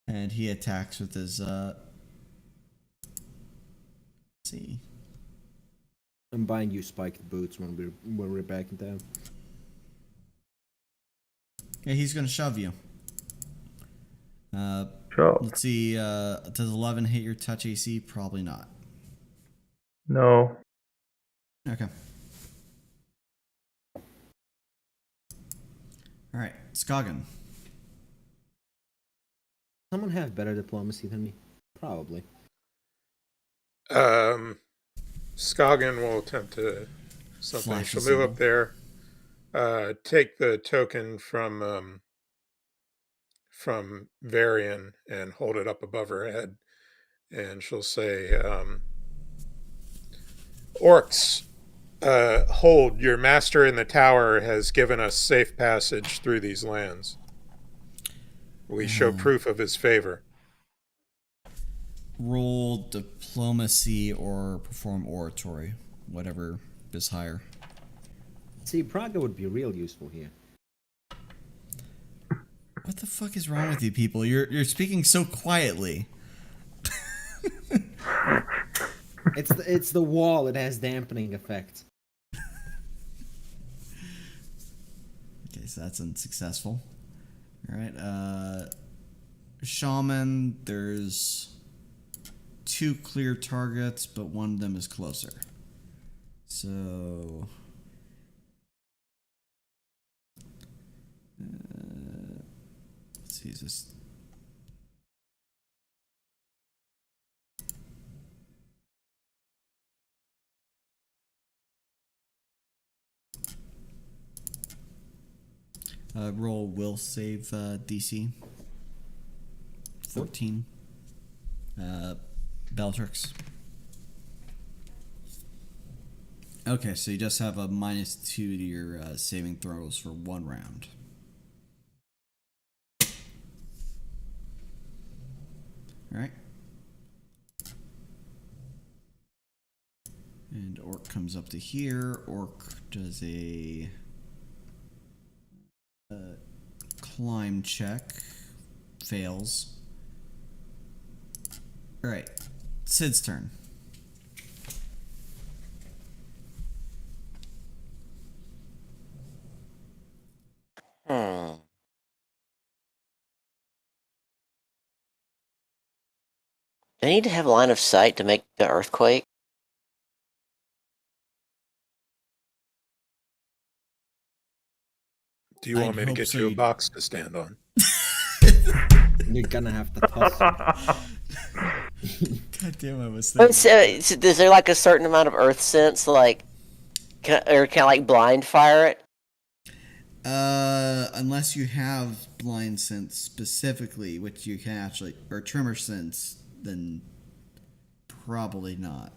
And he attacks with his let's see. I'm buying you spiked boots when we're back in town. Yeah, he's gonna shove you. Sure. Let's see. Does 11 hit your touch AC? Probably not. No. Okay. All right, Skagen. Someone have better diplomacy than me? Probably. Skagen will attempt to something. Flash She'll the move symbol. up there, take the token from Varian and hold it up above her head, and she'll say, "Orcs, hold! Your master in the tower has given us safe passage through these lands. We show proof of his favor." Roll diplomacy or perform oratory, whatever is higher. See, Praga would be real useful here. What the fuck is wrong with you people? You're speaking so quietly. It's the wall. It has dampening effect. Okay, so that's unsuccessful. All right, shaman. There's 2 clear targets, but one of them is closer. So let's see, is this? Roll will save DC 14. Bellatrix. Okay, so you just have a -2 to your saving throws for 1 round. Alright. And Orc comes up to here. Orc does a climb check. Fails. Alright. Sid's turn. Do I need to have line of sight to make the earthquake? Do you want me to hope get so. you a box to stand on? You're gonna have to toss him. God damn, I was But thinking. so is there like a certain amount of earth sense, like, can I like blind fire it? Unless you have blind sense specifically, which you can actually, or tremor sense, then probably not.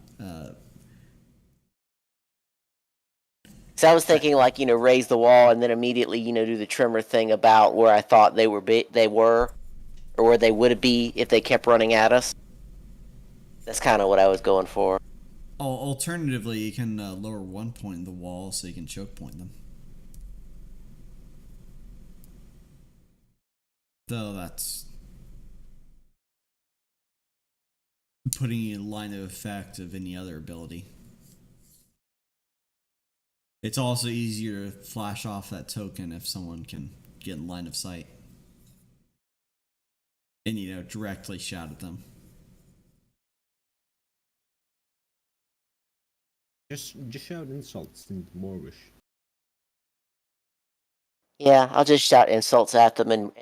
So I was thinking, like, raise the wall and then immediately, do the tremor thing about where I thought they were, or where they would be if they kept running at us. That's kind of what I was going for. Alternatively, you can lower 1 point in the wall so you can choke point them. Though that's putting in line of effect of any other ability. It's also easier to flash off that token if someone can get in line of sight. And, directly shout at them. Just shout insults in Moorish. Yeah, I'll just shout insults at them and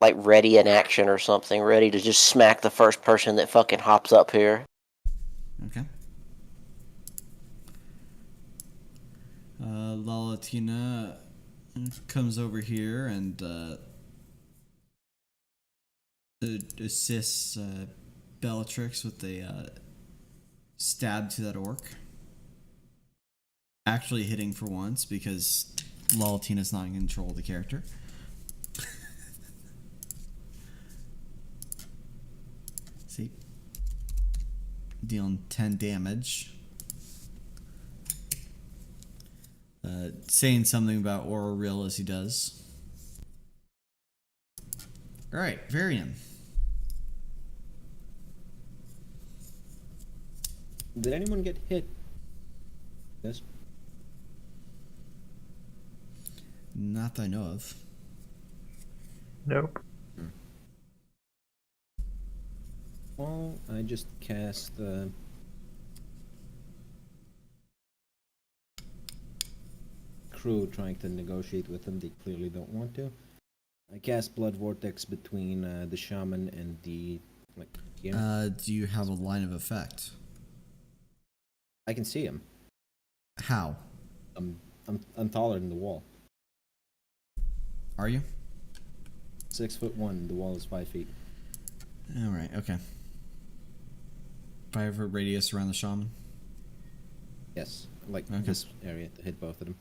like ready in action or something, ready to just smack the first person that fucking hops up here. Okay. Lalatina comes over here and assists Bellatrix with a stab to that orc. Actually hitting for once because Lalatina's not in control of the character. See? Dealing 10 damage. Saying something about Aura Real as he does. Alright, Varian. Did anyone get hit? Yes. Not that I know of. Nope. Well, I just cast crew trying to negotiate with them. They clearly don't want to. I cast Blood Vortex between the shaman and the Do you have a line of effect? I can see him. How? I'm taller than the wall. Are you? 6'1". The wall is 5 feet. Alright, okay. 5-foot radius around the shaman? Yes, like Okay. this area to hit both of them.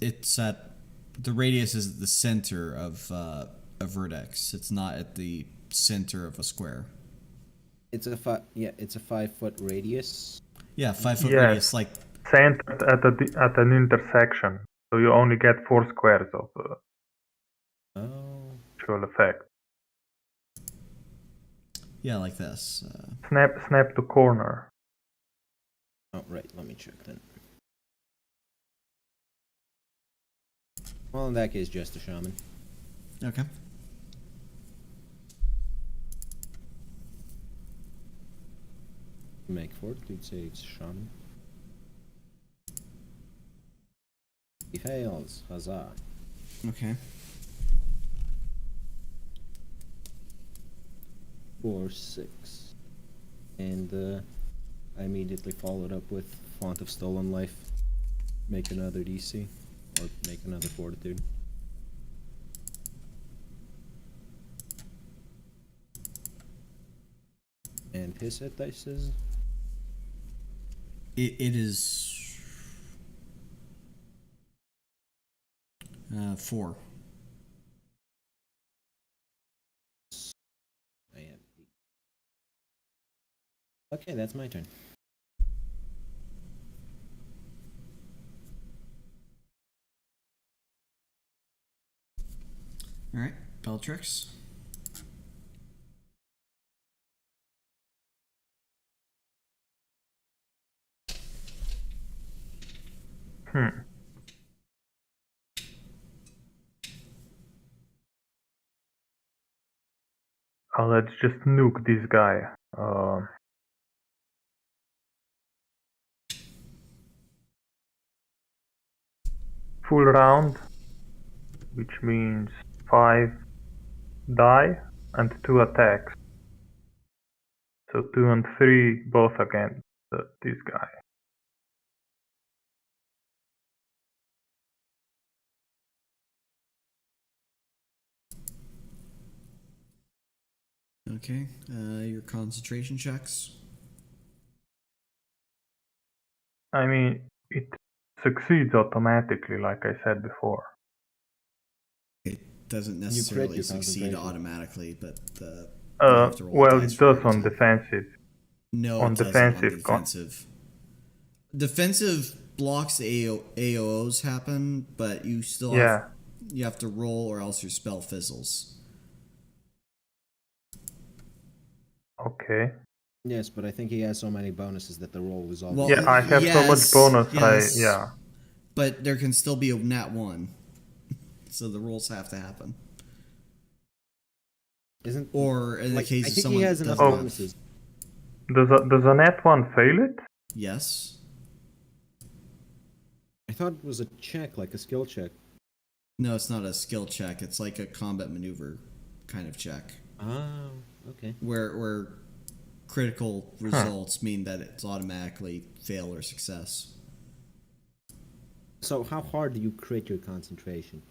It's at the radius is at the center of a vertex. It's not at the center of a square. It's a 5-foot radius. Yeah, 5-foot Yes. radius, like Centered at an intersection, so you only get 4 squares of Oh, actual effect. yeah, like this. Snap to corner. oh, right. Let me check then. Well, in that case, just a shaman. Okay. Make fortitude saves, shaman. He fails. Huzzah. Okay. 4, 6. And I immediately followed up with Font of Stolen Life. Make another DC. Or make another fortitude. And his hit dice is... It is 4. I have 8. Okay, that's my turn. Alright, Bellatrix. Let's just nuke this guy. Full round, which means 5 die and 2 attacks. So 2 and 3 both against this guy. Okay, your concentration checks. I mean, it succeeds automatically, like I said before. It doesn't crit necessarily your succeed concentration. automatically, but you have to roll Well, dice it for does on yourself. defensive. No, on it doesn't on defensive defensive. Defensive blocks AOs happen, but you still Yeah. have to roll or else your spell fizzles. Okay. Yes, but I think he has so many bonuses that the roll is all. Well, Yeah, I have so much yes, bonus. yes. Yeah. But there can still be a nat 1. So the rolls have to happen. Isn't Or in the like, case I of think someone he has that enough doesn't have. bonuses. Does a net one fail it? Yes. I thought it was a check, like a skill check. No, it's not a skill check. It's like a combat maneuver kind of check. Oh, okay. Where critical results mean that it's automatically fail or success. So how hard do you crit your concentration?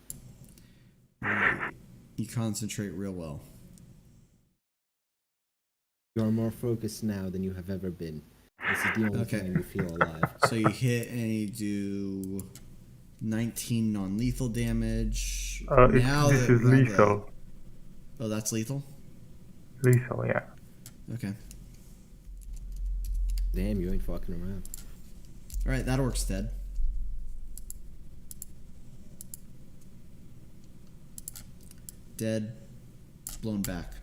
You concentrate real well. You are more focused now than you have ever been. This is the only Okay. time you feel alive. So you hit and you do 19 non-lethal damage. This is lethal. Oh, that's lethal? Lethal, yeah. Okay. Damn, you ain't fucking around. Alright, that orc's dead. Dead. Blown back.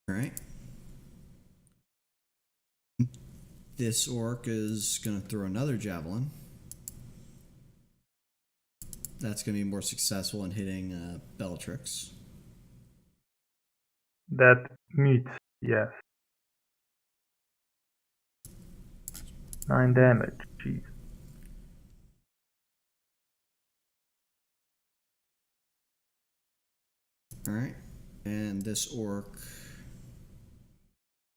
Alright. This orc is going to throw another javelin. That's going to be more successful in hitting Bellatrix. That meets, yes. 9 damage, jeez. Alright. And this orc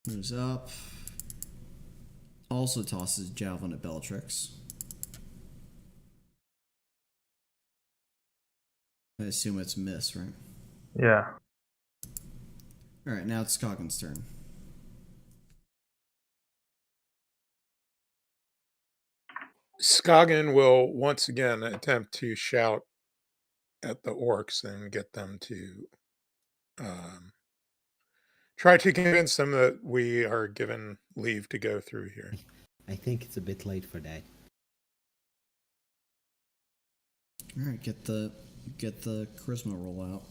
moves up. Also tosses javelin at Bellatrix. I assume it's miss, right? Yeah. Alright, now it's Scoggins' turn. Scoggin will once again attempt to shout at the orcs and get them to try to convince them that we are given leave to go through here. I think it's a bit late for that. Alright, get the charisma roll out,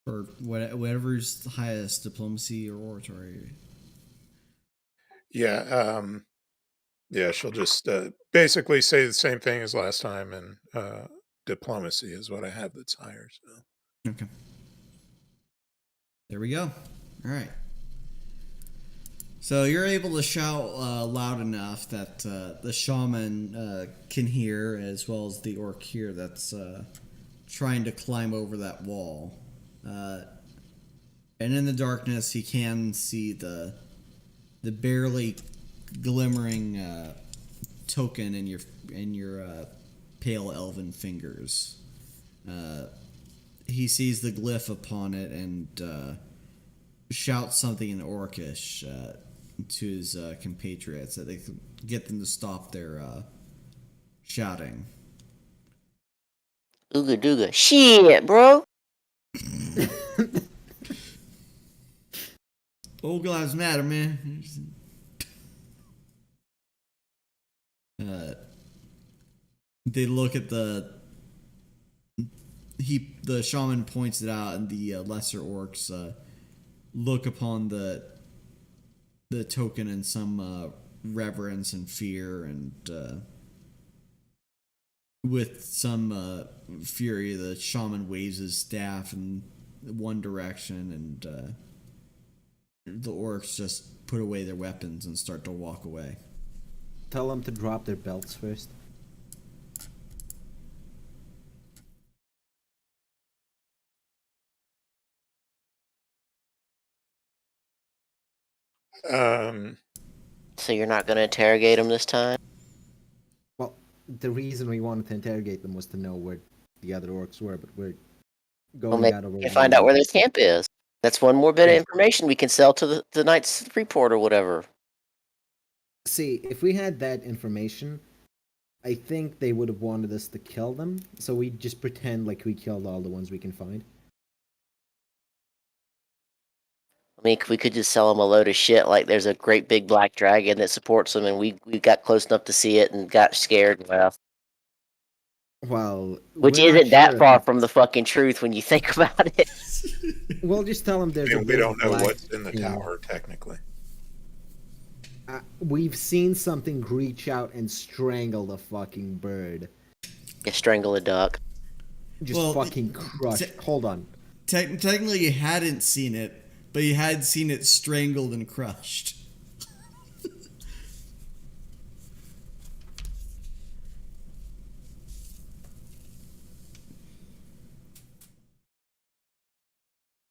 or whatever's the highest, diplomacy or oratory. Yeah, yeah, she'll just basically say the same thing as last time, and diplomacy is what I have that's higher. So Okay. There we go. Alright. So you're able to shout loud enough that the shaman can hear, as well as the orc here that's trying to climb over that wall. And in the darkness, he can see the barely glimmering token in your pale elven fingers. He sees the glyph upon it and shouts something in Orcish to his compatriots that they can get them to stop their shouting. Ooga dooga. Shit, bro. Old lives matter, man. They look at the shaman points it out, and the lesser orcs look upon the token in some reverence and fear, and with some fury, the shaman waves his staff in one direction, and the orcs just put away their weapons and start to walk away. Tell them to drop their belts first. So you're not going to interrogate him this time? Well, the reason we wanted to interrogate them was to know where the other orcs were, but we're Well, going maybe out of we our can find out way. where their camp is. That's one more bit of Yeah. information we can sell to the Knights Freeport or whatever. See, if we had that information, I think they would have wanted us to kill them, so we just pretend like we killed all the ones we can find. I mean, we could just sell them a load of shit, like there's a great big black dragon that supports them, and we got close enough to see it and got scared and left. Well, Which we're not isn't that sure far if from the fucking truth when you think about it. we'll just tell him there's I a mean, we big don't know black what's in the thing. tower technically. We've seen something reach out and strangle the fucking bird. You strangle a duck. Just Well, fucking crush. Hold on. Technically, you hadn't seen it, but you had seen it strangled and crushed.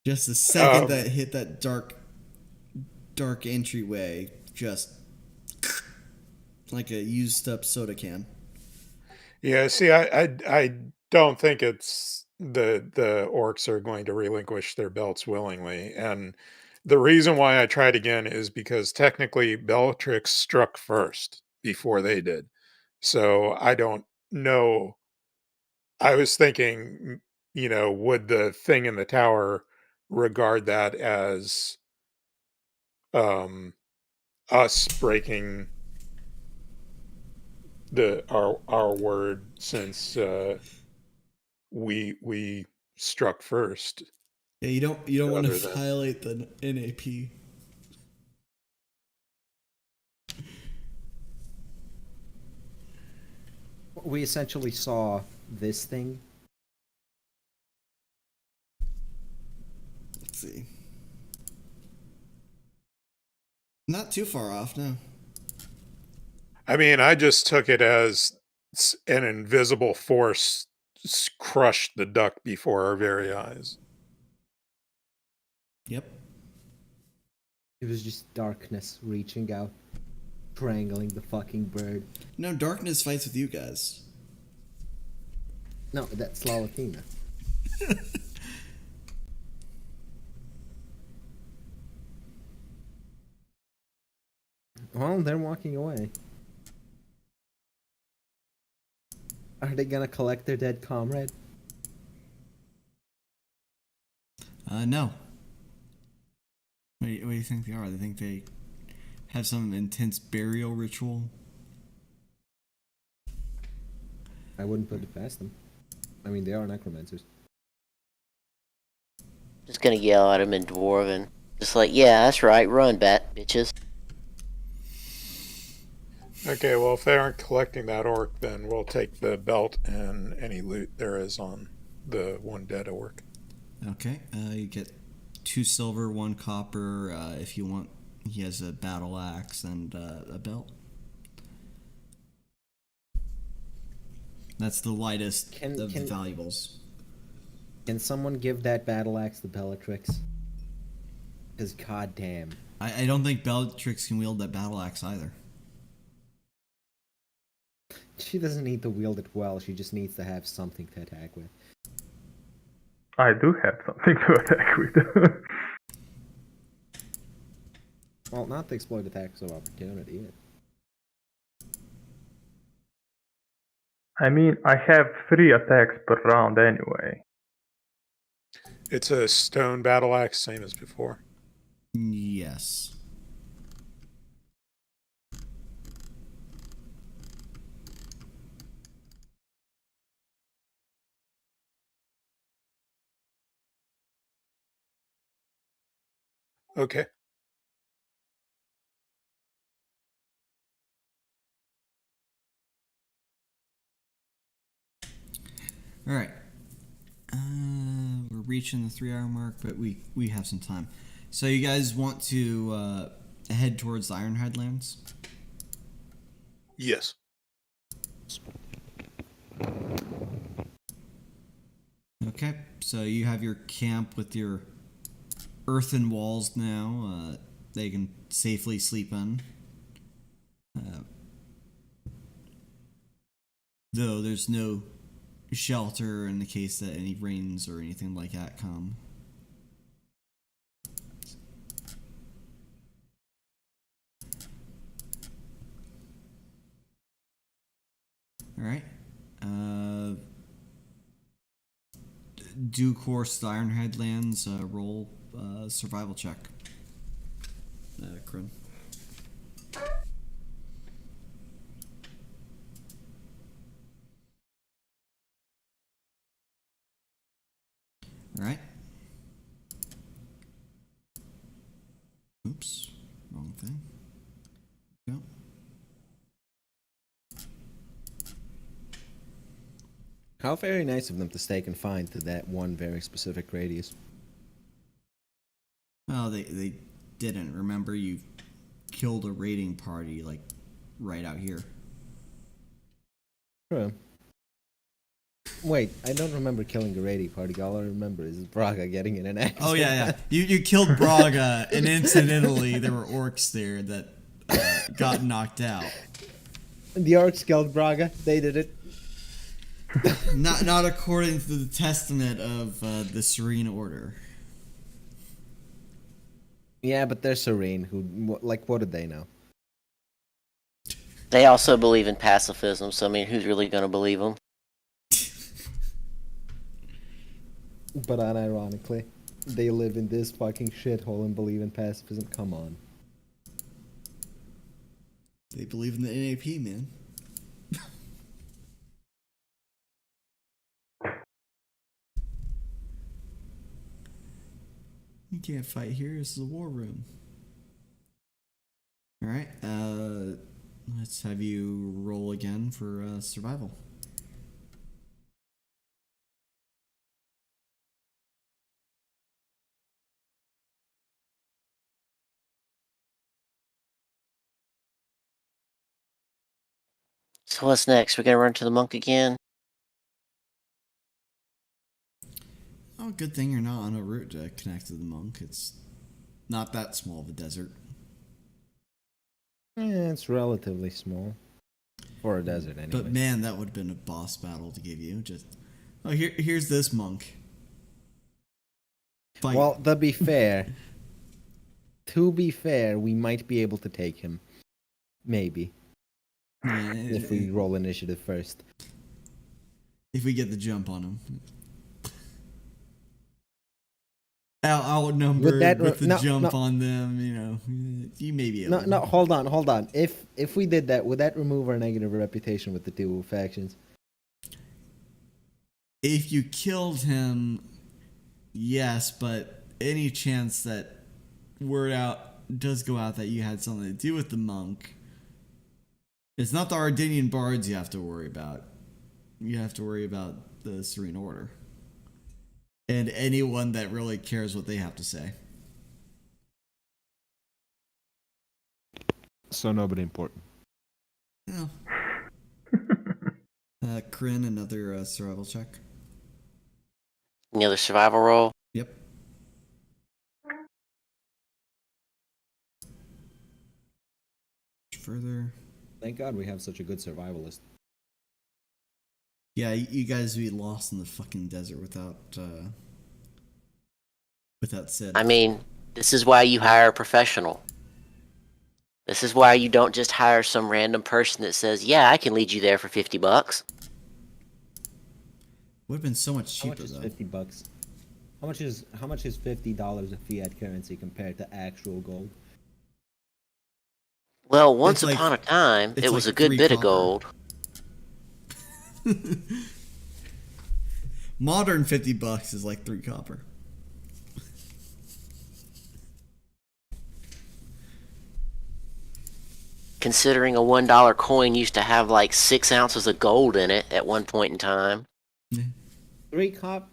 Just the second that hit that dark entryway, just like a used up soda can. Yeah, see, I don't think it's the orcs are going to relinquish their belts willingly, and the reason why I tried again is because technically Bellatrix struck first before they did, so I don't know. I was thinking, would the thing in the tower regard that as um us breaking our word since we struck first Yeah, you don't want to rather than violate the NAP. We essentially saw this thing. Let's see. Not too far off, no. I mean, I just took it as an invisible force crushed the duck before our very eyes. Yep. It was just darkness reaching out, strangling the fucking bird. No, darkness fights with you guys. No, that's Lalatina. Well, they're walking away. Are they gonna collect their dead comrade? No. What do you think they are? They think they have some intense burial ritual? I wouldn't put it past them. I mean, they are necromancers. Just gonna yell at him in Dwarven. Just like, yeah, that's right, run, bat bitches. Okay, well, if they aren't collecting that orc, then we'll take the belt and any loot there is on the one dead orc. Okay. You get 2 silver, 1 copper. If you want, he has a battle axe and a belt. That's the lightest of the valuables. Can someone give that battle axe to Bellatrix? Because goddamn. I don't think Bellatrix can wield that battle axe either. She doesn't need to wield it well, she just needs to have something to attack with. I do have something to attack with. Well, not to exploit attacks of opportunity. I mean, I have 3 attacks per round anyway. It's a stone battle axe, same as before. Yes. Okay. All right. We're reaching the 3-hour mark, but we have some time. So you guys want to head towards the Ironhide Lands? Yes. Okay. So you have your camp with your earthen walls now. They can safely sleep in. Though there's no shelter in the case that any rains or anything like that come. All right. Do course the Ironhide Lands. Roll survival check. Korinne. All right. Oops, wrong thing. Go. How very nice of them to stay confined to that one very specific radius. Oh, they didn't. Remember, you killed a raiding party, like, right out here. True. Wait, I don't remember killing a raiding party. All I remember is Braga getting in an accident. Oh, yeah. You killed Braga, and incidentally, there were orcs there that got knocked out. The orcs killed Braga. They did it. Not according to the testament of the Serene Order. Yeah, but they're Serene. What did they know? They also believe in pacifism, so I mean, who's really going to believe them? But unironically, they live in this fucking shithole and believe in pacifism. Come on. They believe in the NAP, man. You can't fight here. This is a war room. All right. Let's have you roll again for survival. So what's next? We're going to run to the monk again? Oh, good thing you're not on a route to connect to the monk. It's not that small of a desert. Yeah, it's relatively small. For a desert, anyway. But man, that would have been a boss battle to give you. Just, oh, here's this monk. Fight. Well, to be fair, we might be able to take him. Maybe. Yeah, If we roll initiative first. If we get the jump on him. Outnumbered with the jump on them, you know, you may be able No, hold on. If we did that, would that remove our negative reputation with the two factions? If you killed him, yes, but any chance that word does go out that you had something to do with the monk, it's not the Ardenian bards you have to worry about. You have to worry about the Serene Order. And anyone that really cares what they have to say. So nobody important. Yeah. Korinne, another survival check. Another survival roll? Yep. Further. Thank God we have such a good survivalist. Yeah, you guys would be lost in the fucking desert without Sid. I mean, this is why you hire a professional. This is why you don't just hire some random person that says, yeah, I can lead you there for $50. Would have been so much How cheaper much is though. $50? How much is $50 of fiat currency compared to actual gold? Well, once It's upon a time, it's it was like a good 3 bit of copper. gold. Modern $50 is like 3 copper. Considering a $1 coin used to have like 6 ounces of gold in it at one point in time. 3 copper.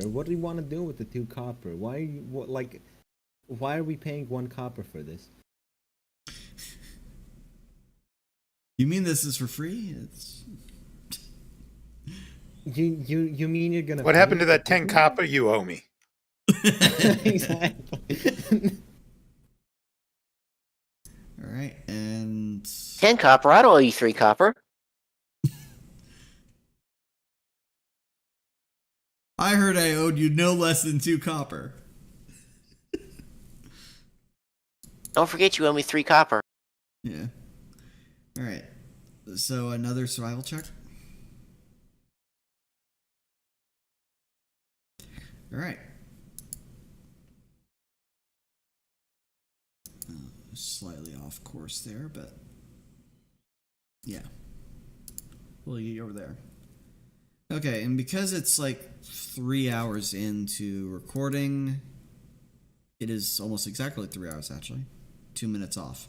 What do you want to do with the 2 copper? Why are we paying 1 copper for this? You mean this is for free? It's You mean you're gonna? What happened to that 10 copper you owe me? Exactly. all right, and 10 copper, I don't owe you 3 copper. I heard I owed you no less than 2 copper. Don't forget you owe me 3 copper. Yeah. All right. So another survival check. All right. Slightly off course there, but yeah. We'll get you over there. Okay, and because it's like 3 hours into recording, it is almost exactly 3 hours actually. 2 minutes off.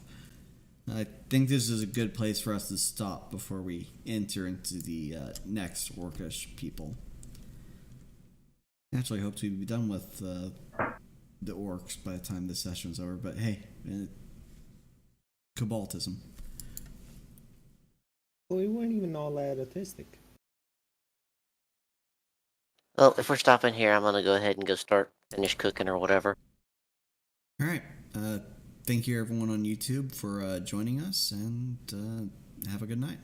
I think this is a good place for us to stop before we enter into the next orcish people. Actually, I hope to be done with the orcs by the time this session's over, but hey, Cabaltism. Well, we weren't even all that autistic. Well, if we're stopping here, I'm gonna go ahead and finish cooking or whatever. All right. Thank you, everyone on YouTube, for joining us, and have a good night.